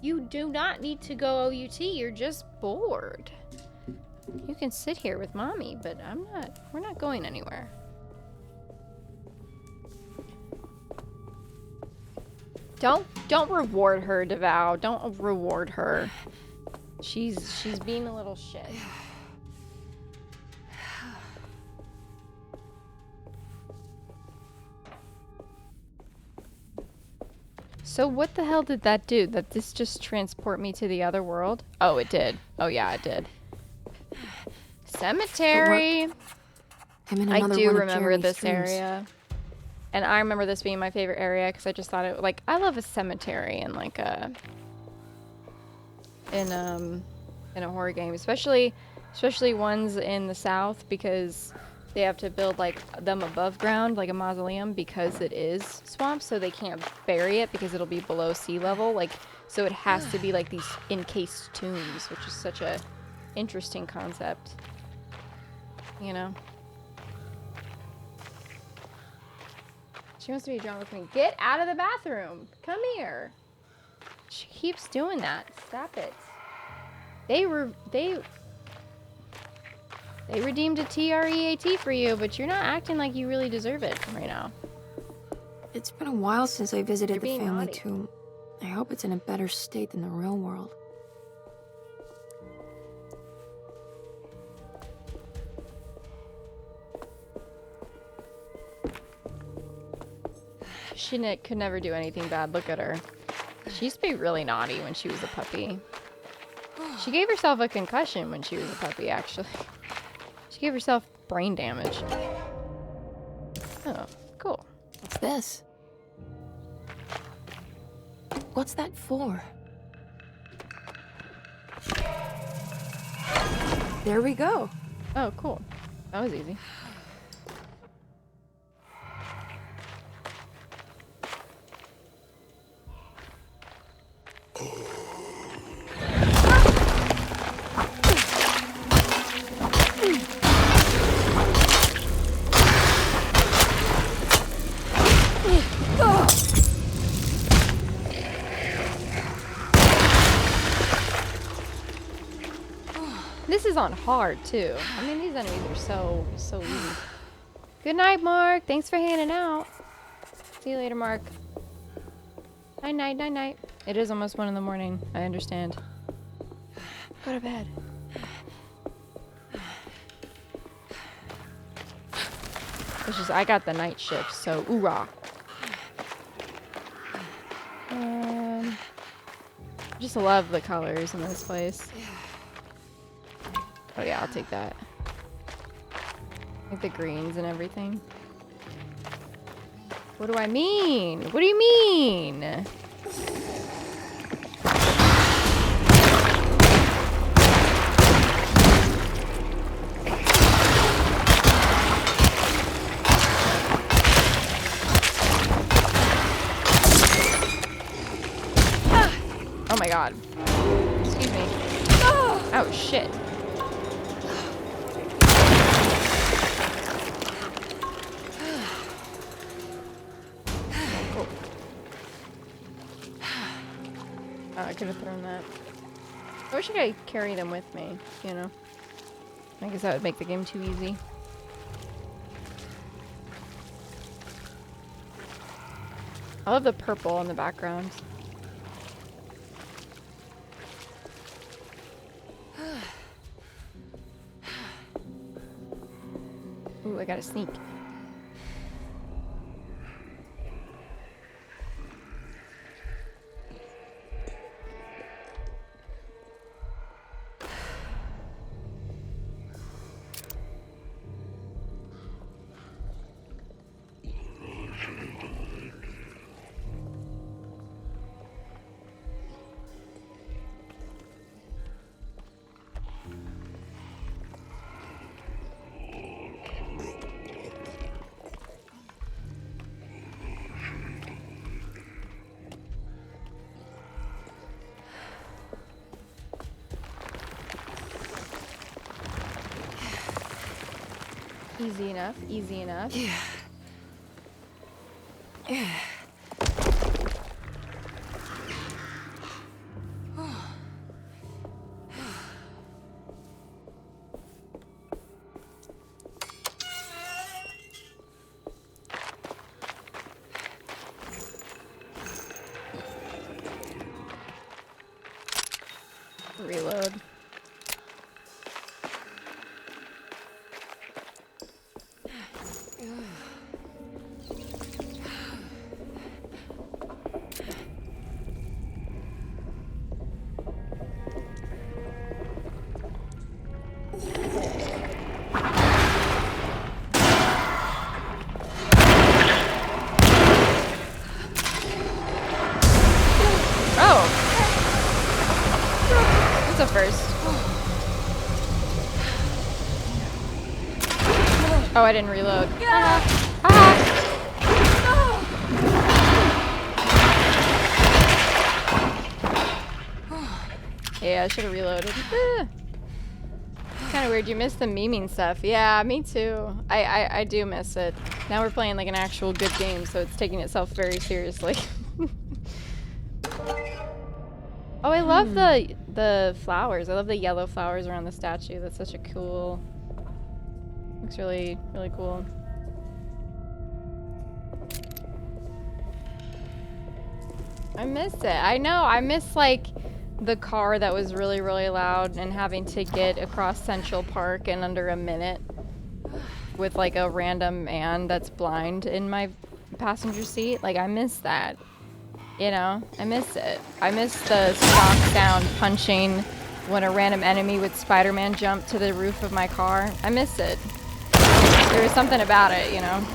You do not need to go OUT, you're just bored. You can sit here with mommy, but we're not going anywhere. Don't reward her, DeVow. Don't reward her. She's being a little shit. So what the hell did that do? That this just transport me to the other world? Oh, it did. Oh yeah, it did. Cemetery. I do remember this area. And I remember this being my favorite area because I just thought it, like, I love a cemetery in like in a horror game, especially ones in the South, because they have to build like them above ground, like a mausoleum, because it is swamp, so they can't bury it because it'll be below sea level. Like, so it has to be like these encased tombs, which is such a interesting concept, you know. She wants to be a drama queen. Get out of the bathroom. Come here. She keeps doing that. Stop it. They redeemed a TREAT for you, but you're not acting like you really deserve it right now. It's been a while since I visited the family naughty. tomb. I hope it's in a better state than the real world. She could never do anything bad. Look at her. She used to be really naughty when she was a puppy. She gave herself a concussion when she was a puppy, actually. She gave herself brain damage. Oh, cool. What's this? What's that for? There we go. Oh, cool. That was easy. This is on hard too. I mean, these enemies are so easy. Good night, Mark. Thanks for hanging out. See you later, Mark. Night, night, night, night. It is almost 1 in the morning. I understand. Go to bed. It's just I got the night shift, so oorah. Just love the colors in this place. Oh yeah, I'll take that. Like the greens and everything. What do I mean? What do you mean? Oh my god. Excuse me. Oh shit. Oh, I could have thrown that. I wish I could carry them with me, you know. I guess that would make the game too easy. I love the purple in the background. Ooh, I gotta sneak. Easy enough, easy enough. Yeah. Yeah. Reload. First. Oh, I didn't reload. Yeah, I should have reloaded. Kind of weird. You missed the memeing stuff. Yeah, me too. I do miss it. Now we're playing like an actual good game, so it's taking itself very seriously. Oh, I love the flowers. I love the yellow flowers around the statue. That's such a cool... Looks really, really cool. I miss it. I know. I miss, like, the car that was really, really loud and having to get across Central Park in under a minute with, like, a random man that's blind in my passenger seat. Like, I miss that. You know, I miss it. I miss the stock sound punching when a random enemy with Spider-Man jump to the roof of my car. I miss it. There was something about it, you know.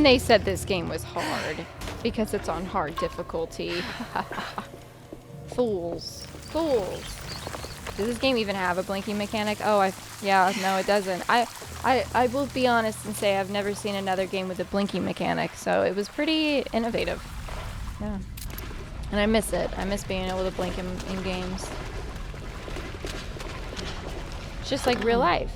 They said this game was hard because it's on hard difficulty. Fools. Fools. Does this game even have a blinking mechanic? Oh, yeah, no, it doesn't. I will be honest and say I've never seen another game with a blinking mechanic, so it was pretty innovative. Yeah. And I miss it. I miss being able to blink in games. It's just like real life.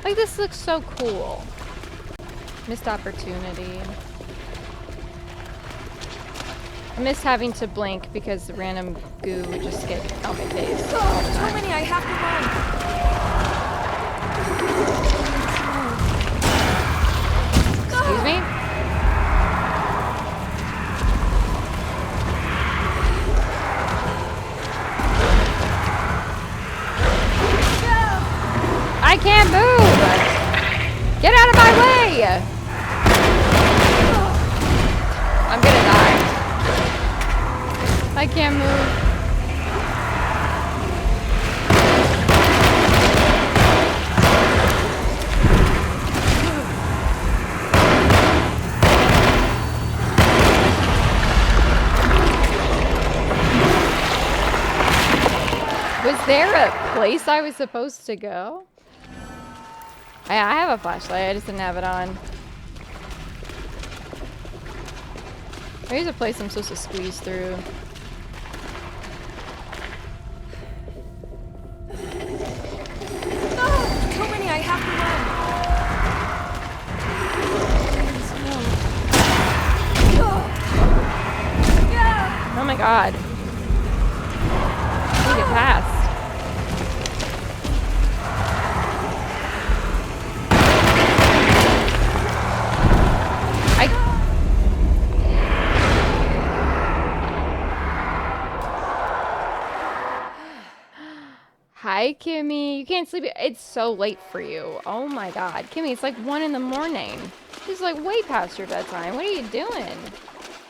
Like, this looks so cool. Missed opportunity. I miss having to blink because the random goo would just get on my face. Oh, too many, I have to run. Excuse me? I can't move! Get out of my way! I'm gonna die. I can't move. Was there a place I was supposed to go? I have a flashlight, I just didn't have it on. There's a place I'm supposed to squeeze through. No! Too many, I have to run! Oh my god. I need to get past. Hi, Kimmy. You can't sleep. It's so late for you. Oh my god. Kimmy, it's like 1 in the morning. It's like way past your bedtime. What are you doing?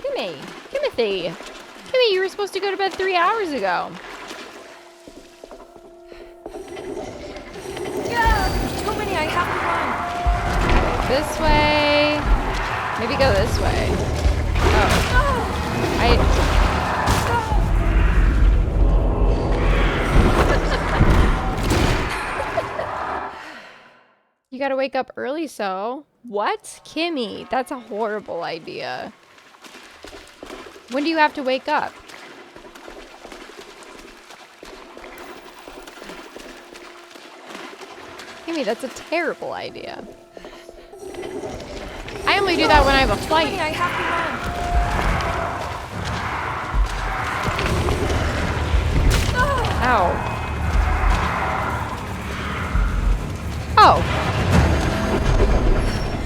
Kimmy. Timothy. Kimmy, you were supposed to go to bed 3 hours ago. Yeah, there's too many. I have to run. This way. Maybe go this way. Oh. You gotta wake up early, so. What? Kimmy, that's a horrible idea. When do you have to wake up? Kimmy, that's a terrible idea. I only do that when I have a flight. I have to run. Ow. Oh.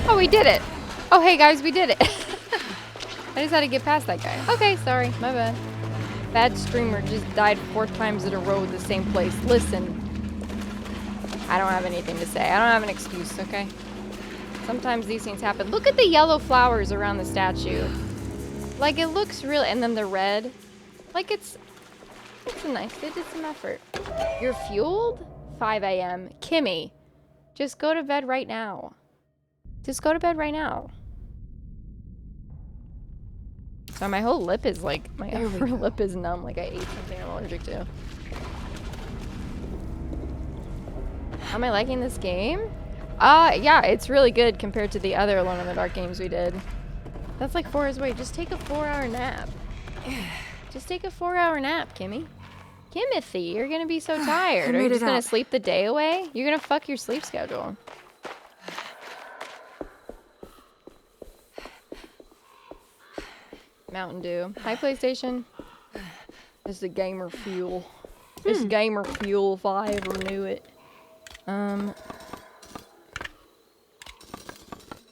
Oh, we did it. Oh, hey guys, we did it. I just had to get past that guy. Okay, sorry, my bad. Bad streamer just died 4 times in a row at the same place. Listen, I don't have anything to say. I don't have an excuse, okay? Sometimes these things happen. Look at the yellow flowers around the statue. Like, it looks real, and then the red. Like, it's nice. They did some effort. You're fueled? 5 a.m. Kimmy, just go to bed right now. Just go to bed right now. So my whole lip is like, my upper lip is numb, like I ate something I'm allergic to. Am I liking this game? Yeah, it's really good compared to the other Alone in the Dark games we did. That's like 4 hours away. Just take a 4-hour nap. Just take a 4-hour nap, Kimmy. Kimothy, you're gonna be so tired. Are you just gonna sleep the day away? You're gonna fuck your sleep schedule. Mountain Dew. Hi, PlayStation. This is the gamer fuel. It's gamer fuel if I ever knew it. Oh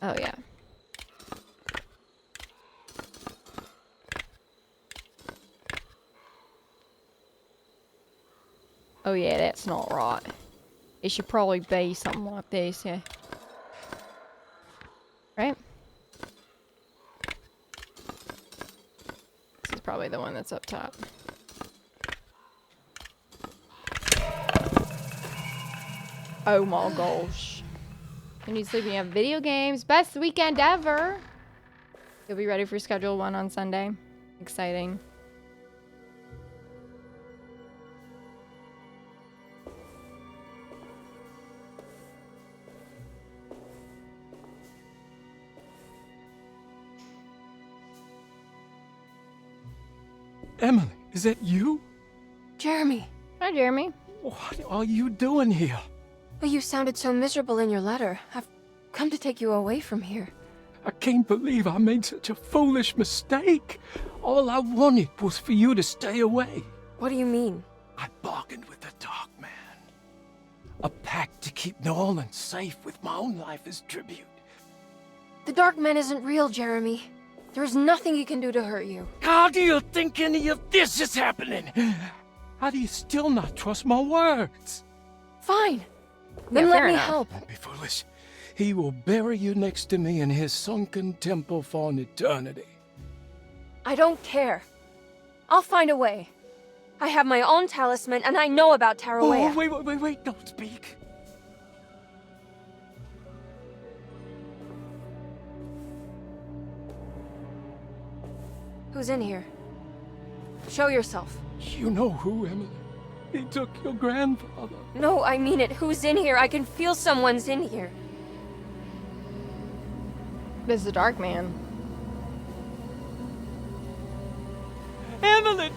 yeah. Oh yeah, that's not right. It should probably be something like this, yeah. Right? This is probably the one that's up top. Oh my gosh. You need sleep and you have video games. Best weekend ever. You'll be ready for schedule 1 on Sunday. Exciting. Emily, is that you? Jeremy. Hi, Jeremy. What are you doing here? Well, you sounded so miserable in your letter. I've come to take you away from here. I can't believe I made such a foolish mistake. All I wanted was for you to stay away. What do you mean? I bargained with the Dark Man. A pact to keep New Orleans safe with my own life as tribute. The Dark Man isn't real, Jeremy. There's nothing he can do to hurt you. How do you think any of this is happening? How do you still not trust my words? Fine. Then let me help. Don't be foolish. He will bury you next to me in his sunken temple for an eternity. I don't care. I'll find a way. I have my own talisman, and I know about Tarawea. Oh, wait, don't speak. Who's in here? Show yourself. You know who, Emily. He took your grandfather. No, I mean it. Who's in here? I can feel someone's in here. This is the Dark Man. Emily!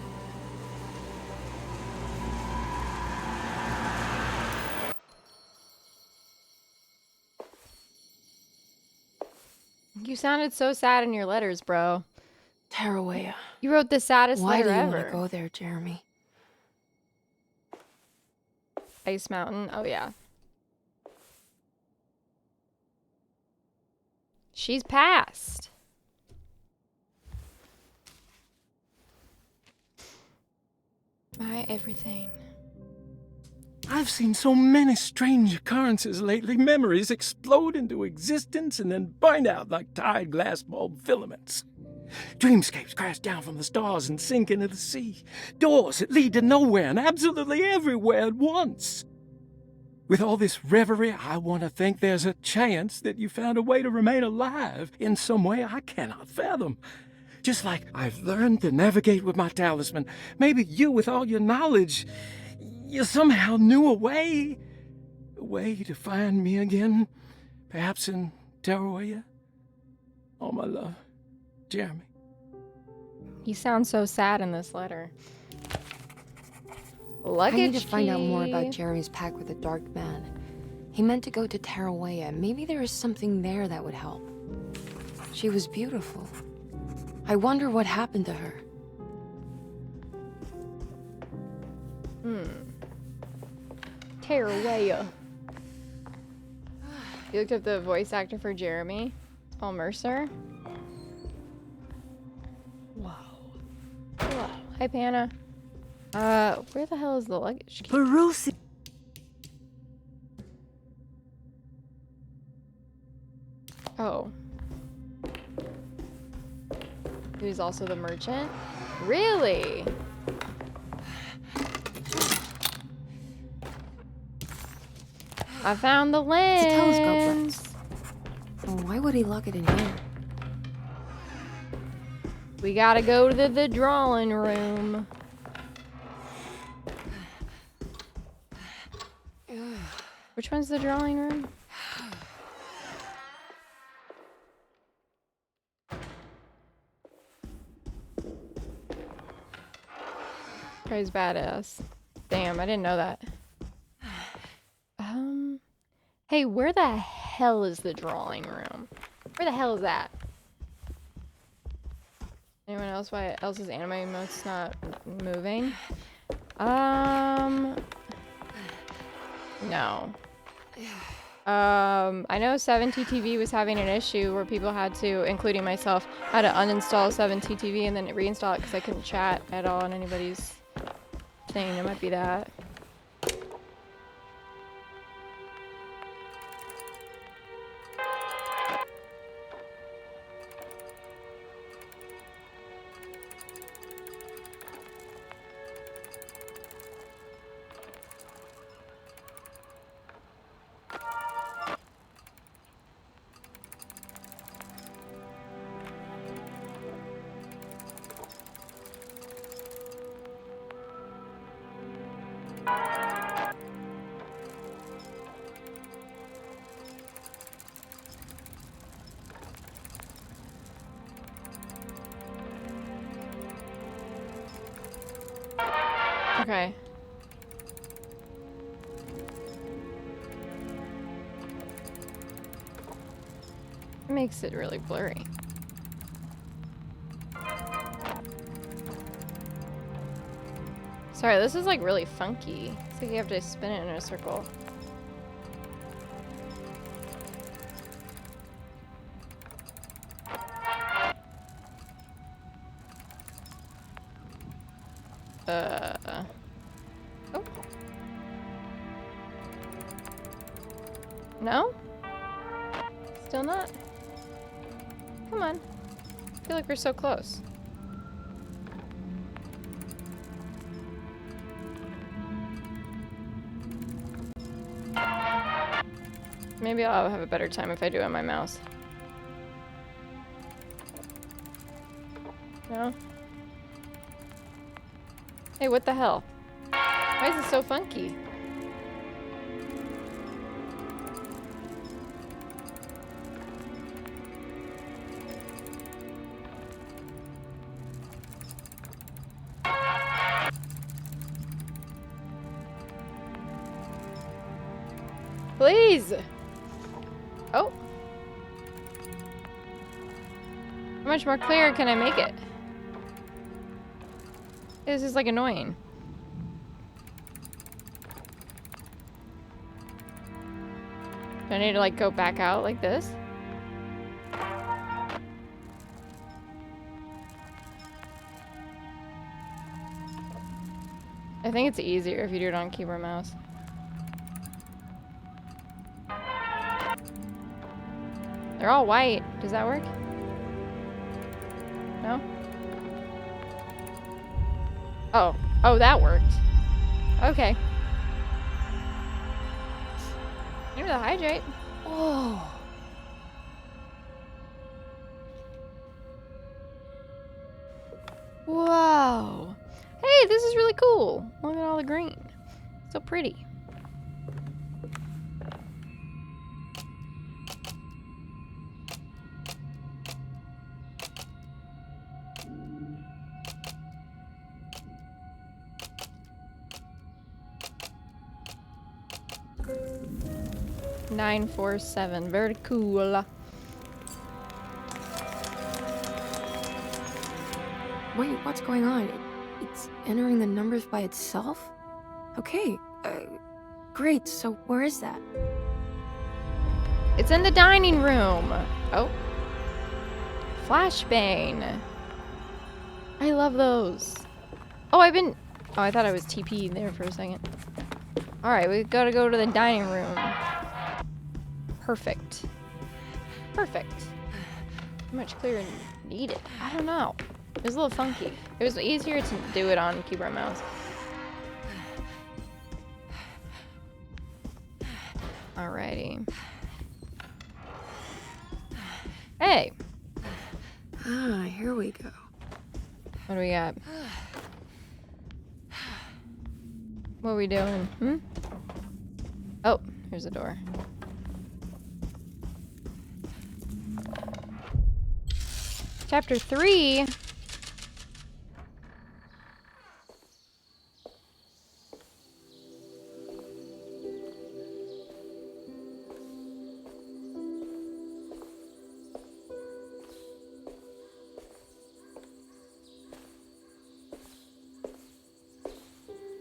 You sounded so sad in your letters, bro. Tarawea. You wrote the saddest letter ever. Why do you want to go there, Jeremy? Ice Mountain. Oh, yeah. She's passed. My everything. I've seen so many strange occurrences lately. Memories explode into existence and then burn out like tired glass bulb filaments. Dreamscapes crash down from the stars and sink into the sea. Doors that lead to nowhere and absolutely everywhere at once. With all this reverie, I want to think there's a chance that you found a way to remain alive in some way I cannot fathom. Just like I've learned to navigate with my talisman, maybe you, with all your knowledge, you somehow knew a way to find me again, perhaps in Tarawaya. All my love, Jeremy. He sounds so sad in this letter. Luggage I need to find out more key. about Jeremy's pact with the Dark Man. He meant to go to Tarawaya. Maybe there is something there that would help. She was beautiful. I wonder what happened to her. Tarawaya. You looked up the voice actor for Jeremy? Paul Mercer? Wow. Hello. Hi, Panna. Where the hell is the luggage key? Perusi. Oh. Who's also the merchant? Really? I found the lens. It's a telescope lens. Oh, why would he lock it in here? We gotta go to the drawing room. Which one's the drawing room? Guy's badass. Damn, I didn't know that. Hey, where the hell is the drawing room? Where the hell is that? Anyone else? Why else's anime emote's not moving? No. I know 7TTV was having an issue where people had to, including myself, had to uninstall 7TTV and then reinstall it because I couldn't chat at all on anybody's thing. It might be that. Okay. It makes it really blurry. Sorry, this is like really funky. It's like you have to spin it in a circle. Oh. No? Still not? Come on. I feel like we're so close. Maybe I'll have a better time if I do it on my mouse. No? Hey, what the hell? Why is it so funky? Please! Oh. How much more clear can I make it? This is like annoying. Do I need to like go back out like this? I think it's easier if you do it on keyboard mouse. They're all white. Does that work? No? Oh. Oh, that worked. Okay. Here's the hydrate. Whoa. Whoa. Hey, this is really cool. Look at all the green. So pretty. $947. Very cool. Wait, what's going on? It's entering the numbers by itself? Okay, great, so where is that? It's in the dining room. Oh. Flashbang. I love those. Oh, I thought I was TP'd there for a second. Alright, we gotta go to the dining room. Perfect. Perfect. How much clearer needed? I don't know. It was a little funky. It was easier to do it on keyboard and mouse. Alrighty. Hey! Ah, here we go. What do we got? What are we doing? Hmm? Oh, here's the door. Chapter 3.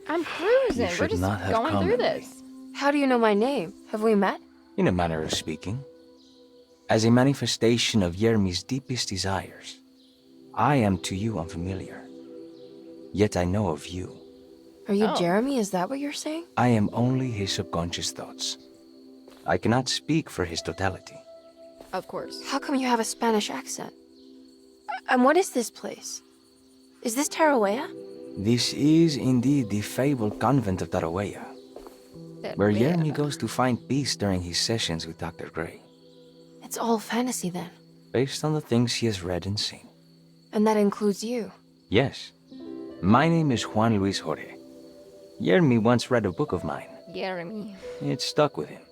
I'm cruising. We're just going through this. How do you know my name? Have we met? In a manner of speaking. As a manifestation of Yermi's deepest desires, I am to you unfamiliar. Yet I know of you. Are you Jeremy? Is that what you're saying? I am only his subconscious thoughts. I cannot speak for his totality. Of course. How come you have a Spanish accent? And what is this place? Is this Tarawea? This is indeed the fabled convent of Tarawea, where Yermi goes to find peace during his sessions with Dr. Gray. It's all fantasy then. Based on the things he has read and seen. And that includes you. Yes. My name is Juan Luis Jorge. Yermi once read a book of mine. Jeremy. It stuck with him.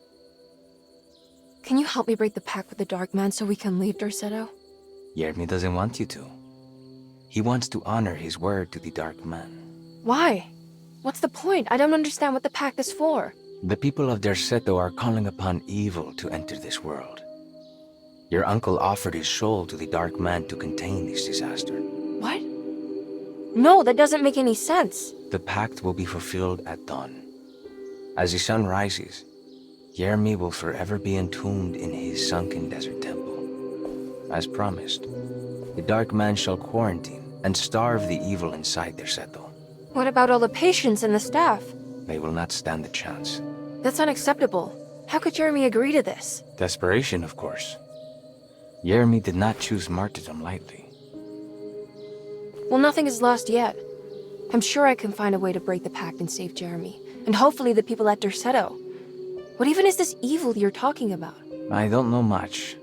Can you help me break the pact with the Dark Man so we can leave Derceto? Yermi doesn't want you to. He wants to honor his word to the Dark Man. Why? What's the point? I don't understand what the pact is for. The people of Derceto are calling upon evil to enter this world. Your uncle offered his soul to the Dark Man to contain this disaster. What? No, that doesn't make any sense. The pact will be fulfilled at dawn. As the sun rises, Yermi will forever be entombed in his sunken desert temple. As promised, the Dark Man shall quarantine and starve the evil inside Derceto. What about all the patients and the staff? They will not stand a chance. That's unacceptable. How could Jeremy agree to this? Desperation, of course. Yermi did not choose martyrdom lightly. Well, nothing is lost yet. I'm sure I can find a way to break the pact and save Jeremy. And hopefully the people at Derceto. What even is this evil you're talking about? I don't know much.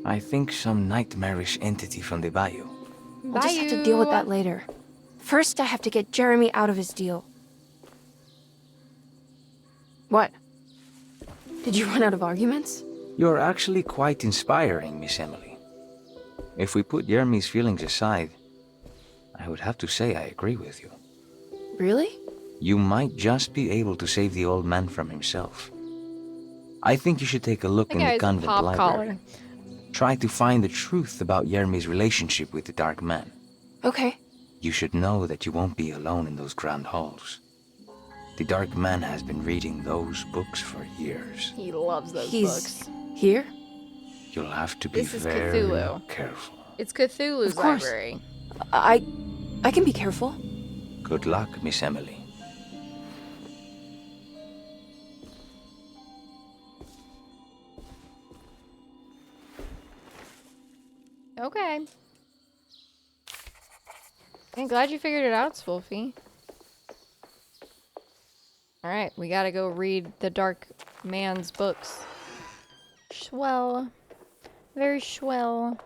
I think some nightmarish entity from the bayou. We'll just have to deal with that later. First, I have to get Jeremy out of his deal. What? Did you run out of arguments? You're actually quite inspiring, Miss Emily. If we put Yermi's feelings aside, I would have to say I agree with you. Really? You might just be able to save the old man from himself. I think you should take a look in the convent library. Try to find the truth about Yermi's relationship with the Dark Man. Okay. You should know that you won't be alone in those grand halls. The Dark Man has been reading those books for years. He loves those books. Here? You'll have to be very careful. It's Cthulhu's library. I can be careful. Good luck, Miss Emily. Okay. I'm glad you figured it out, Swolfie. Alright, we gotta go read the Dark Man's books. Swell. Very swell.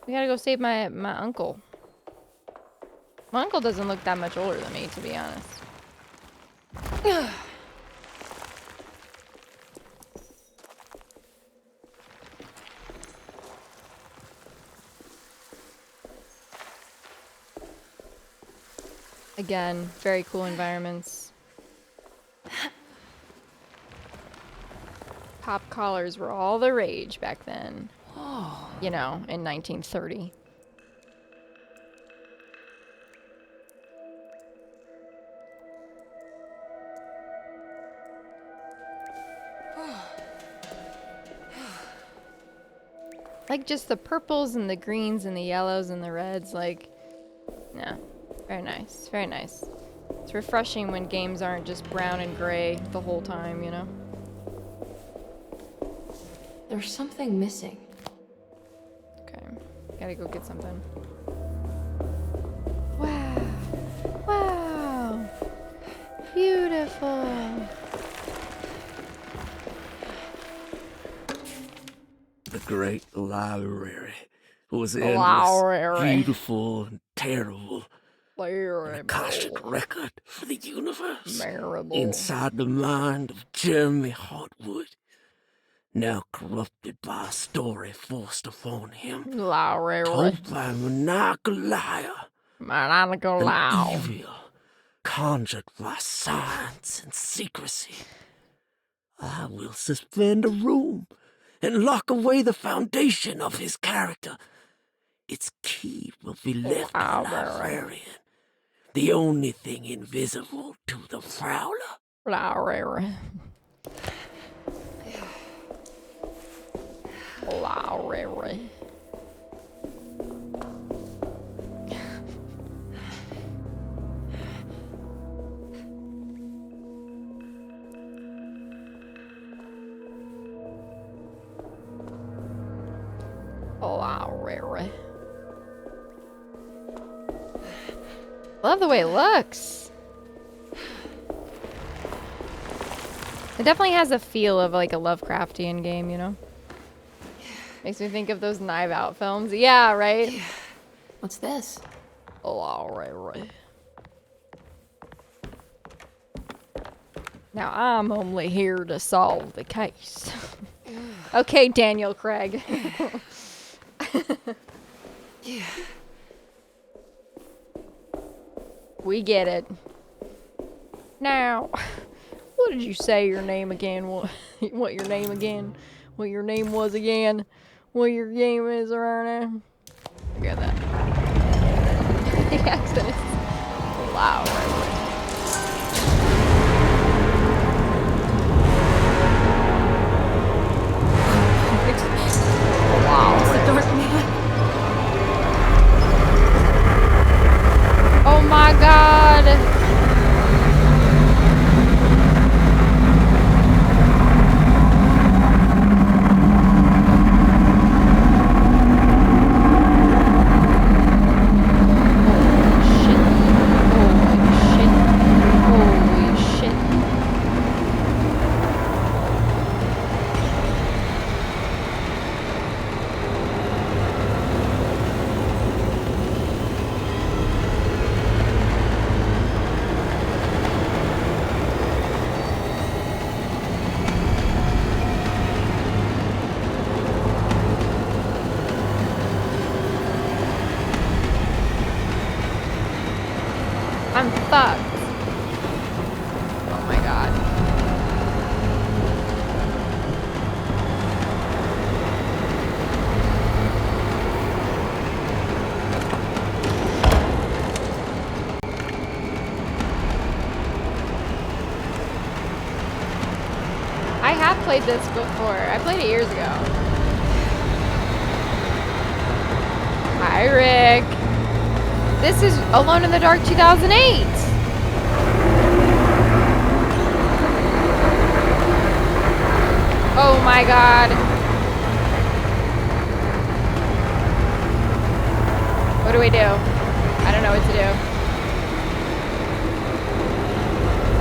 We gotta go save my uncle. My uncle doesn't look that much older than me, to be honest. Again, very cool environments. Pop collars were all the rage back then. You know, in 1930. Like just the purples and the greens and the yellows and the reds, like, yeah, very nice, very nice. It's refreshing when games aren't just brown and gray the whole time, you know? There's something missing. Okay, gotta go get something. Wow, wow, beautiful. The great library was endless, Library. beautiful, and terrible. An Akashic record for the universe. Terrible. Inside the mind of Jeremy Hartwood, now corrupted by a story forced upon him. Library. Told by a maniacal liar. Maniacal An liar. evil conjured by science and secrecy. I will suspend a room and lock away the foundation of his character. Its key will be left to the librarian, the only thing invisible to the prowler. Library. Library. Library. Love the way it looks. It definitely has a feel of like a Lovecraftian game, you know? Makes me think of those Knives Out films. Yeah, right? What's this? Library. Now I'm only here to solve the case. Okay, Daniel Craig. Yeah. We get it. Now, what did you say your name again? What your name again? What your name was again? What your game is right now? Forget that. The accent is loud. Wow. It's the Dark Man. Oh my god. I'm fucked. Oh my god. I have played this before. I played it years ago. Hi, Rick. This is Alone in the Dark 2008. Oh my god. What do we do? I don't know what to do.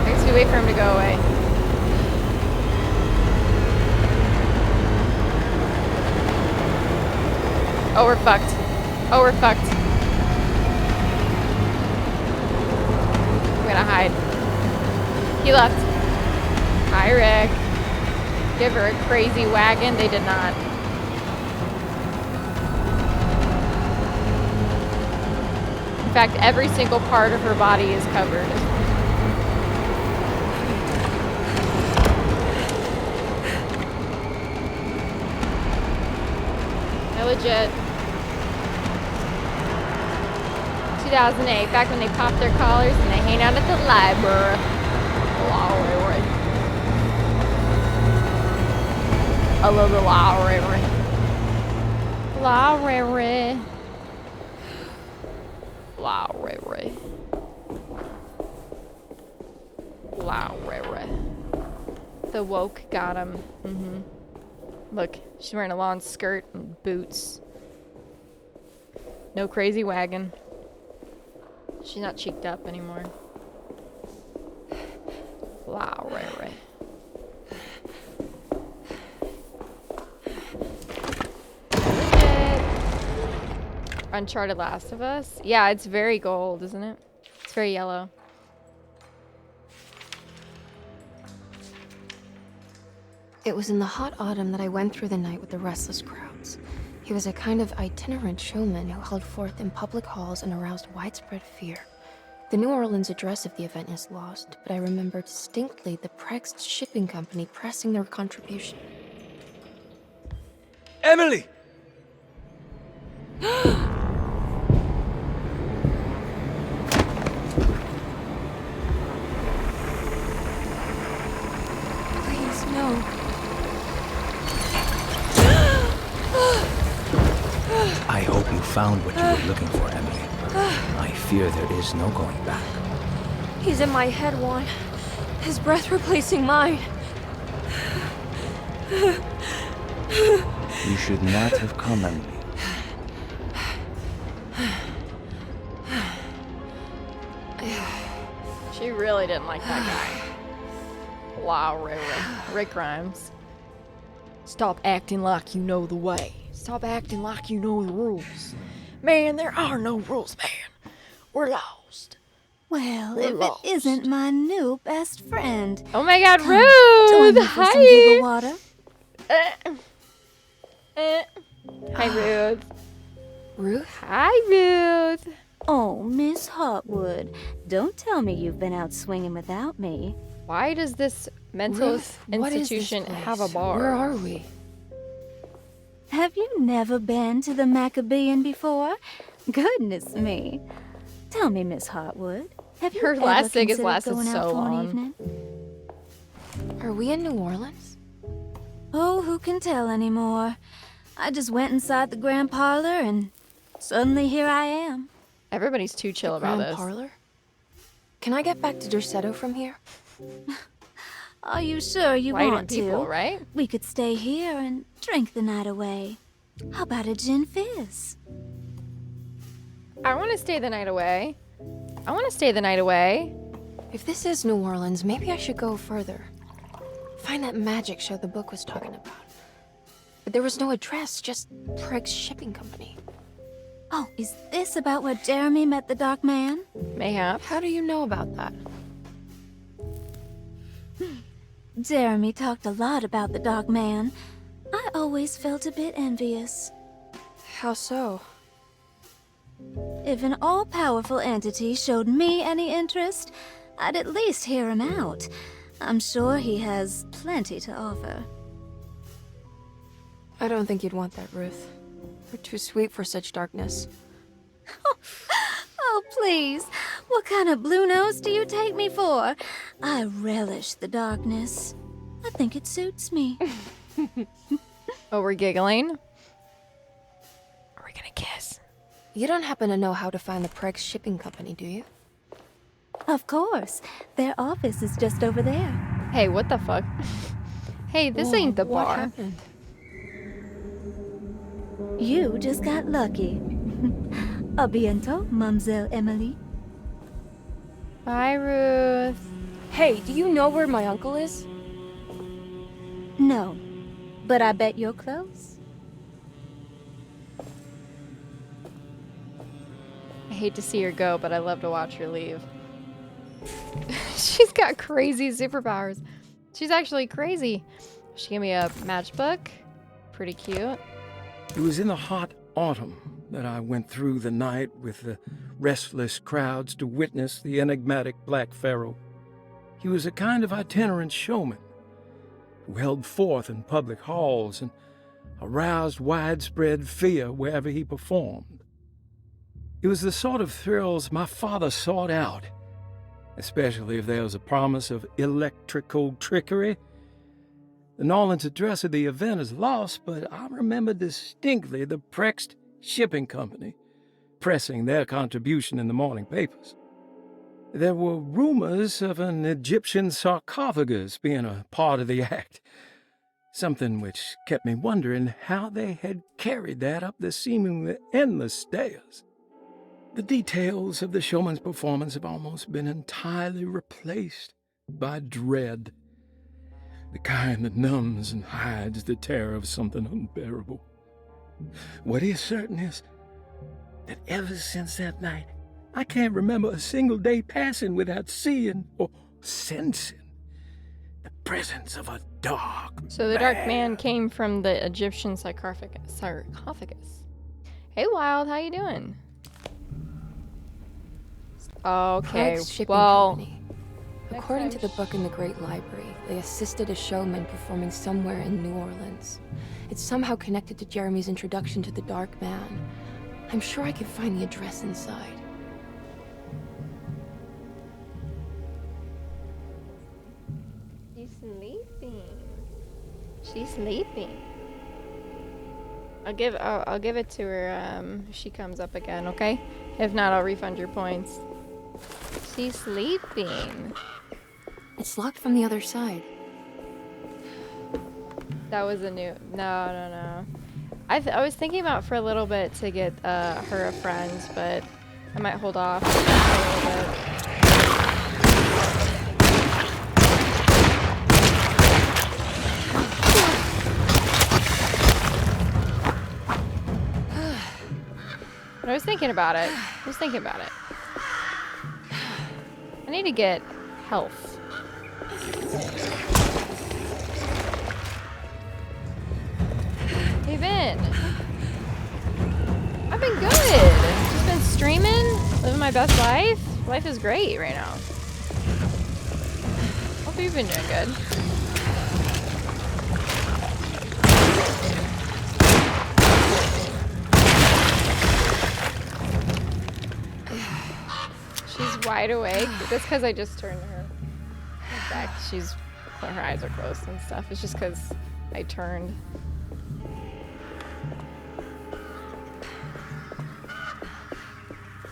I guess we wait for him to go away. Oh, we're fucked. Oh, we're fucked. I'm gonna hide. He left. Hi, Rick. Give her a crazy wagon. They did not. In fact, every single part of her body is covered. They're legit. 2008, back when they popped their collars and they hang out at the library. Library. I love the library. Library. Library. Library. The woke got him. Look, she's wearing a long skirt and boots. No crazy wagon. She's not cheeked up anymore. Library. Uncharted Last of Us? Yeah, it's very gold, isn't it? It's very yellow. It was in the hot autumn that I went through the night with the restless crowds. He was a kind of itinerant showman who held forth in public halls and aroused widespread fear. The New Orleans address of the event is lost, but I remember distinctly the Prext Shipping Company pressing their contribution. Emily! Please, no. I hope you found what you were looking for, Emily. I fear there is no going back. He's in my head, Juan. His breath replacing mine. You should not have come, Emily. She really didn't like that guy. Wow, Rick Grimes. Stop acting like you know the way. Stop acting like you know the rules. Man, there are no rules, man. We're lost. Well, We're if lost. it isn't my new best friend. Oh my god, Come, join Ruth! me for some giggle water. Hi, Ruth. Ruth? Hi, Ruth. Oh, Miss Hotwood, don't tell me you've been out swinging without me. Why does this mental Ruth, what is this institution place? have a bar? Where are we? Have you never been to the Maccabean before? Goodness me. Tell me, Miss Hotwood, have you Her ever last thing has considered lasted going out so for an long. evening? Are we in New Orleans? Oh, who can tell anymore? I just went inside the grand parlor and suddenly here I am. Everybody's too chill about Grand this. Parlor? Can I get back to Derceto from here? Are you sure you White want people, to? right? We could stay here and drink the night away. How about a gin fizz? I want to stay the night away. I want to stay the night away. If this is New Orleans, maybe I should go further. Find that magic show the book was talking about. But there was no address, just Prext Shipping Company. Oh, is this about where Jeremy met the Dark Man? Mayhap. How do you know about that? Jeremy talked a lot about the Dark Man. I always felt a bit envious. How so? If an all-powerful entity showed me any interest, I'd at least hear him out. I'm sure he has plenty to offer. I don't think you'd want that, Ruth. You're too sweet for such darkness. Oh, please. What kind of blue nose do you take me for? I relish the darkness. I think it suits me. Oh, we're giggling? Are we gonna kiss? You don't happen to know how to find the Prext Shipping Company, do you? Of course. Their office is just over there. Hey, what the fuck? Hey, this Whoa, ain't the what bar. happened? You just got lucky. A bientôt, Mademoiselle Emily. Bye, Ruth. Hey, do you know where my uncle is? No, but I bet you're close. I hate to see her go, but I love to watch her leave. She's got crazy superpowers. She's actually crazy. She gave me a matchbook. Pretty cute. It was in the hot autumn that I went through the night with the restless crowds to witness the enigmatic Black Pharaoh. He was a kind of itinerant showman who held forth in public halls and aroused widespread fear wherever he performed. It was the sort of thrills my father sought out, especially if there was a promise of electrical trickery. The Nolan's address of the event is lost, but I remember distinctly the Prext Shipping Company pressing their contribution in the morning papers. There were rumors of an Egyptian sarcophagus being a part of the act, something which kept me wondering how they had carried that up the seemingly endless stairs. The details of the showman's performance have almost been entirely replaced by dread, the kind that numbs and hides the terror of something unbearable. What is certain is that ever since that night, I can't remember a single day passing without seeing or sensing the presence of a dark So the dark man came from the Egyptian sarcophagus. Hey, Wild, how you doing? Okay, Prext Shipping well... Company. According to the book in the Great Library, they assisted a showman performing somewhere in New Orleans. It's somehow connected to Jeremy's introduction to the Dark Man. I'm sure I could find the address inside. She's sleeping. She's sleeping. I'll give it to her if she comes up again, okay? If not, I'll refund your points. She's sleeping. It's locked from the other side. That was a new... No. I was thinking about for a little bit to get her a friend, but I might hold off for a little bit. But I was thinking about it. I need to get health. Hey, Vin. I've been good. Just been streaming, living my best life. Life is great right now. Hope you've been doing good. She's wide awake. That's because I just turned her back. Her eyes are closed and stuff. It's just because I turned.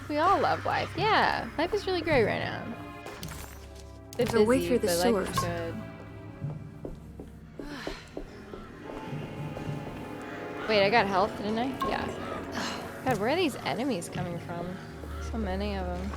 We all love life. Yeah, life is really great right now. There's a way through the sewers. Good. Wait, I got health, didn't I? Yeah. God, where are these enemies coming from? So many of them.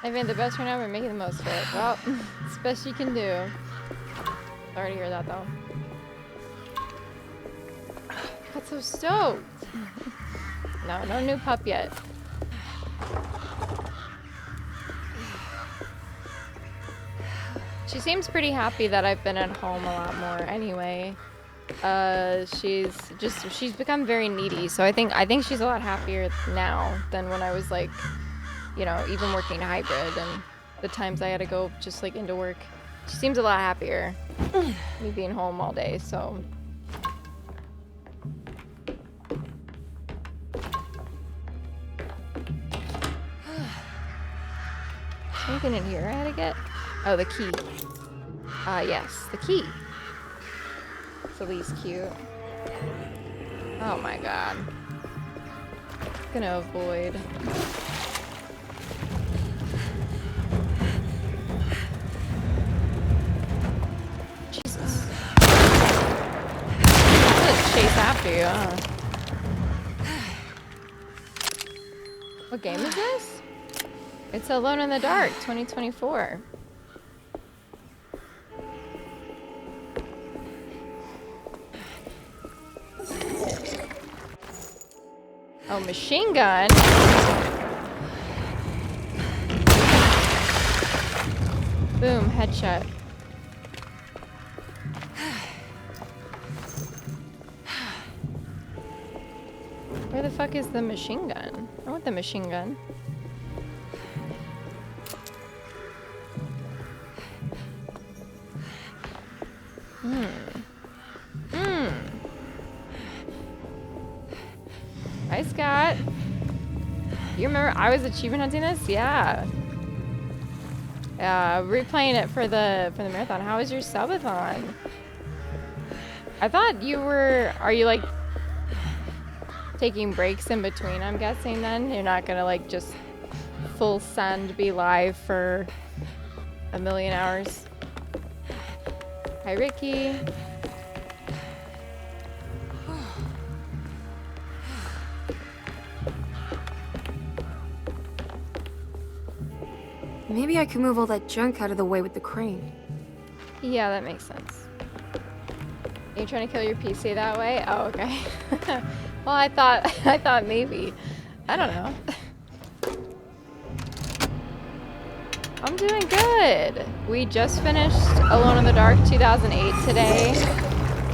I've been the best right now, we're making the most of it. Well, it's the best you can do. Sorry to hear that, though. Got so stoked. No new pup yet. She seems pretty happy that I've been at home a lot more anyway. She's become very needy, so I think she's a lot happier now than when I was like, you know, even working hybrid and the times I had to go just like into work. She seems a lot happier, me being home all day, so. Anything in here I had to get? Oh, the key. Yes, the key. It's at least cute. Oh my god. Gonna avoid. Jesus. I'm gonna chase after you, huh? What game is this? It's Alone in the Dark 2024. Oh, machine gun. Boom, headshot. Where the fuck is the machine gun? I want the machine gun. Hi, Scott. You remember I was achievement hunting this? Yeah. Replaying it for the marathon. How was your subathon? I thought you were. Are you like taking breaks in between? I'm guessing then you're not gonna like just full send be live for a million hours. Hi, Ricky. Maybe I can move all that junk out of the way with the crane. Yeah, that makes sense. Are you trying to kill your PC that way? Oh, okay. Well, I thought maybe. I don't know. I'm doing good. We just finished Alone in the Dark 2008 today.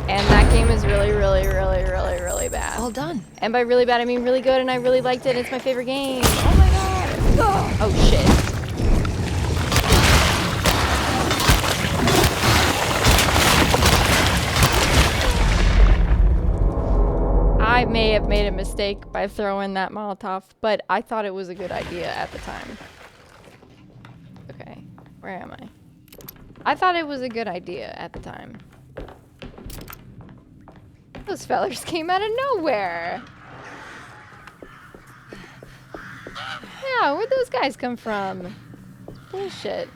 And that game is really, really, really, really, really bad. All done. And by really bad, I mean really good, and I really liked it. It's my favorite game. Oh my god. Oh shit. I may have made a mistake by throwing that Molotov, but I thought it was a good idea at the time. Okay, where am I? I thought it was a good idea at the time. Those fellers came out of nowhere. Yeah, where'd those guys come from? Bullshit.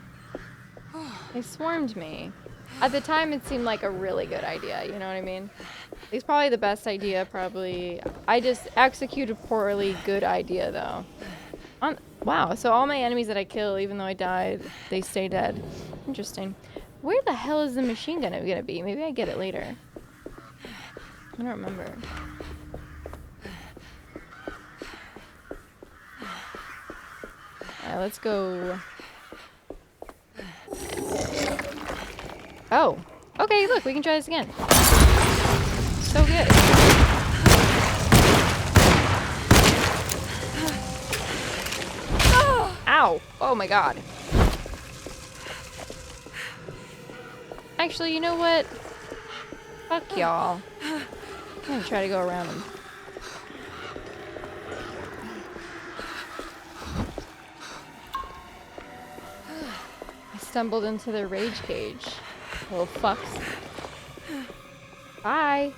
They swarmed me. At the time, it seemed like a really good idea, you know what I mean? It's probably the best idea, probably. I just executed poorly. Good idea, though. Wow, so all my enemies that I kill, even though I died, they stay dead. Interesting. Where the hell is the machine gun gonna be? Maybe I get it later. I don't remember. Alright, let's go. Oh. Okay, look, we can try this again. So good. Ow! Oh my god. Actually, you know what? Fuck y'all. I'm gonna try to go around them. I stumbled into the rage cage. Little fucks. Bye.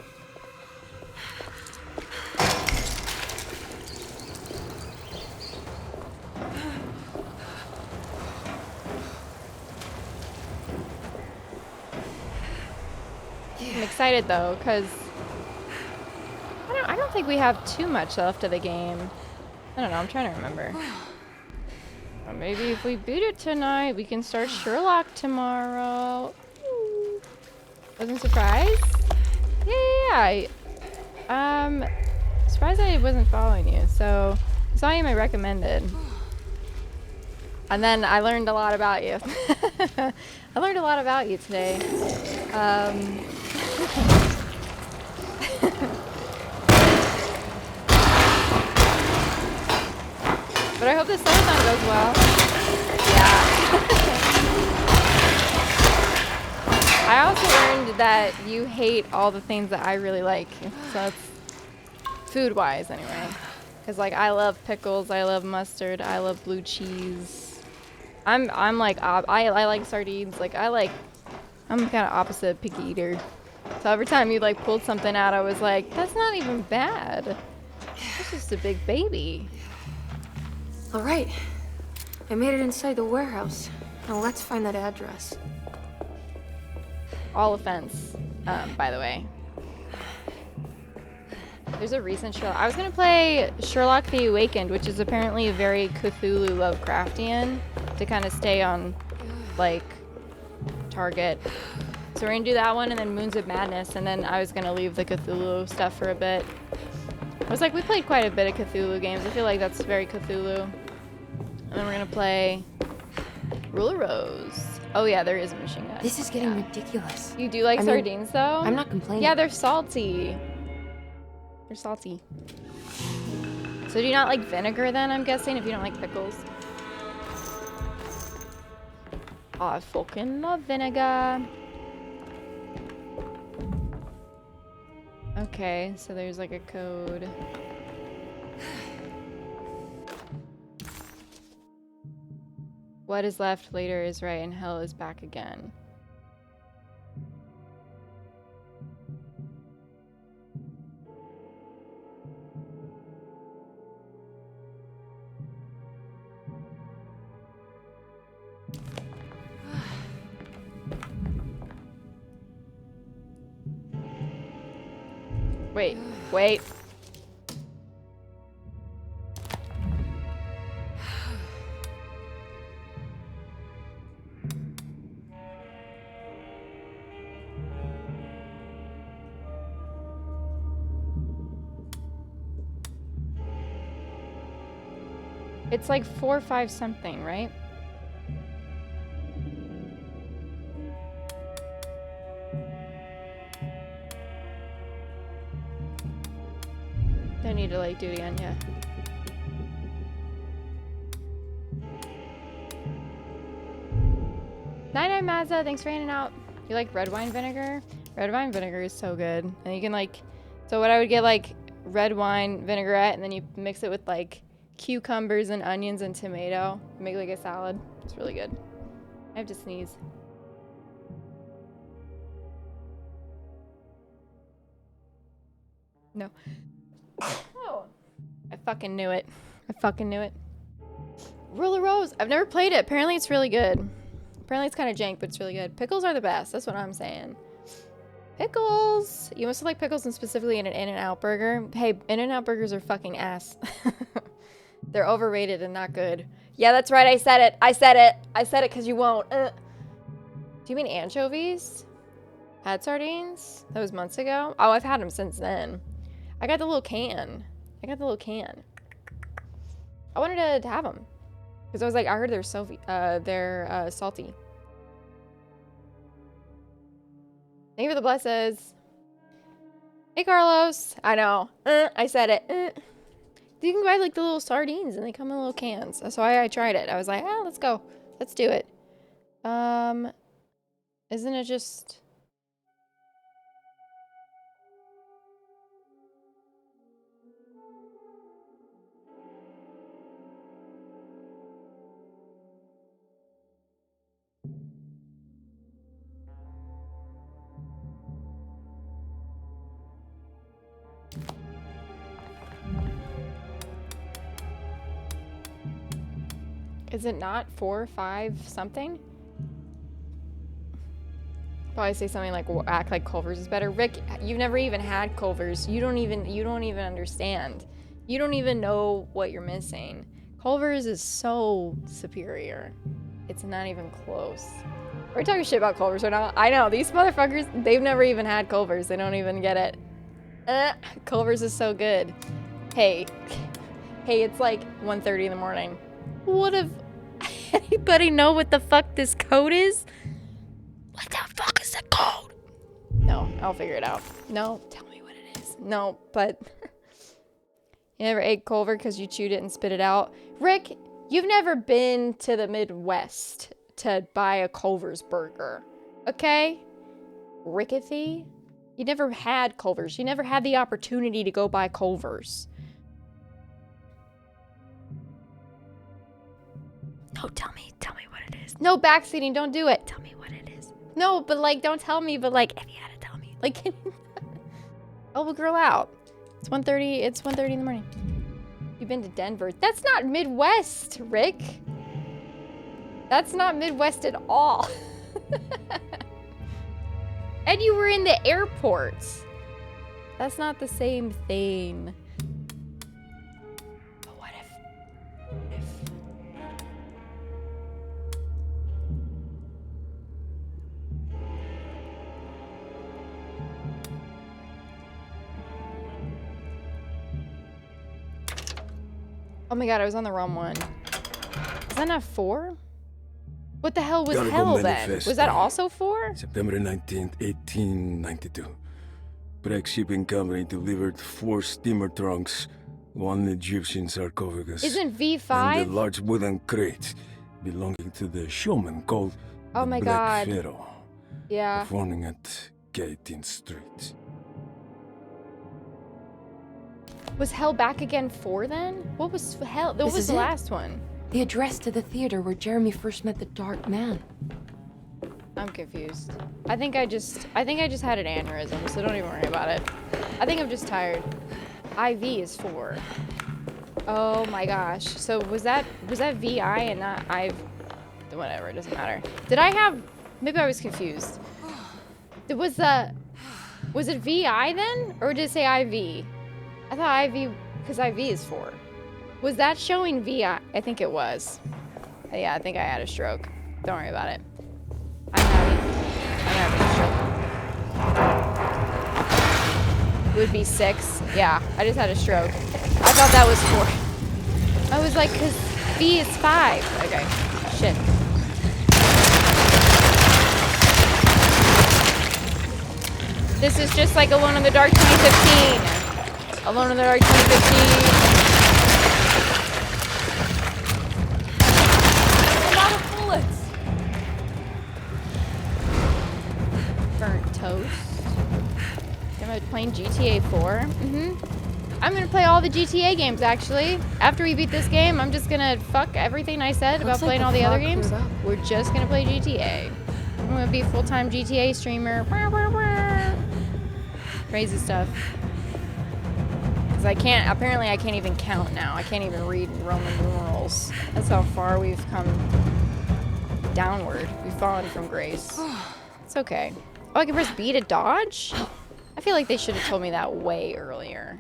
I'm excited though, because I don't think we have too much left of the game. I don't know, I'm trying to remember. Or maybe if we beat it tonight, we can start Sherlock tomorrow. Ooh. Wasn't surprised? Yeah. Surprised I wasn't following you. So I saw you in my recommended. And then I learned a lot about you. I learned a lot about you today. But I hope this subathon goes well. Yeah. I also learned that you hate all the things that I really like. So that's food-wise anyway. Because like I love pickles, I love mustard, I love blue cheese. I'm like I like sardines. Like I'm kind of opposite picky eater. So every time you like pulled something out, I was like, that's not even bad. It's just a big baby. All right. I made it inside the warehouse. Now let's find that address. All offense, by the way. There's a recent Sherlock. I was gonna play Sherlock the Awakened, which is apparently very Cthulhu Lovecraftian, to kind of stay on, like, target. So we're gonna do that one, and then Moons of Madness, and then I was gonna leave the Cthulhu stuff for a bit. I was like, we played quite a bit of Cthulhu games. I feel like that's very Cthulhu. And then we're gonna play Ruler Rose. Oh yeah, there is a machine gun. This is getting ridiculous. You do like sardines, though? I'm not complaining. Yeah, they're salty. They're salty. So do you not like vinegar then, I'm guessing, if you don't like pickles? Oh, I fucking love vinegar. Okay, so there's like a code. What is left later is right and hell is back again. Wait. It's like 4 or 5 something, right? I need to like do it again, yeah. Night Mazza, thanks for handing out. You like red wine vinegar? Red wine vinegar is so good. And you can like, so what I would get like red wine vinaigrette, and then you mix it with like cucumbers and onions and tomato. Make like a salad. It's really good. I have to sneeze. No. Oh. I fucking knew it. Ruler Rose. I've never played it. Apparently it's really good. Apparently it's kind of jank, but it's really good. Pickles are the best. That's what I'm saying. Pickles. You must like pickles, and specifically in an In-N-Out burger. Hey, In-N-Out burgers are fucking ass. They're overrated and not good. Yeah, that's right. I said it. I said it because you won't. Do you mean anchovies? Had sardines? That was months ago. Oh, I've had them since then. I got the little can. I wanted to have them because I was like, I heard they're salty. Thank you for the blesses. Hey, Carlos. I know. I said it. You can buy like the little sardines, and they come in little cans. That's why I tried it. I was like, oh, let's go. Let's do it. Isn't it just... Is it not 4 or 5 something? Probably say something like act like Culver's is better. Rick, you've never even had Culver's. You don't even understand. You don't even know what you're missing. Culver's is so superior. It's not even close. We're talking shit about Culver's right now. I know, these motherfuckers, they've never even had Culver's. They don't even get it. Culver's is so good. Hey, it's like 1:30 in the morning. What if anybody know what the fuck this code is? What the fuck is the code? No, I'll figure it out. No, tell me what it is. No, but you never ate Culver because you chewed it and spit it out. Rick, you've never been to the Midwest to buy a Culver's burger, okay? Rickethy? You never had Culver's. You never had the opportunity to go buy Culver's. No, tell me what it is. No backseating, don't do it. Tell me what it is. No, but like, don't tell me, but like, if you had to tell me. Like, oh, we'll grill out. It's 1:30. It's 1:30 in the morning. You've been to Denver. That's not Midwest, Rick. That's not Midwest at all. And you were in the airport. That's not the same thing. But what if... Oh my god, I was on the wrong one. Is that not 4? What the hell was hell then? Was that also 4? September 19th, 1892. Breck Shipping Company delivered 4 steamer trunks, 1 Egyptian sarcophagus. Isn't V5? And a large wooden crate belonging to the showman called Oh my Black god. Pharaoh, Yeah. performing at 18th Street. Was hell back again 4 then? What was hell? What This was is the it. last one? The address to the theater where Jeremy first met the Dark Man. I'm confused. I think I just had an aneurysm, so don't even worry about it. I think I'm just tired. IV is 4. Oh my gosh. So was that VI and not IV? Whatever, it doesn't matter. Did I have... Maybe I was confused. Was it VI then? Or did it say IV? I thought IV, because IV is 4. Was that showing VI? I think it was. Yeah, I think I had a stroke. Don't worry about it. I'm having a stroke. Would be 6. Yeah, I just had a stroke. I thought that was 4. I was like, because V is 5. Okay, shit. This is just like Alone in the Dark 2015. Alone in the Dark 2015. A lot of bullets. Burnt toast. Am I playing GTA 4? I'm gonna play all the GTA games actually. After we beat this game, I'm just gonna fuck everything I said about Looks like playing the all the other fog games. cleared up. We're just gonna play GTA. I'm gonna be a full-time GTA streamer. Crazy stuff. Cause apparently I can't even count now. I can't even read Roman numerals. That's how far we've come downward. We've fallen from grace. It's okay. Oh, I can press B to dodge? I feel like they should have told me that way earlier.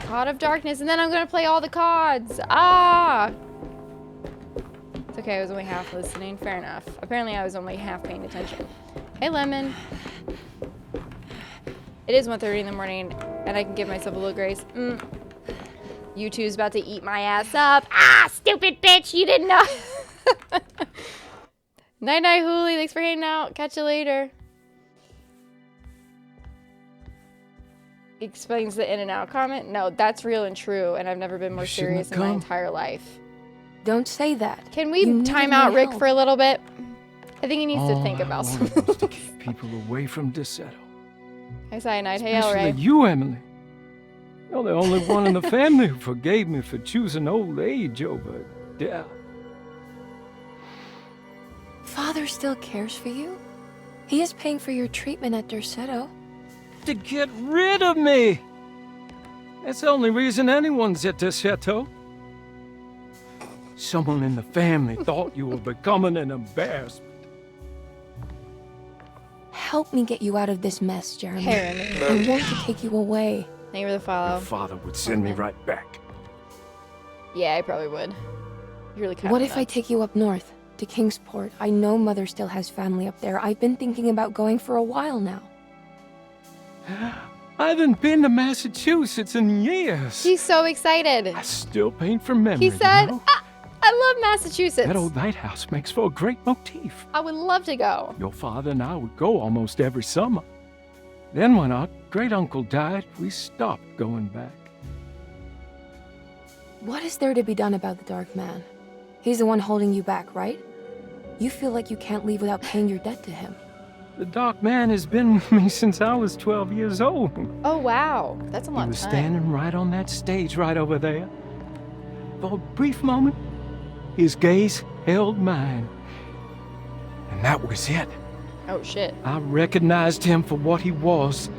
COD of Darkness, and then I'm gonna play all the CODs. Ah! It's okay, I was only half listening. Fair enough. Apparently I was only half paying attention. Hey, Lemon. It is 1:30 in the morning, and I can give myself a little grace. You two's about to eat my ass up. Ah, stupid bitch, you didn't know. Night-night, Hooli. Thanks for hanging out. Catch you later. Explains the in and out comment. No, that's real and true, and I've never been more serious in my entire life. Don't say that. Can we time out Rick for a little bit? I think he needs to think about something. To keep people away from Desetto. Hi, Cyanide. Hey, Especially Elray. you, Emily. You're the only one in the family who forgave me for choosing old age over death. Father still cares for you? He is paying for your treatment at Derceto. To get rid of me! That's the only reason anyone's at Desetto. Someone in the family thought you were becoming an embarrassment. Help me get you out of this mess, Jeremy. Hey, I want to take you away. Thank you for the follow. Your father would send me right back. Yeah, I probably would. You're really kind What of if I take you up north, to Kingsport? I know Mother still has family up there. I've been thinking about going for a while now. I haven't been to Massachusetts in years. He's so excited. I still paint from memory. He said, you know? I love Massachusetts. That old lighthouse makes for a great motif. I would love to go. Your father and I would go almost every summer. Then when our great-uncle died, we stopped going back. What is there to be done about the Dark Man? He's the one holding you back, right? You feel like you can't leave without paying your debt to him. The Dark Man has been with me since I was 12 years old. Oh, wow. That's a long He was time. standing right on that stage right over there. For a brief moment, his gaze held mine. And that was it. Oh, shit. I recognized him for what he was.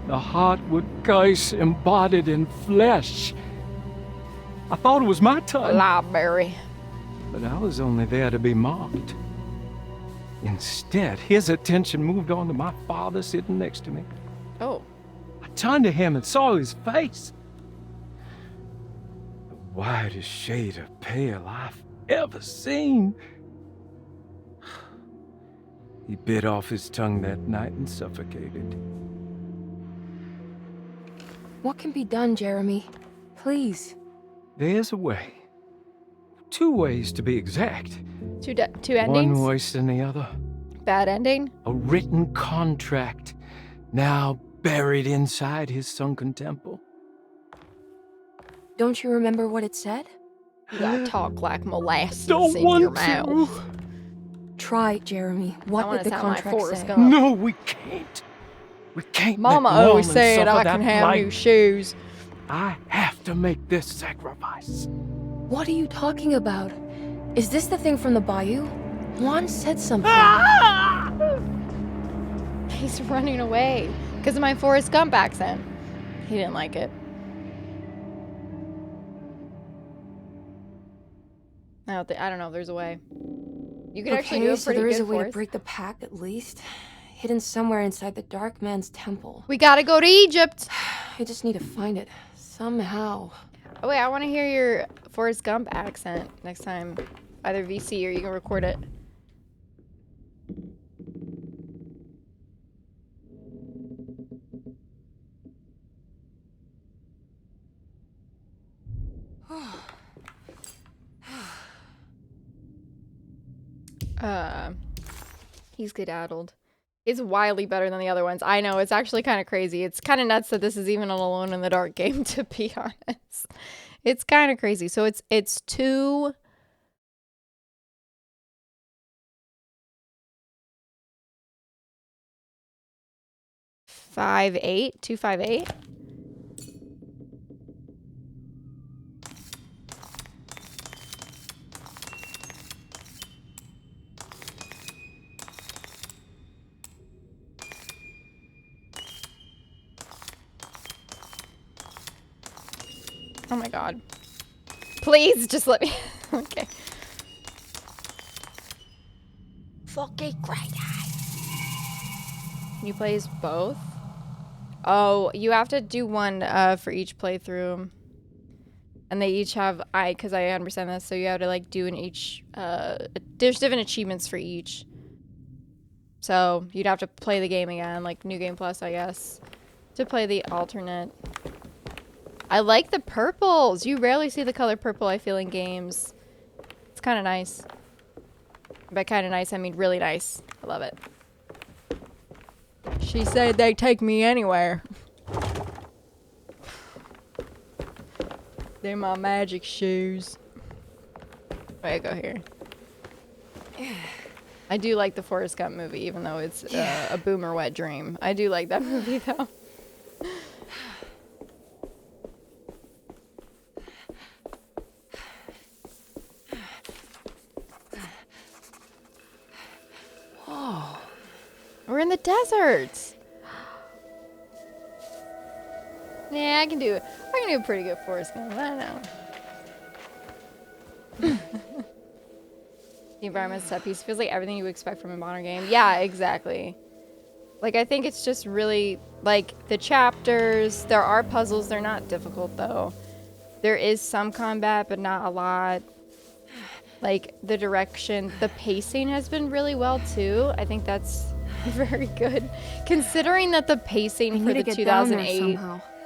The Heartwood curse embodied in flesh. I thought it was my turn. Library. But I was only there to be mocked. Instead, his attention moved on to my father sitting next to me. Oh. I turned to him and saw his face. The whitest shade of pale I've ever seen. He bit off his tongue that night and suffocated. What can be done, Jeremy? Please. There's a way. 2 ways to be exact. Two endings? One worse than the other. Bad ending? A written contract, now buried inside his sunken temple. Don't you remember what it said? You gotta talk like molasses Don't in want your mouth. to. Try, Jeremy. What did the contract say? No, we can't. We can't. Mama let always Norman said suffer I that can have blight. new shoes. I have to make this sacrifice. What are you talking about? Is this the thing from the bayou? Juan said something. He's running away because of my Forrest Gump accent. He didn't like it. I don't know if there's a way. You could actually do a so pretty there is good a way to Forrest. break the pact at least. Hidden somewhere inside the Dark Man's temple. We gotta go to Egypt. I just need to find it. Somehow. Oh wait, I want to hear your Forrest Gump accent next time. Either VC or you can record it. He's skedaddled. It's wildly better than the other ones. I know, it's actually kind of crazy. It's kind of nuts that this is even an Alone in the Dark game, to be honest. It's kind of crazy. So it's 2... $5.8? $2.58? Oh my god. Please just let me. Okay. Fucking great. Can you play as both? Oh, you have to do one for each playthrough. And they each have because I understand this, so you have to like do in each there's different achievements for each. So you'd have to play the game again, like New Game Plus, I guess, to play the alternate. I like the purples. You rarely see the color purple, I feel, in games. It's kind of nice. By kind of nice, I mean really nice. I love it. She said they take me anywhere. They're my magic shoes. Wait, go here. I do like the Forrest Gump movie, even though it's a boomer wet dream. I do like that movie, though. We're in the desert. Yeah, I can do a pretty good Forrest Gump. I know. The environment set piece feels like everything you would expect from a modern game. Yeah, exactly. Like, I think it's just really, like, the chapters, there are puzzles. They're not difficult, though. There is some combat, but not a lot. Like, the direction, the pacing has been really well, too. I think that's very good. Considering that the pacing for the 2008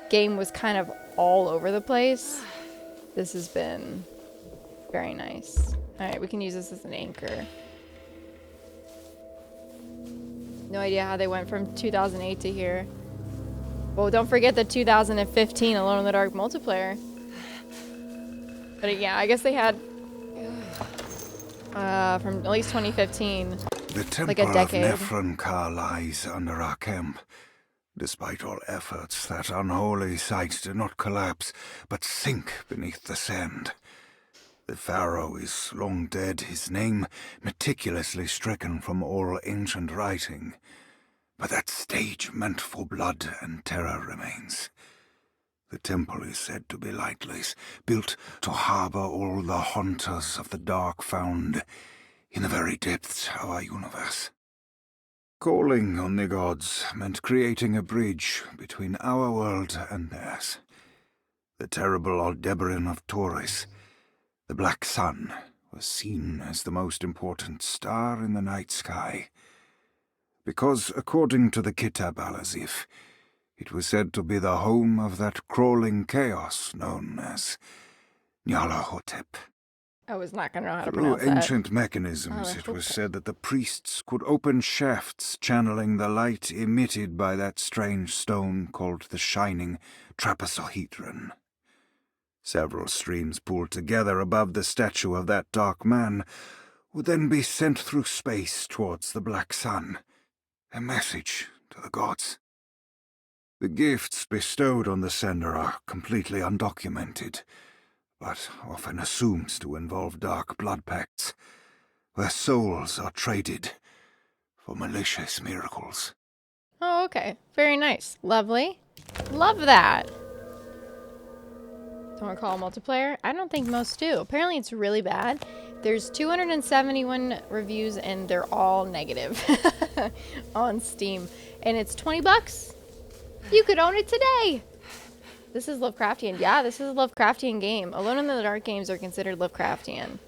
game was kind of all over the place, this has been very nice. Alright, we can use this as an anchor. No idea how they went from 2008 to here. Well, don't forget the 2015 Alone in the Dark multiplayer. But yeah, I guess they had from at least 2015. The temple like a decade. of Nephron-Ka lies under our camp. Despite all efforts, that unholy site did not collapse, but sink beneath the sand. The pharaoh is long dead, his name meticulously stricken from all ancient writing. But that stage meant for blood and terror remains. The temple is said to be lightless, built to harbor all the haunters of the dark found in the very depths of our universe. Calling on the gods meant creating a bridge between our world and theirs. The terrible Aldebaran of Taurus, the Black Sun, was seen as the most important star in the night sky, because, according to the Kitab al-Azif, it was said to be the home of that crawling chaos known as Nyarlathotep. I was not going to know how to Through pronounce that. ancient mechanisms, it was said that the priests could open shafts channeling the light emitted by that strange stone called the Shining Trapezohedron. Several streams pooled together above the statue of that dark man would then be sent through space towards the Black Sun, a message to the gods. The gifts bestowed on the sender are completely undocumented, but often assumed to involve dark blood pacts, where souls are traded for malicious miracles. Oh, okay. Very nice. Lovely. Love that. Don't want to call it multiplayer? I don't think most do. Apparently it's really bad. There's 271 reviews and they're all negative on Steam. And it's $20. You could own it today. This is Lovecraftian. Yeah, this is a Lovecraftian game. Alone in the Dark games are considered Lovecraftian.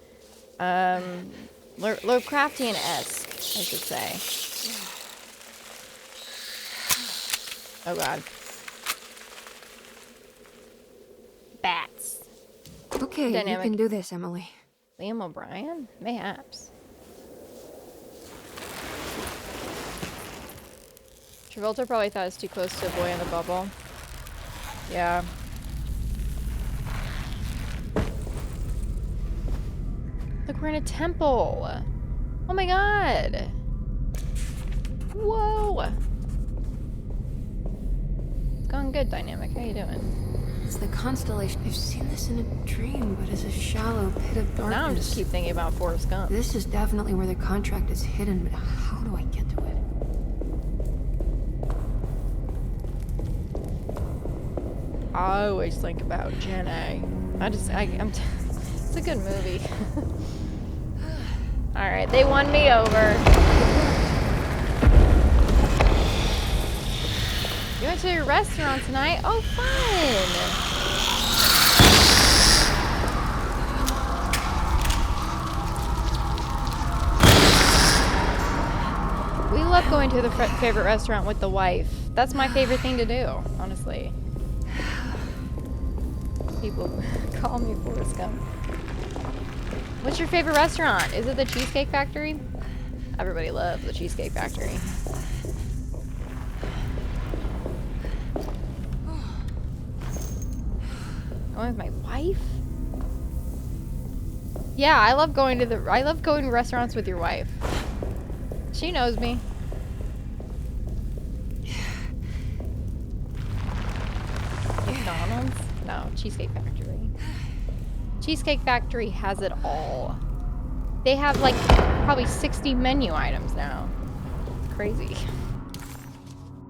Lovecraftian-esque, I should say. Oh god. Bats. Okay, Dynamic. you can do this, Emily. Liam O'Brien? Mayhaps. Travolta probably thought it was too close to a boy in the bubble. Yeah. Look, we're in a temple. Oh my god. Whoa. It's going good, Dynamic. How you doing? It's the constellation. I've seen this in a dream, but as a shallow pit of darkness. Now I'm just keep thinking about Forrest Gump. This is definitely where the contract is hidden, but how do I get to it? I always think about Gen A. It's a good movie. Alright, they won me over. You went to a restaurant tonight? Oh, fun! We love going to the favorite restaurant with the wife. That's my favorite thing to do, honestly. People call me Forrest Gump. What's your favorite restaurant? Is it the Cheesecake Factory? Everybody loves the Cheesecake Factory. Going with my wife? Yeah, I love going to restaurants with your wife. She knows me. McDonald's? No, Cheesecake Factory. Cheesecake Factory has it all. They have like probably 60 menu items now. Crazy.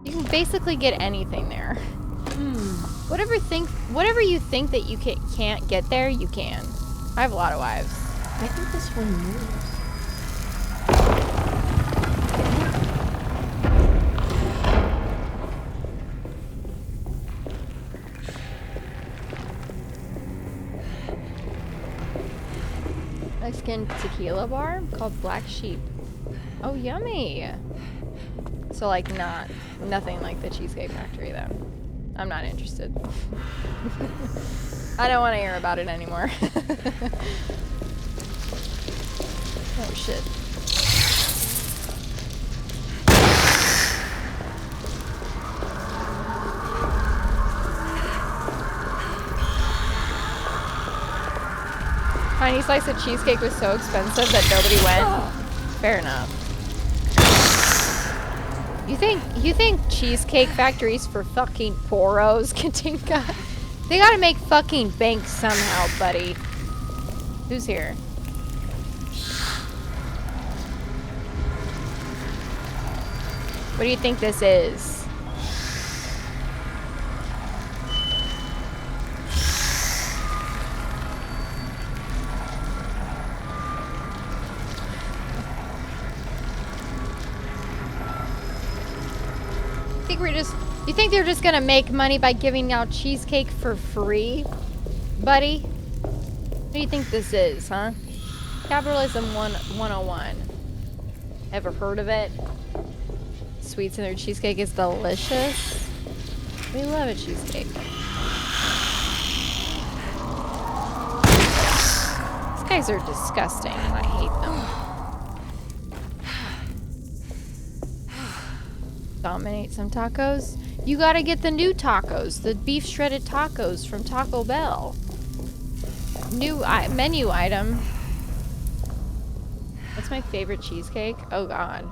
You can basically get anything there. Whatever you think that you can't get there, you can. I have a lot of wives. I think this one moves. Mexican tequila bar called Black Sheep. Oh, yummy. So like nothing like the Cheesecake Factory though. I'm not interested. I don't want to hear about it anymore. Oh shit. Tiny slice of cheesecake was so expensive that nobody went. Fair enough. You think Cheesecake Factories for fucking poros, Katinka? They gotta make fucking bank somehow, buddy. Who's here? What do you think this is? You think they're just gonna make money by giving out cheesecake for free, buddy? What do you think this is, huh? Capitalism 101. Ever heard of it? Sweets in their cheesecake is delicious. We love a cheesecake. These guys are disgusting and I hate them. Dominate some tacos. You gotta get the new tacos, the beef shredded tacos from Taco Bell. New menu item. What's my favorite cheesecake? Oh god.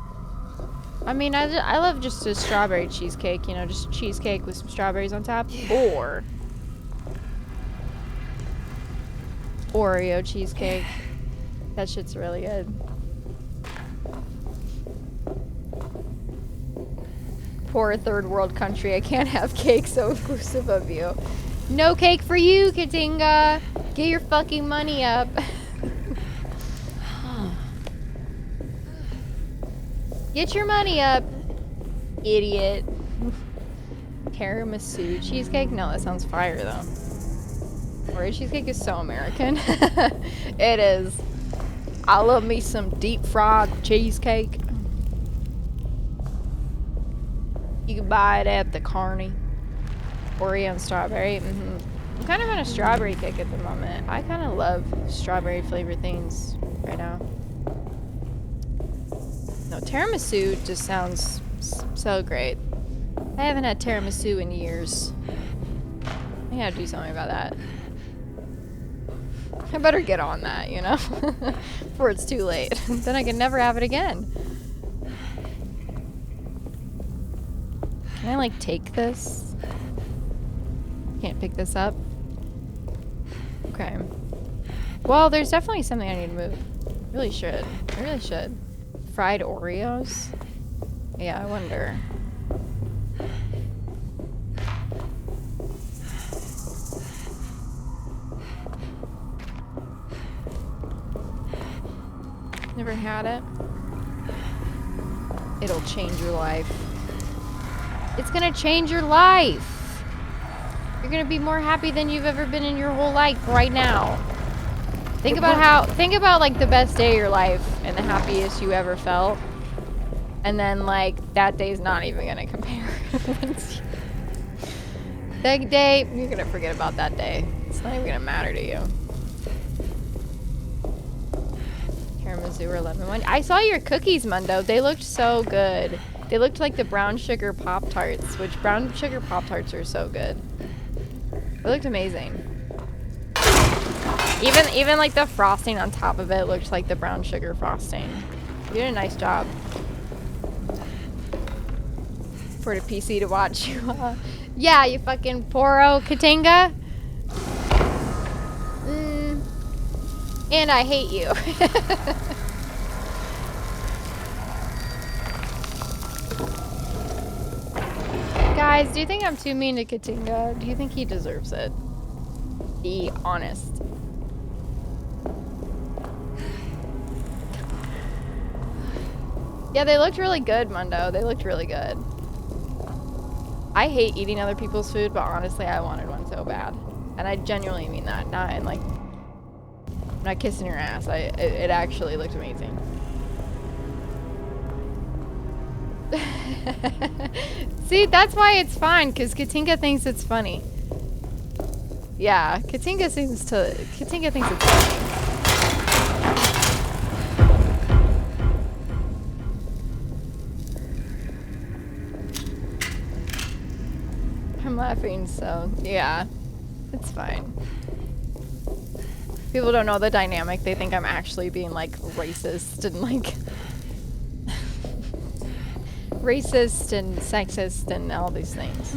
I mean, I love just a strawberry cheesecake, you know, just cheesecake with some strawberries on top. Or Oreo cheesecake. That shit's really good. Poor third world country, I can't have cake so inclusive of you. No cake for you, Katinga. Get your fucking money up. Get your money up, idiot. Tiramisu cheesecake? No, that sounds fire though. Oreo cheesecake is so American. It is. I love me some deep fried cheesecake. You can buy it at the Carney. Oreo and strawberry. I'm kind of on a strawberry kick at the moment. I kind of love strawberry flavored things right now. No, tiramisu just sounds so great. I haven't had tiramisu in years. I gotta do something about that. I better get on that, you know? Before it's too late. Then I can never have it again. Can I, like, take this? Can't pick this up? Okay. Well, there's definitely something I need to move. Really should. I really should. Fried Oreos? Yeah, I wonder. Never had it? It'll change your life. It's gonna change your life. You're gonna be more happy than you've ever been in your whole life right now. Think about like the best day of your life and the happiest you ever felt. And then like that day's not even gonna compare. That day, you're gonna forget about that day. It's not even gonna matter to you. Tiramisu or lemon one. I saw your cookies, Mundo. They looked so good. They looked like the brown sugar Pop-Tarts, which brown sugar Pop-Tarts are so good. They looked amazing. Even like the frosting on top of it looked like the brown sugar frosting. You did a nice job. For the PC to watch you. Yeah, you fucking poro Katinga. And I hate you. Guys, do you think I'm too mean to Katinga? Do you think he deserves it? Be honest. Yeah, they looked really good, Mundo. They looked really good. I hate eating other people's food, but honestly, I wanted one so bad. And I genuinely mean that. Not in like, I'm not kissing your ass. It actually looked amazing. See, that's why it's fine, because Katinga thinks it's funny. Yeah, Katinga thinks it's funny. I'm laughing, so yeah, it's fine. People don't know the dynamic. They think I'm actually being like racist and like racist and sexist and all these things.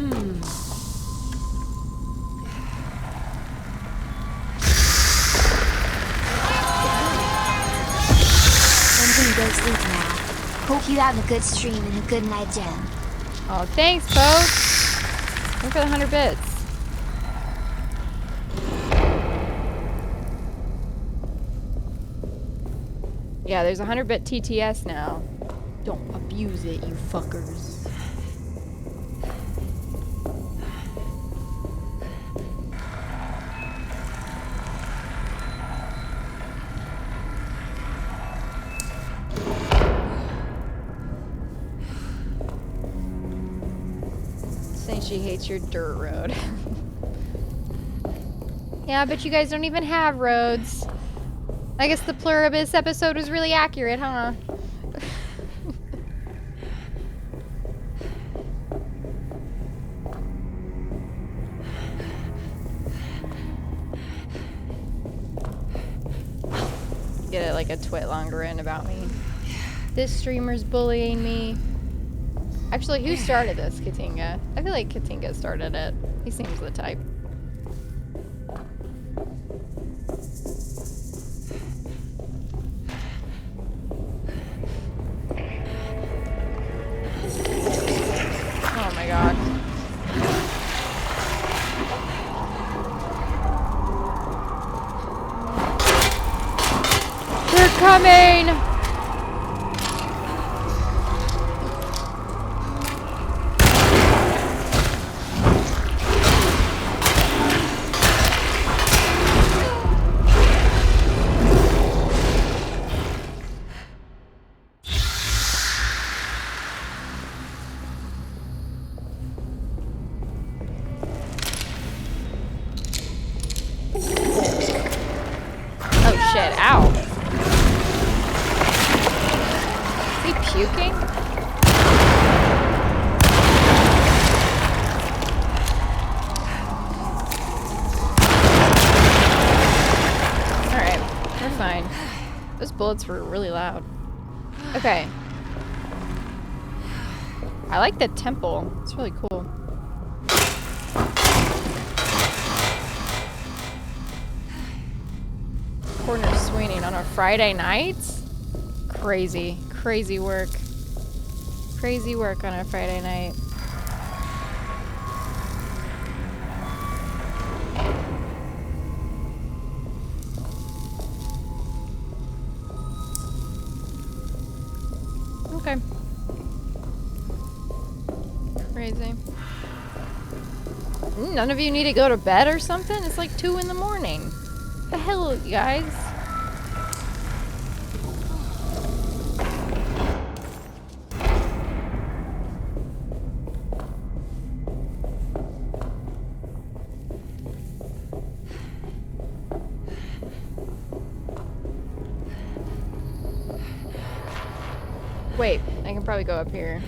Hope you have a good stream and a good night, Jen. Oh, thanks, folks. Thanks for the 100 bits. Yeah, there's 100-bit TTS now. Don't abuse it, you fuckers. Saying she hates your dirt road. Yeah, but you guys don't even have roads. I guess the Pluribus episode was really accurate, huh? Get it like a twit longer in about me. This streamer's bullying me. Actually, who started this? Katinga. I feel like Katinga started it. He seems the type. Oh my god. They're coming! Bullets were really loud. Okay. I like the temple. It's really cool. Corner swinging on a Friday night? Crazy. Crazy work. Crazy work on a Friday night. Okay. Crazy. None of you need to go to bed or something? It's like 2 in the morning. What the hell, you guys? Wait, I can probably go up here.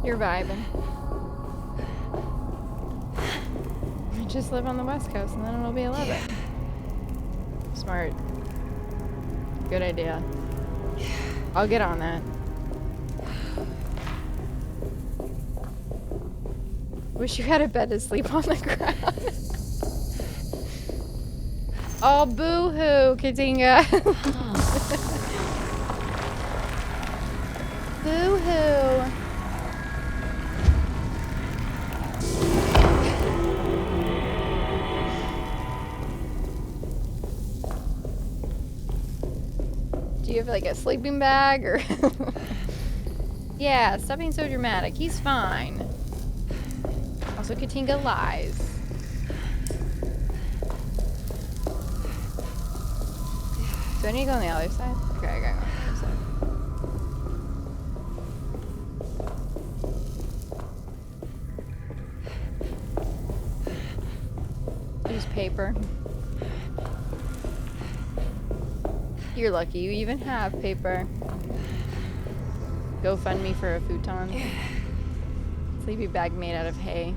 You're vibing. Just live on the West Coast and then it'll be 11. Smart. Good idea. I'll get on that. Wish you had a bed to sleep on the ground. Oh, boo-hoo, Katinga. Boo-hoo. Do you have like a sleeping bag or? Yeah, stop being so dramatic. He's fine. Also, Katinga lies. Do I need to go on the other side? Okay, I gotta go on the other side. Use paper. You're lucky you even have paper. Go fund me for a futon. Sleepy bag made out of hay.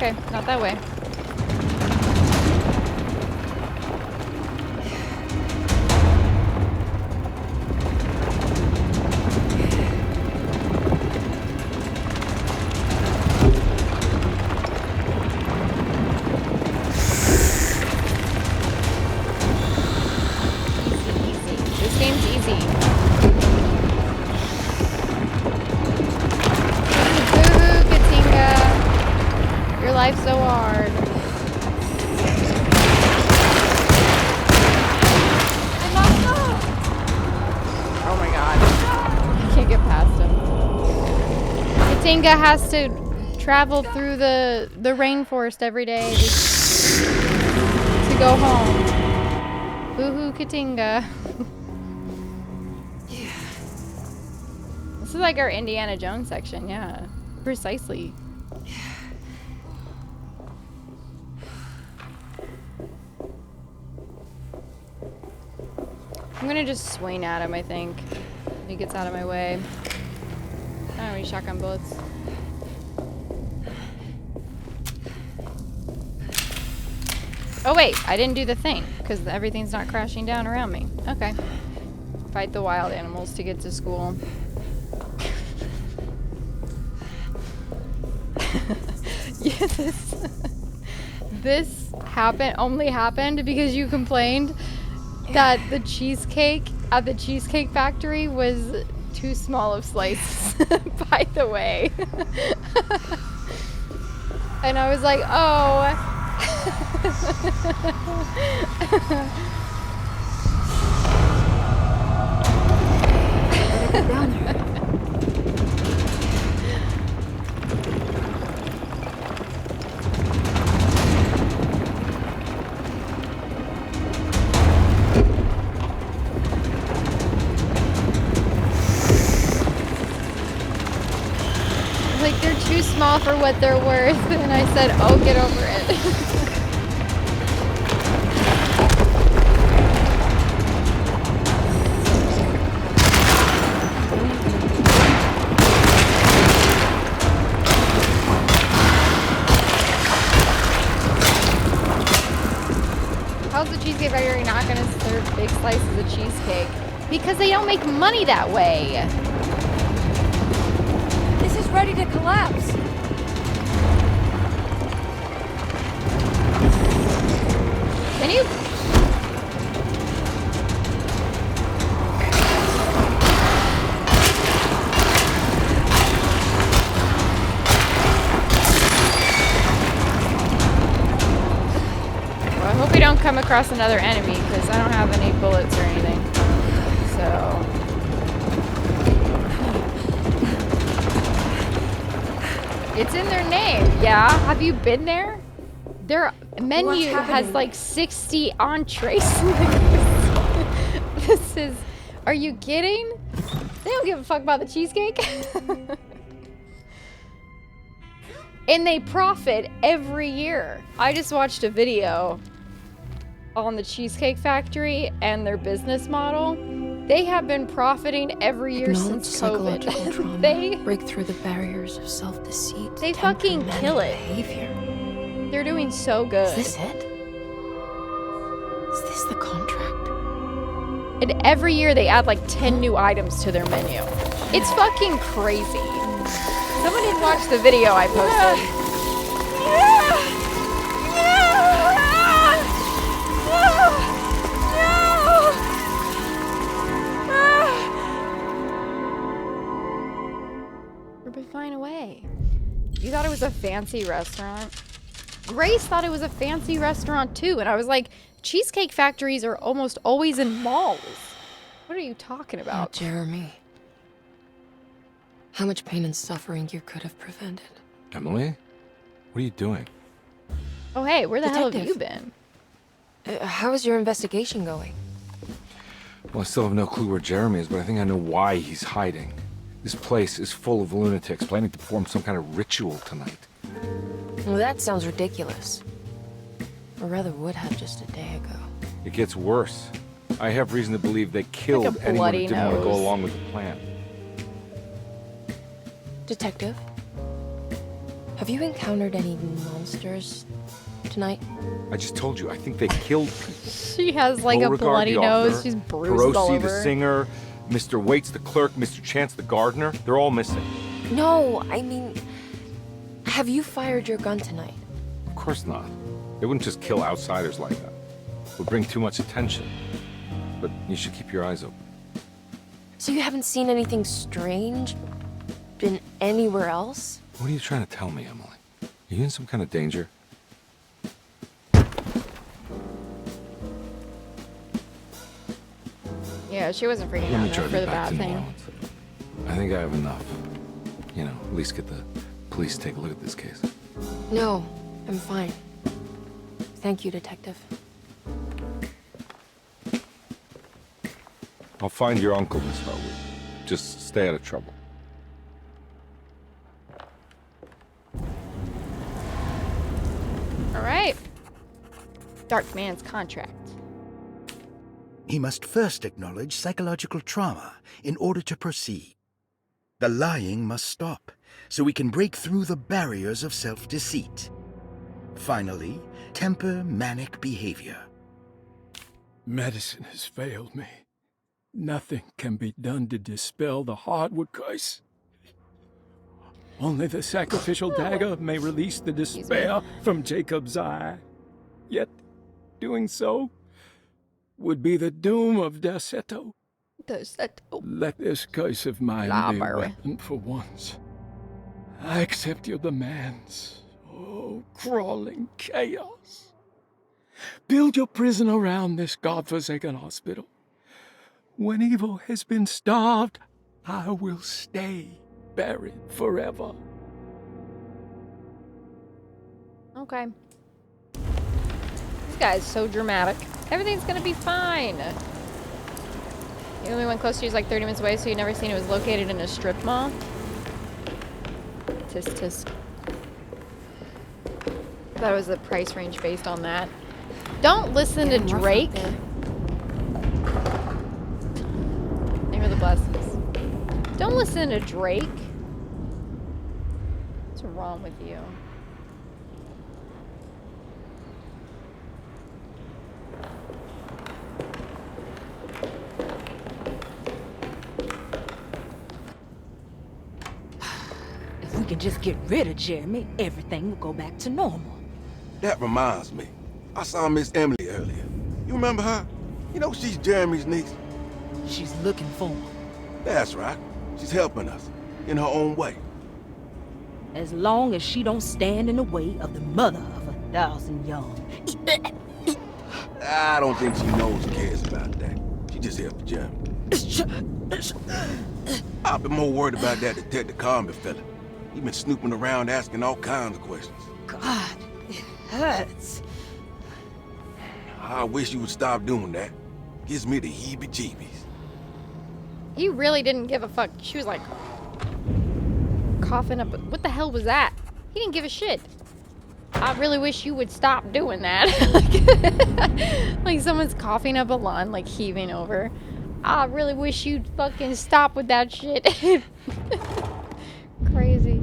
Okay, not that way. Life's so hard. Oh my god. I can't get past him. Katinga has to travel through the rainforest every day to go home. Boo-hoo, Katinga. This is like our Indiana Jones section, yeah. Precisely. I'm gonna just swing at him, I think. If he gets out of my way. I don't have any shotgun bullets. Oh wait, I didn't do the thing, because everything's not crashing down around me. Okay. Fight the wild animals to get to school. Yeah, this only happened because you complained that the cheesecake at the Cheesecake Factory was too small of slices, by the way. And I was like, oh. Get down here. Like, they're too small for what they're worth, and I said, oh, get over it. How's the Cheesecake Factory not gonna serve big slices of cheesecake? Because they don't make money that way. Ready to collapse. Can you? Well, I hope we don't come across another enemy because I don't have any bullets or anything. So. It's in their name, yeah. Have you been there? Their menu has like 60 entrees. This is, are you kidding? They don't give a fuck about the cheesecake. And they profit every year. I just watched a video on the Cheesecake Factory and their business model. They have been profiting every year since COVID. Trauma, They break through the barriers of self-deceit. They fucking kill it. Behavior. They're doing so good. Is this it? Is this the contract? And every year they add like 10 new items to their menu. It's fucking crazy. Someone didn't watch the video I posted. We're flying away. You thought it was a fancy restaurant? Grace thought it was a fancy restaurant too, and I was like, Cheesecake Factories are almost always in malls. What are you talking about? Oh, Jeremy. How much pain and suffering you could have prevented. Emily? What are you doing? Oh hey, where the hell have you Detective. been? How is your investigation going? Well, I still have no clue where Jeremy is, but I think I know why he's hiding. This place is full of lunatics planning to perform some kind of ritual tonight. Well, that sounds ridiculous. Or rather would have just a day ago. It gets worse. I have reason to believe they killed anyone who bloody didn't want to go nose. along with the plan. Detective? Have you encountered any monsters tonight? I just told you, I think they killed people. She has like Beauregard, a bloody the nose. author, She's bruised all Perosi, over. the singer, Mr. Waits, the clerk, Mr. Chance, the gardener. They're all missing. No, I mean, have you fired your gun tonight? Of course not. They wouldn't just kill outsiders like that. It would bring too much attention. But you should keep your eyes open. So you haven't seen anything strange? Been anywhere else? What are you trying to tell me, Emily? Are you in some kind of danger? Yeah, she wasn't freaking Let out me enough drive for you the back bad to New thing. Orleans. I think I have enough. You know, at least get the police to take a look at this case. No, I'm fine. Thank you, Detective. I'll find your uncle, Miss Harwood. Just stay out of trouble. All right. Dark Man's contract. He must first acknowledge psychological trauma in order to proceed. The lying must stop, so we can break through the barriers of self-deceit. Finally, temper manic behavior. Medicine has failed me. Nothing can be done to dispel the hardwood curse. Only the sacrificial dagger may release the despair from Jacob's eye. Yet, doing so would be the doom of Derceto. Let this curse of mine be a weapon for once. I accept your demands. Oh, crawling chaos. Build your prison around this godforsaken hospital. When evil has been starved, I will stay buried forever. Okay. This guy's so dramatic. Everything's gonna be fine. The only one close to you is like 30 minutes away, so you've never seen it was located in a strip mall. Tisk tisk. That was the price range based on that. Don't listen to Drake. Name of the blessings. Don't listen to Drake. What's wrong with you? If we can just get rid of Jeremy, everything will go back to normal. That reminds me. I saw Miss Emily earlier. You remember her? You know she's Jeremy's niece. She's looking for him. That's right. She's helping us, in her own way. As long as she don't stand in the way of the mother of 1,000 young. I don't think she knows or cares about that. She just here for Jeremy. I've been more worried about that Detective Carnby fella. He been snooping around asking all kinds of questions. God, it hurts. I wish you would stop doing that. Gives me the heebie-jeebies. He really didn't give a fuck. She was like coughing up. What the hell was that? He didn't give a shit. I really wish you would stop doing that. Like someone's coughing up a lung, like heaving over. I really wish you'd fucking stop with that shit. Crazy.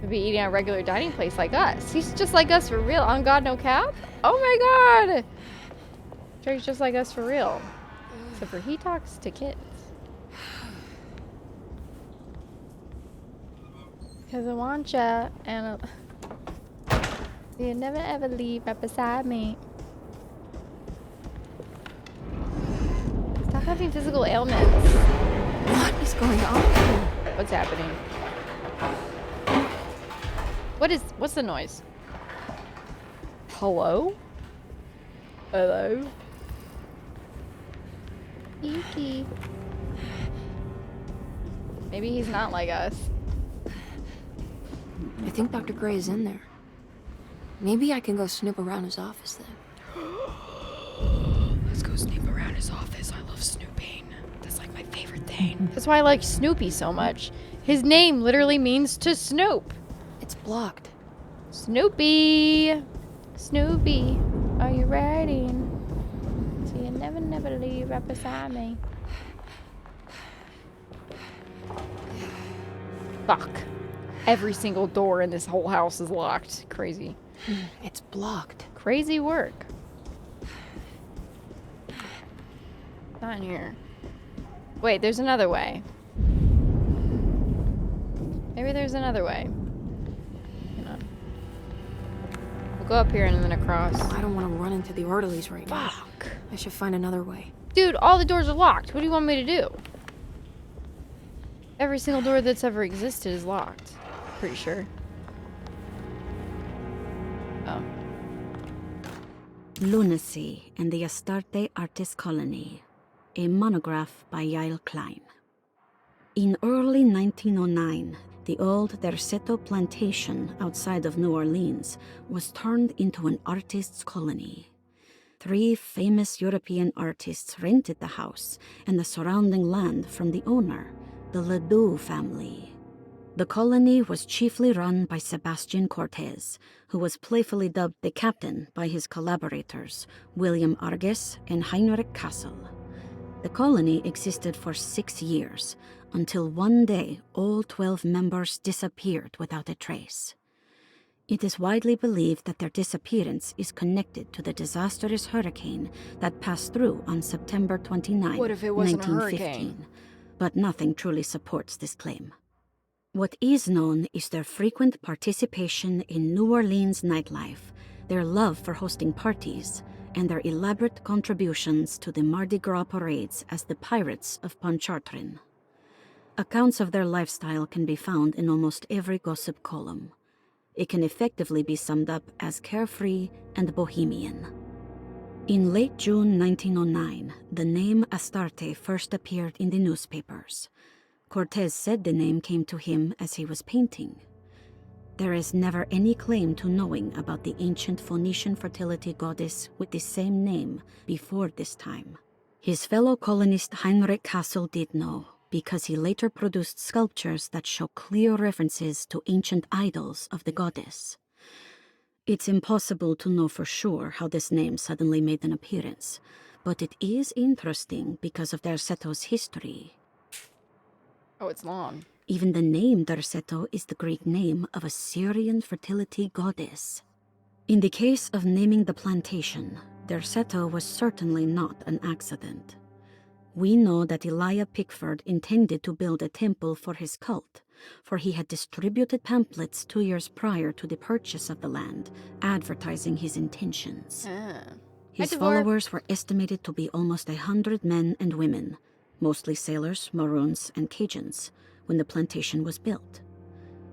He'd be eating at a regular dining place like us. He's just like us for real. On God, no cap? Oh my god! Drake's just like us for real. Except for he talks to kids. Cause I want ya, and you never ever leave right beside me. Stop having physical ailments. What is going on? What's happening? What's the noise? Hello? Hello? Yuki. Maybe he's not like us. I think Dr. Gray is in there. Maybe I can go snoop around his office then. Let's go snoop around his office. I love snooping. That's like my favorite thing. That's why I like Snoopy so much. His name literally means to snoop. It's blocked. Snoopy! Snoopy, are you riding? So you never leave right beside me. Fuck. every single door in this whole house is locked. Crazy. It's blocked. Crazy work. Not in here. Wait, there's another way. Maybe there's another way. Hang on. We'll go up here and then across. I don't want to run into the orderlies right now. Fuck. I should find another way. Dude, all the doors are locked. What do you want me to do? Every single door that's ever existed is locked. Pretty sure. Oh. Lunacy and the Astarte Artist Colony. A monograph by Yael Klein. In early 1909, the old Derceto plantation outside of New Orleans was turned into an artist's colony. 3 famous European artists rented the house and the surrounding land from the owner, the Ledoux family. The colony was chiefly run by Sebastian Cortez, who was playfully dubbed the captain by his collaborators, William Arges and Heinrich Kassel. The colony existed for 6 years, until one day all 12 members disappeared without a trace. It is widely believed that their disappearance is connected to the disastrous hurricane that passed through on September 29, What if it wasn't a 1915, hurricane? but nothing truly supports this claim. What is known is their frequent participation in New Orleans nightlife, their love for hosting parties, and their elaborate contributions to the Mardi Gras parades as the Pirates of Pontchartrain. Accounts of their lifestyle can be found in almost every gossip column. It can effectively be summed up as carefree and bohemian. In late June 1909, the name Astarte first appeared in the newspapers. Cortez said the name came to him as he was painting. There is never any claim to knowing about the ancient Phoenician fertility goddess with the same name before this time. His fellow colonist Heinrich Kassel did know, because he later produced sculptures that show clear references to ancient idols of the goddess. It's impossible to know for sure how this name suddenly made an appearance, but it is interesting because of Derceto's history. Oh, it's long. Even the name Derceto is the Greek name of a Syrian fertility goddess. In the case of naming the plantation, Derceto was certainly not an accident. We know that Elijah Pickford intended to build a temple for his cult, for he had distributed pamphlets 2 years prior to the purchase of the land, advertising his intentions. His followers were estimated to be almost 100 men and women, mostly sailors, Maroons, and Cajuns, when the plantation was built.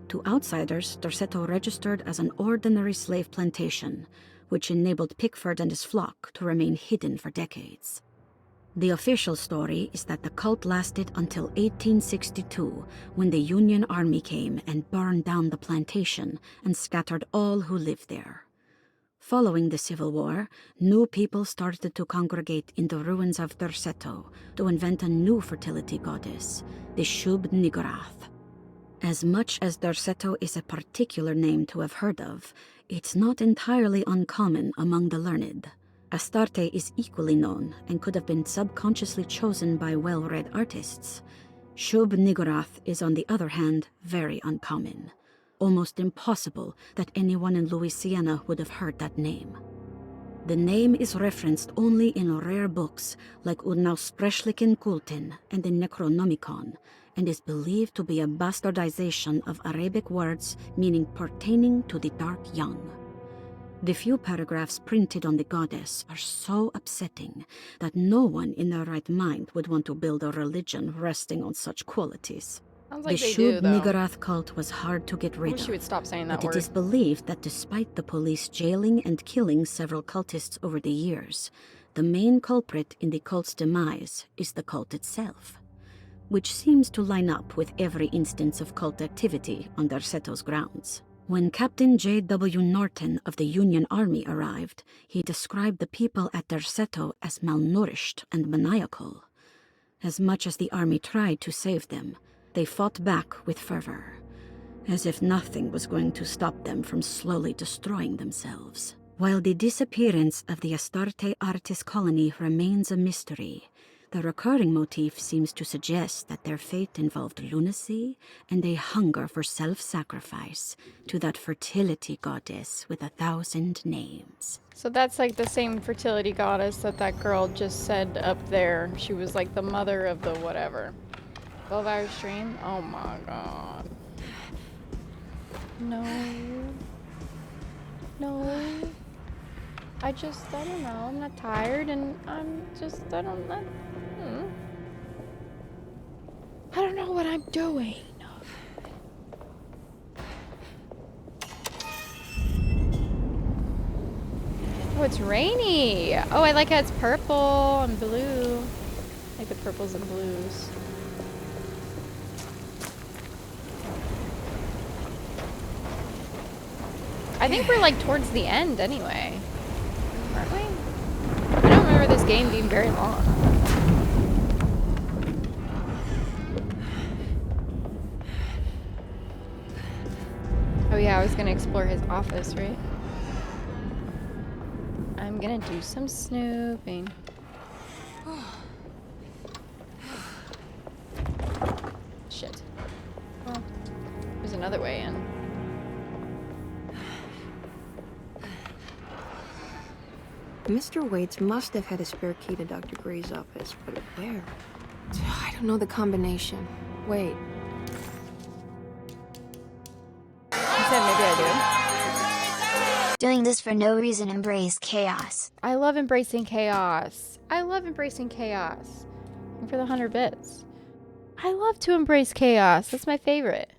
To outsiders, Derceto registered as an ordinary slave plantation, which enabled Pickford and his flock to remain hidden for decades. The official story is that the cult lasted until 1862, when the Union Army came and burned down the plantation and scattered all who lived there. Following the Civil War, new people started to congregate in the ruins of Derceto to invent a new fertility goddess, the Shub-Niggurath. As much as Derceto is a particular name to have heard of, it's not entirely uncommon among the learned. Astarte is equally known and could have been subconsciously chosen by well-read artists. Shub-Niggurath is, on the other hand, very uncommon. Almost impossible that anyone in Louisiana would have heard that name. The name is referenced only in rare books like Unaussprechlichen Kulten and the Necronomicon, and is believed to be a bastardization of Arabic words meaning pertaining to the dark young. The few paragraphs printed on the goddess are so upsetting that no one in their right mind would want to build a religion resting on such qualities. Sounds like The they do, though. Shub-Niggurath cult was hard to get rid I wish of. you would stop saying that But word. it is believed that despite the police jailing and killing several cultists over the years, the main culprit in the cult's demise is the cult itself, which seems to line up with every instance of cult activity on Derceto's grounds. When Captain J.W. Norton of the Union Army arrived, he described the people at Derceto as malnourished and maniacal. As much as the army tried to save them, they fought back with fervor, as if nothing was going to stop them from slowly destroying themselves. While the disappearance of the Astarte Artist Colony remains a mystery, The recurring motif seems to suggest that their faith involved lunacy and a hunger for self-sacrifice to that fertility goddess with 1,000 names. So that's like the same fertility goddess that girl just said up there. She was like the mother of the whatever. 12-hour stream? Oh my god. No. No. I don't know. I'm not tired and I don't know what I'm doing. Oh, it's rainy. Oh, I like how it's purple and blue. I like the purples and blues. I think we're like towards the end anyway. Aren't we? I don't remember this game being very long. Oh yeah, I was gonna explore his office, right? I'm gonna do some snooping. Shit. Well, there's another way in. Mr. Waits must have had a spare key to Dr. Gray's office, but where? I don't know the combination. Wait. I said maybe I do. Doing this for no reason, embrace chaos. I love embracing chaos. I love embracing chaos. And for the 100 bits. I love to embrace chaos. That's my favorite.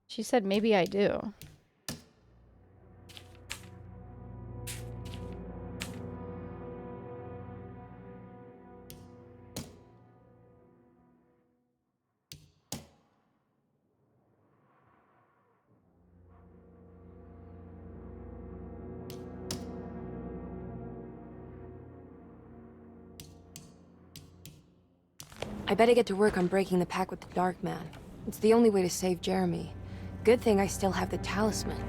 She said maybe I do. I better get to work on breaking the pact with the Dark Man. It's the only way to save Jeremy. Good thing I still have the talisman.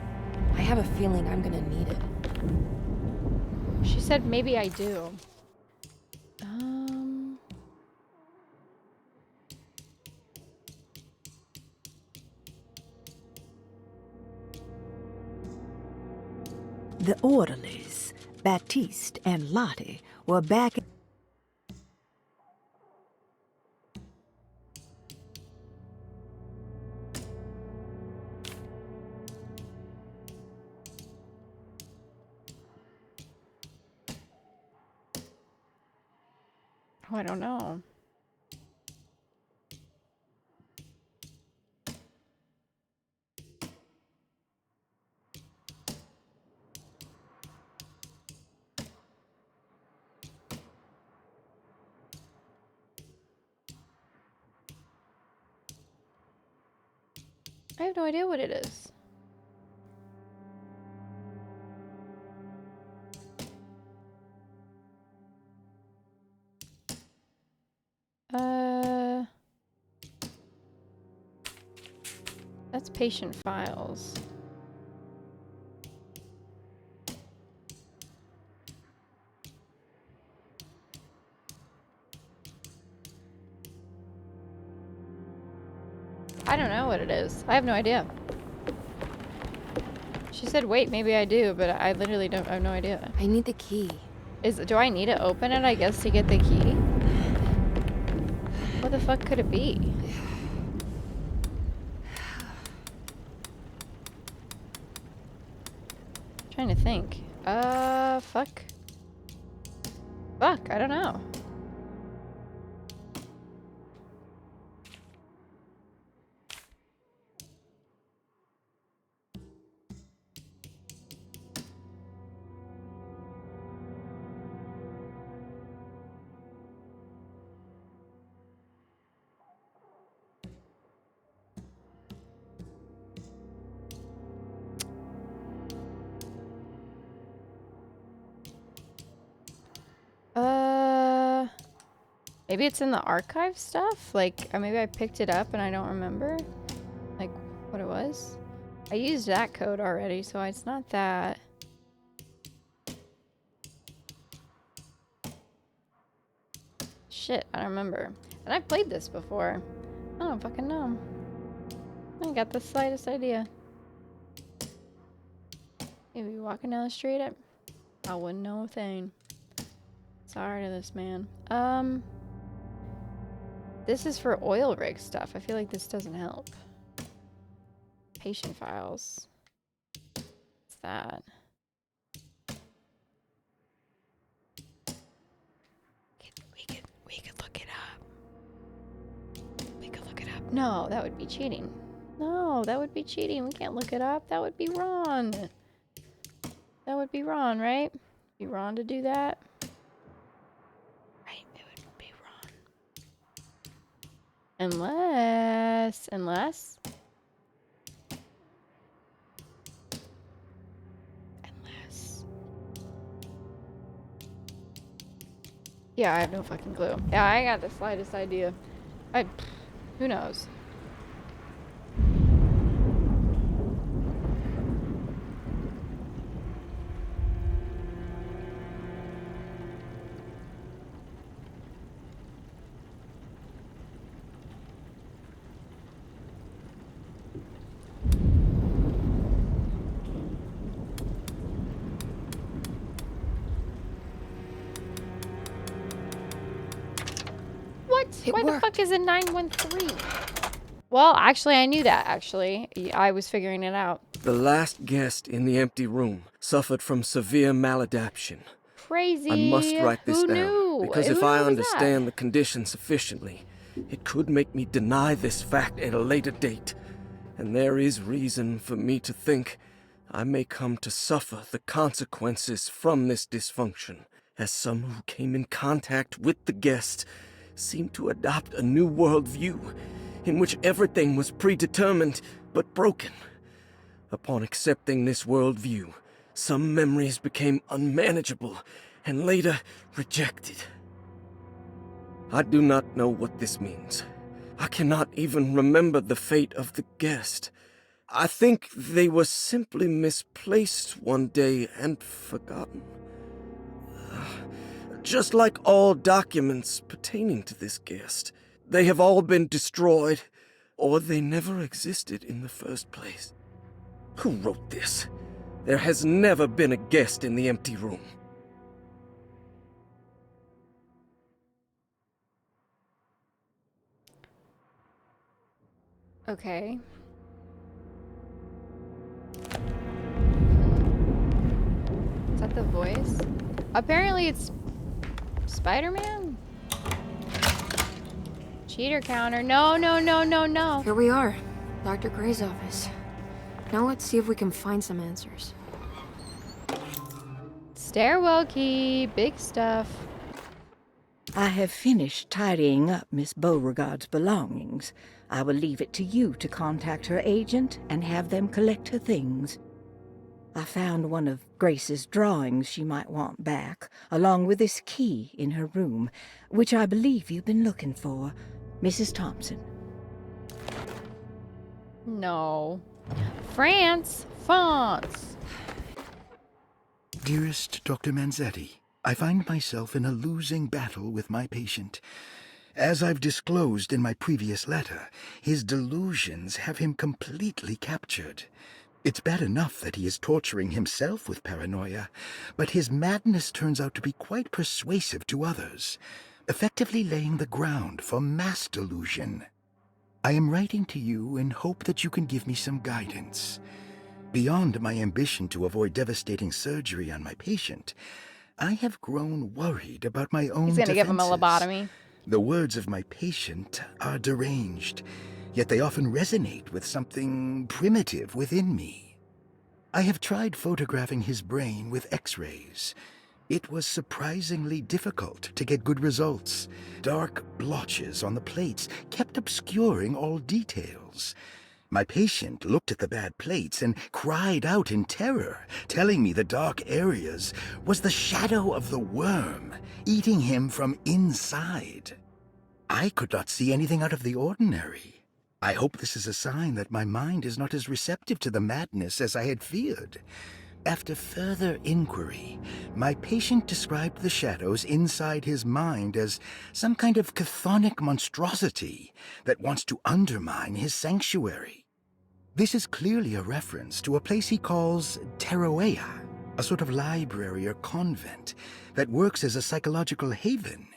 I have a feeling I'm gonna need it. She said maybe I do. The orderlies, Baptiste and Lottie, were back. Oh, I don't know. I have no idea what it is. That's patient files. I don't know what it is. I have no idea. She said, wait, maybe I do, but I literally don't, I have no idea. I need the key. Do I need to open it, I guess, to get the key? What the fuck could it be? Trying to think. Fuck. Fuck, I don't know. Maybe it's in the archive stuff? Like, maybe I picked it up and I don't remember, like, what it was. I used that code already, so it's not that. Shit, I don't remember. And I've played this before. I don't fucking know. I ain't got the slightest idea. Maybe walking down the street, I wouldn't know a thing. Sorry to this man. This is for oil rig stuff. I feel like this doesn't help. Patient files. What's that? We could look it up. We could look it up. No, that would be cheating. No, that would be cheating. We can't look it up. That would be wrong. That would be wrong, right? Be wrong to do that. Right, it would be wrong. Unless. Yeah, I have no fucking clue. Yeah, I ain't got the slightest idea. Who knows? Why the fuck is it 913? Well, actually, I knew that, actually. I was figuring it out. The last guest in the empty room suffered from severe maladaptation. Crazy. I must write this Who down, knew? because Who if I was understand that? the condition sufficiently, it could make me deny this fact at a later date. And there is reason for me to think I may come to suffer the consequences from this dysfunction, as some who came in contact with the guest seemed to adopt a new worldview in which everything was predetermined but broken. Upon accepting this worldview, some memories became unmanageable and later rejected. I do not know what this means. I cannot even remember the fate of the guest. I think they were simply misplaced one day and forgotten. Just like all documents pertaining to this guest, they have all been destroyed, or they never existed in the first place. Who wrote this? There has never been a guest in the empty room. Okay. Is that the voice? Apparently it's Spider-Man? Cheater counter. No, no, no, no, no. Here we are. Dr. Gray's office. Now let's see if we can find some answers. Stairwell key. Big stuff. I have finished tidying up Miss Beauregard's belongings. I will leave it to you to contact her agent and have them collect her things. I found one of Grace's drawings she might want back, along with this key in her room, which I believe you've been looking for, Mrs. Thompson. No. France. Dearest Dr. Manzetti, I find myself in a losing battle with my patient. As I've disclosed in my previous letter, his delusions have him completely captured. It's bad enough that he is torturing himself with paranoia, but his madness turns out to be quite persuasive to others, effectively laying the ground for mass delusion. I am writing to you in hope that you can give me some guidance. Beyond my ambition to avoid devastating surgery on my patient, I have grown worried about my own He's gonna give him a defenses. lobotomy. The words of my patient are deranged, yet they often resonate with something primitive within me. I have tried photographing his brain with X-rays. It was surprisingly difficult to get good results. Dark blotches on the plates kept obscuring all details. My patient looked at the bad plates and cried out in terror, telling me the dark areas was the shadow of the worm eating him from inside. I could not see anything out of the ordinary. I hope this is a sign that my mind is not as receptive to the madness as I had feared. After further inquiry, my patient described the shadows inside his mind as some kind of chthonic monstrosity that wants to undermine his sanctuary. This is clearly a reference to a place he calls Teroea, a sort of library or convent that works as a psychological haven.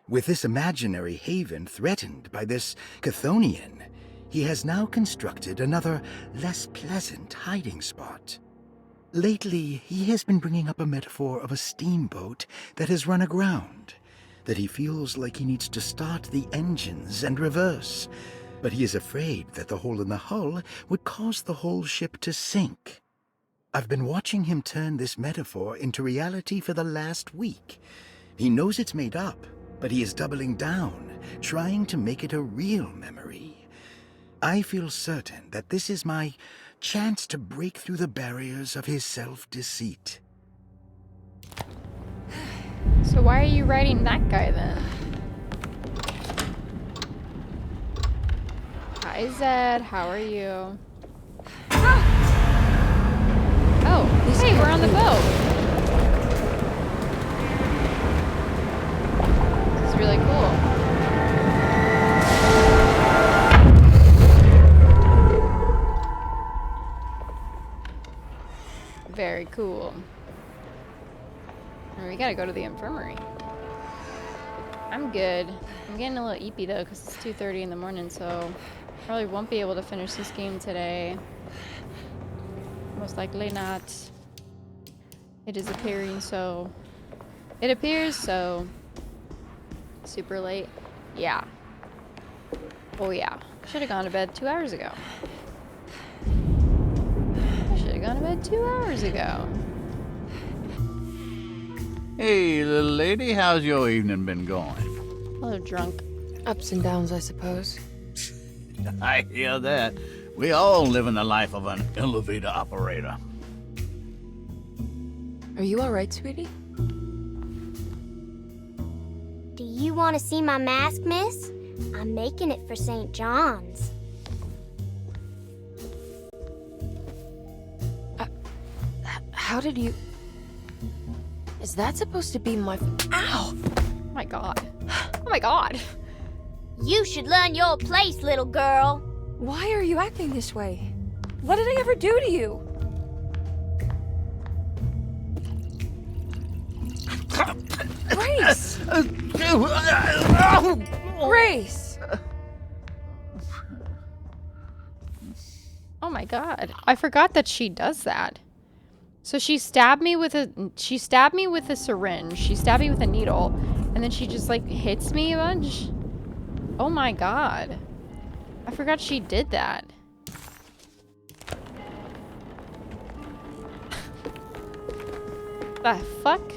With this imaginary haven threatened by this Chthonian, he has now constructed another, less pleasant hiding spot. Lately, he has been bringing up a metaphor of a steamboat that has run aground, that he feels like he needs to start the engines and reverse, but he is afraid that the hole in the hull would cause the whole ship to sink. I've been watching him turn this metaphor into reality for the last week. He knows it's made up, but he is doubling down, trying to make it a real memory. I feel certain that this is my chance to break through the barriers of his self-deceit. So why are you writing that guy then? Hi Zed, how are you? Oh, hey, we're on the boat. This is really cool. Very cool. We gotta go to the infirmary. I'm good. I'm getting a little eepy though because it's 2:30 in the morning, so probably won't be able to finish this game today. Most likely not. It is appearing so. It appears so. Super late. Yeah. Oh yeah. Should have gone to bed 2 hours ago. Gone to bed 2 hours ago. Hey, little lady, how's your evening been going? A little drunk. Ups and downs, I suppose. I hear that. We all live in the life of an elevator operator. Are you all right, sweetie? Do you want to see my mask, miss? I'm making it for St. John's. How did you... Is that supposed to be my... Ow! Oh my god. Oh my god. You should learn your place, little girl. Why are you acting this way? What did I ever do to you? Grace! Grace! Oh my god. I forgot that she does that. So she stabbed me with a syringe. She stabbed me with a needle, and then she just like hits me a bunch. Oh my god. I forgot she did that. The fuck?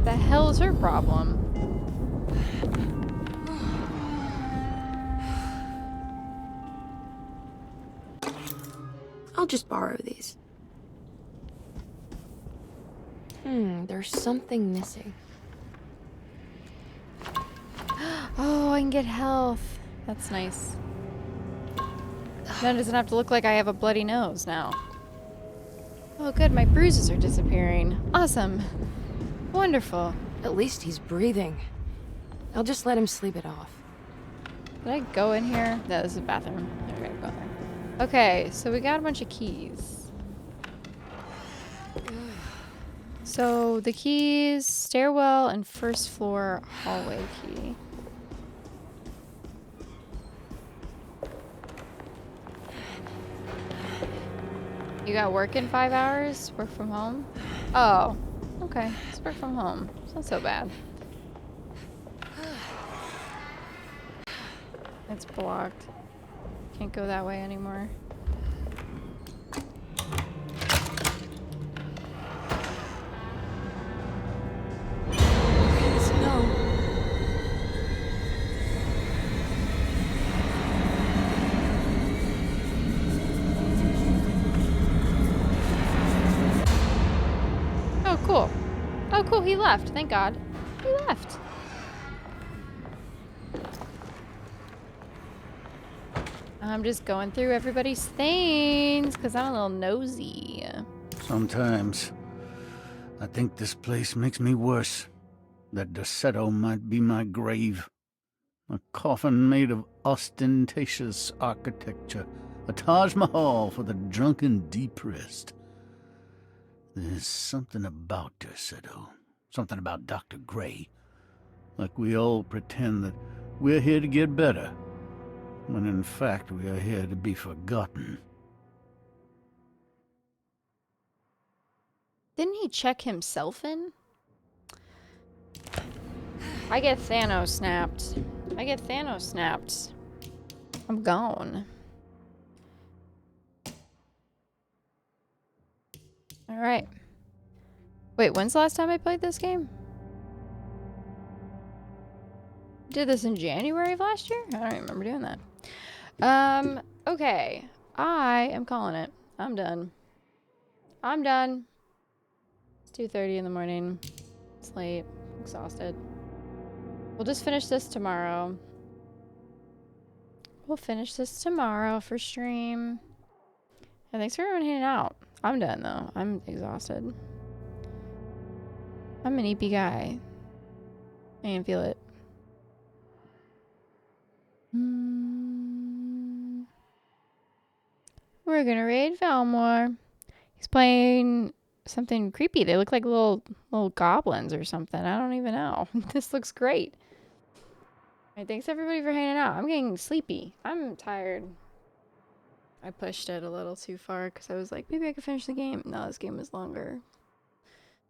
The hell is her problem? I'll just borrow these. There's something missing. Oh, I can get health. That's nice. Then it doesn't have to look like I have a bloody nose now. Oh good, my bruises are disappearing. Awesome. Wonderful. At least he's breathing. I'll just let him sleep it off. Did I go in here? No, this is a bathroom. I gotta go there. Okay, so we got a bunch of keys. So the keys, stairwell and first floor hallway key. You got work in 5 hours? Work from home? Oh, okay. Let's work from home. It's not so bad. It's blocked. Can't go that way anymore. Please, no. Oh, cool. Oh, cool. He left. Thank God. He left. I'm just going through everybody's things because I'm a little nosy. Sometimes I think this place makes me worse. That Derceto might be my grave. A coffin made of ostentatious architecture. A Taj Mahal for the drunken depressed. There's something about Derceto. Something about Dr. Gray. Like we all pretend that we're here to get better, when in fact we are here to be forgotten. Didn't he check himself in? I get Thanos snapped. I get Thanos snapped. I'm gone. Alright. Wait, when's the last time I played this game? Did this in January of last year? I don't remember doing that. Okay. I am calling it. I'm done. I'm done. It's 2:30 in the morning. It's late. I'm exhausted. We'll just finish this tomorrow. We'll finish this tomorrow for stream. And thanks for everyone hanging out. I'm done though. I'm exhausted. I'm an EP guy. I can feel it. We're gonna raid Valmore. He's playing something creepy. They look like little goblins or something. I don't even know. This looks great. All right, thanks everybody for hanging out. I'm getting sleepy. I'm tired. I pushed it a little too far because I was like, maybe I could finish the game. No, this game is longer.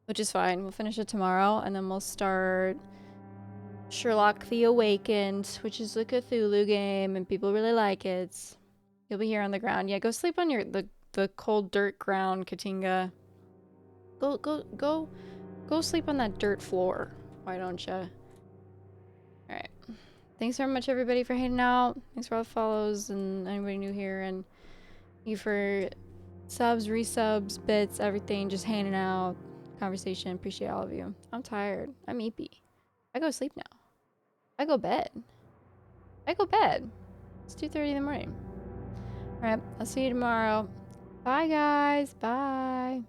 Which is fine. We'll finish it tomorrow and then we'll start Sherlock the Awakened, which is a Cthulhu game and people really like it. You'll be here on the ground. Yeah, go sleep on the cold dirt ground, Katinga. Go sleep on that dirt floor. Why don't you? Alright. Thanks very much everybody for hanging out. Thanks for all the follows and anybody new here, and you for subs, resubs, bits, everything, just hanging out, conversation. Appreciate all of you. I'm tired. I'm eepy. I go sleep now. I go bed. It's 2:30 in the morning. Alright, I'll see you tomorrow. Bye guys. Bye.